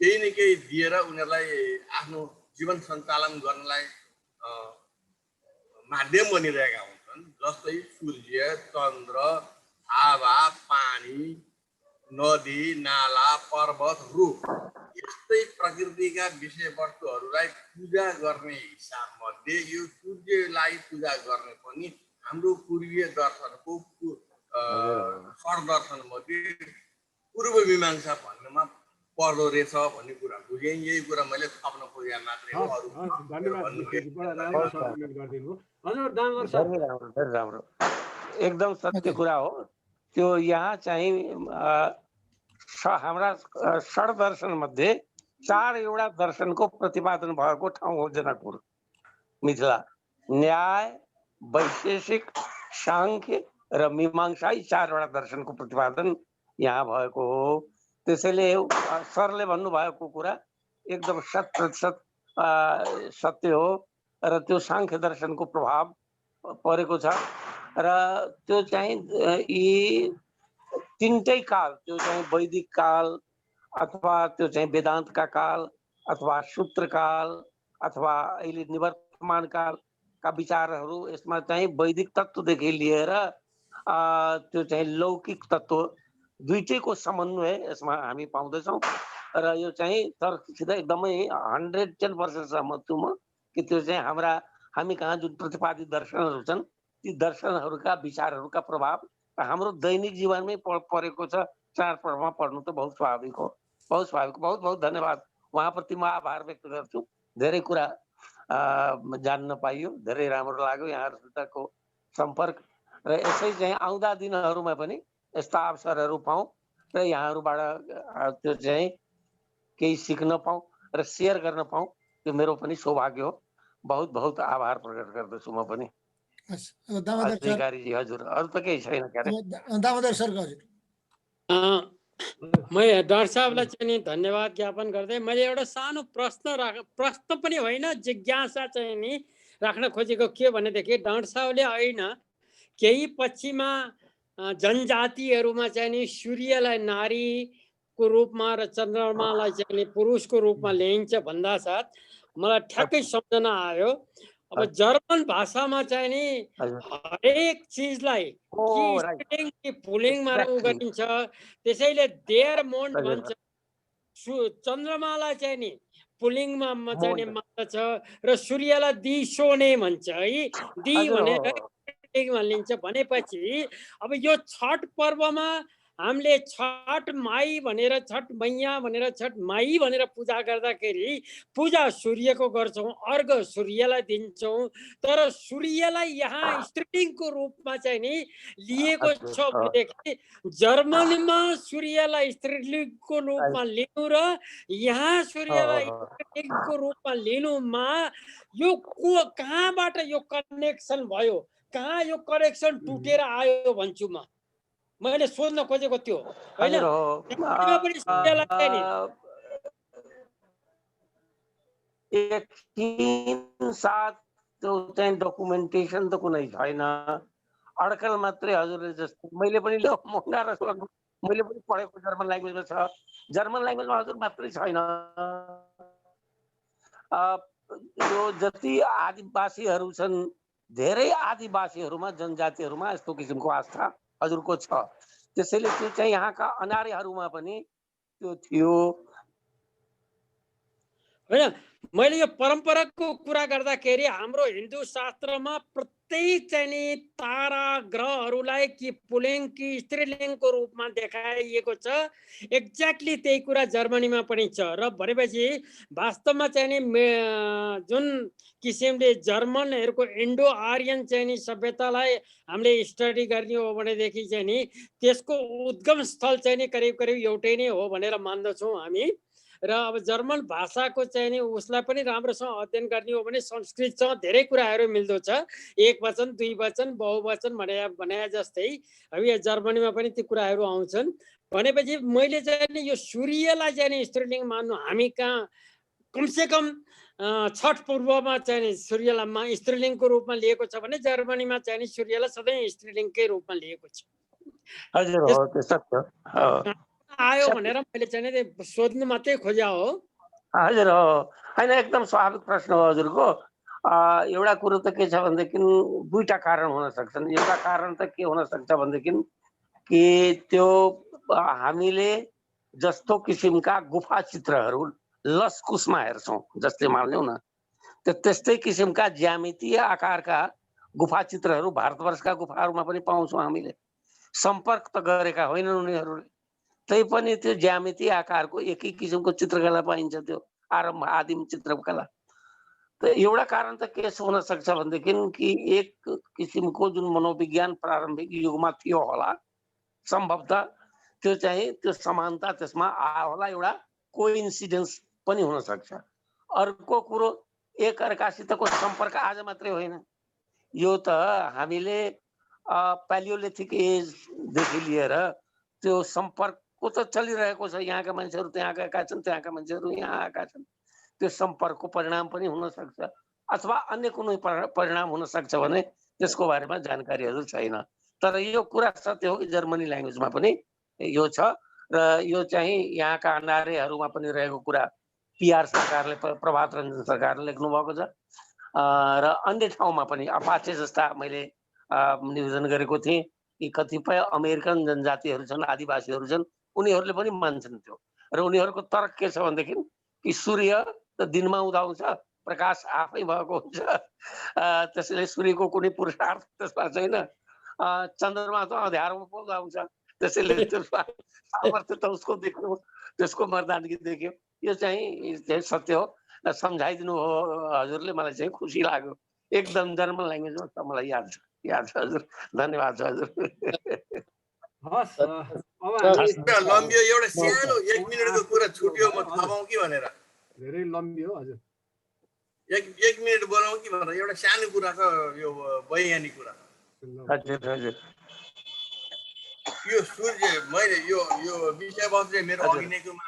केही न केही दिएर उनीहरूलाई आफ्नो जीवन सञ्चालन गर्नलाई माध्यम बनिरहेका हुन्छन्। जस्तै सूर्य, चन्द्र, हावा, पानी, नदी, नाला, पर्वत, रुख यस्तै प्रकृतिका विषयवस्तुहरूलाई पूजा गर्ने हिसाब मध्ये यो सूर्यलाई पूजा गर्ने पनि हाम्रो पूर्वीय दर्शनको षड दर्शन मध्ये पूर्व मीमांसा भन्नेमा पर्दो रहेछ भन्ने कुरा बुझेँ। यही कुरा मैले थप्न खोजेँ मात्रै हो। राम्रो एकदम सत्य कुरा हो त्यो। यहाँ चाहिँ हाम्रा षड दर्शन मध्ये 4 एउटा दर्शनको प्रतिपादन भएको ठाउँ हो जनकपुर, मिथिला। न्याय, वैशेषिक, सांख्य र मीमांसा यी 4 वटा दर्शनको प्रतिपादन यहाँ भएको हो। त्यसैले सरले भन्नुभएको कुरा एकदम 100% सत्य हो र त्यो सांख्य दर्शनको प्रभाव परेको छ। र त्यो चाहिँ यी 3टै काल, त्यो चाहिँ वैदिक काल अथवा त्यो चाहिँ वेदान्तका काल अथवा सूत्र काल अथवा अहिले निवर्तमान कालका विचारहरू यसमा चाहिँ वैदिक तत्त्वदेखि लिएर त्यो चाहिँ लौकिक तत्त्व दुईटैको समन्वय यसमा हामी पाउँदैछौँ। र यो चाहिँ सरसित एकदमै 110% सहमत छु म कि त्यो चाहिँ हामी कहाँ जुन प्रतिपादित दर्शनहरू छन् ती दर्शनहरूका विचारहरूका प्रभाव हाम्रो दैनिक जीवनमै परेको छ। चाडपर्वमा पढ्नु त बहुत स्वाभाविक हो। बहुत स्वाभाविक। बहुत बहुत धन्यवाद। उहाँप्रति म आभार व्यक्त गर्छु। धेरै कुरा जान्न पाइयो, धेरै राम्रो लाग्यो यहाँहरूसितको सम्पर्क। र यसै चाहिँ आउँदा दिनहरूमा पनि यस्ता अवसरहरू पाऊँ र यहाँहरूबाट त्यो चाहिँ केही सिक्न पाऊँ र सेयर गर्न पाऊँ, त्यो मेरो पनि सौभाग्य हो। बहुत बहुत आभार प्रकट गर्दछु म पनि। अधिकारीजी हजुर, अरू त केही छैन क्यारे। दामोदर सर हजुर। म डाक्टर साहबलाई चाहिँ नि धन्यवाद ज्ञापन गर्दै मैले एउटा सानो प्रश्न पनि होइन, जिज्ञासा चाहिँ नि राख्न खोजेको के भनेदेखि डाक्टर साहबले होइन केही पश्चिमा जनजातिहरूमा चाहिँ नि सूर्यलाई नारीको रूपमा र चन्द्रमालाई चाहिँ नि पुरुषको रूपमा ल्याइन्छ भन्दा साथ मलाई ठ्याक्कै सम्झना आयो। अब जर्मन भाषामा चाहिँ नि हरेक चिजलाई कि पुलिङमा गरिन्छ, त्यसैले देयर मोन्ट भन्छ। चन्द्रमालाई चाहिँ नि पुलिङमा चाहिँ नि मान्दछ र सूर्यलाई दि सोने भन्छ है। दि भनेर लिन्छ। भनेपछि अब यो छठ पर्वमा हामीले छठ माई भनेर, छठ मैया भनेर, छठ माई भनेर पूजा गर्दाखेरि पूजा सूर्यको गर्छौँ, अर्घ सूर्यलाई दिन्छौँ। तर सूर्यलाई यहाँ स्त्रीलिङ्गको रूपमा चाहिँ नि लिएको छ भनेदेखि जर्मनीमा सूर्यलाई स्त्रीलिङ्गको रूपमा लिनु र यहाँ सूर्यलाई स्त्रीलिङ्गको रूपमा लिनुमा यो कहाँबाट यो कनेक्सन भयो, कहाँ यो कनेक्सन टुटेर आयो भन्छु म। मैले सोध्न खोजेको त्यो होइन। पनि सूर्यलाई चाहिँ नि एकछिन साथ त्यो चाहिँ डकुमेन्टेसन त कुनै छैन, अड्कल मात्रै हजुरले जस्तो। मैले पनि मैले पनि पढेको जर्मन ल्याङ्ग्वेजमा छ, जर्मन ल्याङ्ग्वेजमा हजुर मात्रै छैन। यो जति आदिवासीहरू छन्, धेरै आदिवासीहरूमा, जनजातिहरूमा यस्तो किसिमको आस्था हजुरको छ। त्यसैले त्यो चाहिँ यहाँका अनार्यहरूमा पनि त्यो थियो होइन। मैले यो परम्पराको कुरा गर्दाखेरि हाम्रो हिन्दू शास्त्रमा प्रत्येक चाहिँ नि तारा ग्रहहरूलाई कि पुलिङ्ग कि स्त्रीलिङ्गको रूपमा देखाइएको छ। एक्ज्याक्टली त्यही कुरा जर्मनीमा पनि छ। र भनेपछि वास्तवमा चाहिँ नि जुन किसिमले जर्मनहरूको इन्डो आर्यन चाहिँ नि सभ्यतालाई हामीले स्टडी गर्ने हो भनेदेखि चाहिँ नि त्यसको उद्गम स्थल चाहिँ नि करिब करिब एउटै नै हो भनेर मान्दछौँ हामी। र अब जर्मन भाषाको चाहिँ नि उसलाई पनि राम्रोसँग अध्ययन गर्ने हो भने संस्कृतसँग धेरै कुराहरू मिल्दो छ। एक वचन, दुई वचन, बहुवचन भने जस्तै अब यो जर्मनीमा पनि ती कुराहरू आउँछन्। भनेपछि मैले चाहिँ नि यो सूर्यलाई चाहिँ नि स्त्रीलिङ्ग मान्नु, हामी कहाँ कमसेकम छठ पूर्वमा चाहिँ नि सूर्यलाई स्त्रीलिङ्गको रूपमा लिएको छ भने जर्मनीमा चाहिँ नि सूर्यलाई सधैँ स्त्रीलिङ्गकै रूपमा लिएको छ। हजुर हो, त्यो सत्य आयो भनेर मैले चाहिँ सोध्नु मात्रै खोज्या हो। हजुर हो, होइन एकदम स्वाभाविक प्रश्न हो हजुरको। एउटा कुरो त के छ भनेदेखि दुईटा कारण हुन सक्छन्। एउटा कारण त के हुन सक्छ भनेदेखि कि त्यो हामीले जस्तो किसिमका गुफा चित्रहरू लसकुसमा हेर्छौँ, जस्तै मान्यौ न, त्यस्तै किसिमका ज्यामितीय आकारका गुफा चित्रहरू भारतवर्षका गुफाहरूमा पनि पाउँछौँ हामीले। सम्पर्क त गरेका होइनन् उनीहरूले, तैपनि त्यो ज्यामितीय आकारको एकै किसिमको चित्रकला पाइन्छ, त्यो आरम्भ आदिम चित्रकला। त एउटा कारण त के हुन सक्छ भनेदेखि कि एक किसिमको जुन मनोविज्ञान प्रारम्भिक युगमा थियो होला, सम्भवतः त्यो चाहिँ त्यो समानता त्यसमा आयो होला, एउटा कोइन्सिडेन्स पनि हुन सक्छ। अर्को कुरो एक अर्कासितको सम्पर्क आज मात्रै होइन, यो त हामीले प्यालियोलिथिक एजदेखि लिएर त्यो सम्पर्कको त चलिरहेको छ। यहाँका मान्छेहरू त्यहाँ गएका छन्, त्यहाँका मान्छेहरू यहाँ आएका छन्। त्यो सम्पर्कको परिणाम पनि हुन सक्छ, अथवा अन्य कुनै परिणाम हुन सक्छ भने त्यसको बारेमा जानकारीहरू छैन। तर यो कुरा सत्य हो कि जर्मनी ल्याङ्ग्वेजमा पनि यो छ, र यो चाहिँ यहाँका अनार्यहरूमा पनि रहेको कुरा पिआर सरकारले, प्रभात रञ्जन सरकारले लेख्नु भएको छ। र अन्य ठाउँमा पनि अपाचे जस्ता मैले निवेदन गरेको थिएँ कि कतिपय अमेरिकन जनजातिहरू छन्, आदिवासीहरू छन्, उनीहरूले पनि मान्छन् त्यो। र उनीहरूको तर्क के छ भनेदेखि कि सूर्य त दिनमा उदाउँछ, प्रकाश आफै भएको हुन्छ, त्यसैले सूर्यको कुनै पुरुषार्थ त्यसमा छैन। चन्द्रमा त अँध्यारोमा पो उदाउँछ, त्यसैले त्यसमा सामर्थ्य त उसको देख्नु, त्यसको मर्दानगी देख्यो। यो चाहिँ सत्य हो, सम्झाइदिनु हो हजुरले, मलाई चाहिँ खुसी लाग्यो। एकदम जर्मन ल्याङ्ग्वेजमा त मलाई याद छ हजुर। धन्यवाद छ हजुर। हस्, अब लम्बियो एउटा सानो 1 मिनेटको कुरा छुट्यो, म थपाउँ कि भनेर। धेरै लम्बी हो हजुर, 1 मिनेट बोलाउँ कि भनेर एउटा सानो कुरा छ, यो वैज्ञानिक कुरा। हजुर हजुर, यो सूर्य, मैले यो विषयवस्तु चाहिँ मेरो अघि नैकोमा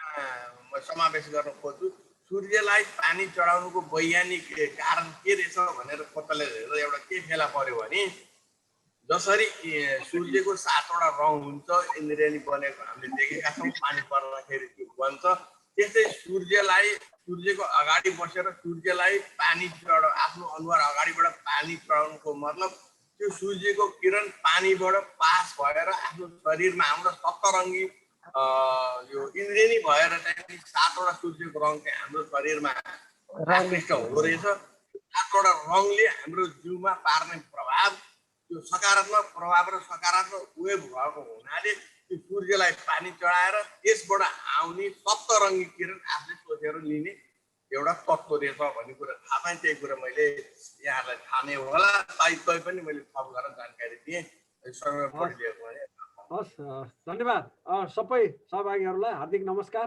म समावेश गर्न खोज्छु। सूर्यलाई पानी चढाउनुको वैज्ञानिक कारण के रहेछ भनेर पत्ता लगाएर एउटा के फेला पर्यो भने, जसरी सूर्यको 7वटा रङ हुन्छ, इन्द्रियणी बनेको हामीले देखेका छौँ, पानी पर्दाखेरि त्यो बन्छ। त्यस्तै सूर्यको अगाडि बसेर सूर्यलाई पानी आफ्नो अनुहार अगाडिबाट पानी चढाउनुको मतलब त्यो सूर्यको किरण पानीबाट पास भएर आफ्नो शरीरमा हाम्रो सप्तरङ्गी यो इन्द्रियणी भएर चाहिँ 7वटा सूर्यको रङ चाहिँ हाम्रो शरीरमा आकृष्ट हुँदो रहेछ। 7वटा रङले हाम्रो जिउमा पार्ने प्रभाव, त्यो सकारात्मक प्रभाव र सकारात्मक वेभ भएको हुनाले त्यो सूर्यलाई पानी चढाएर त्यसबाट आउने सप्तरङ्गी किरण आफूले सोचेर लिने एउटा तत्त्व रहेछ भन्ने कुरा थाहा पाएँ। त्यही कुरा मैले यहाँहरूलाई थाहा नै होला, तै पनि मैले थप गरेर जानकारी दिएँ। समय परिदिएको भने हस्, धन्यवाद सबै सहभागीहरूलाई हार्दिक नमस्कार।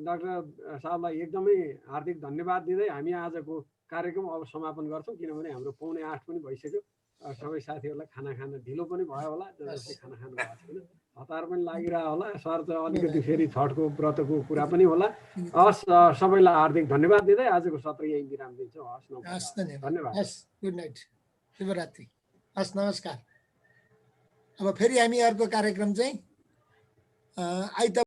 डाक्टर साहबलाई एकदमै हार्दिक धन्यवाद दिँदै हामी आजको कार्यक्रम अब समापन गर्छौँ, किनभने हाम्रो 7:45 पनि भइसक्यो। सबै साथीहरूलाई खाना खान ढिलो पनि भयो होला, जसले खाना खानु भएको छैन, हतार पनि लागिरह होला, सर त अलिकति फेरि छठको व्रतको कुरा पनि होला। हस्, सबैलाई हार्दिक धन्यवाद दिँदै आजको सत्र यही विराम दिन्छौँ। हस्, धन्यवाद। हस्, गुड नाइट, शुभरात्रि। हस्, नमस्कार। अब फेरि हामी अर्को कार्यक्रम चाहिँ आइतबार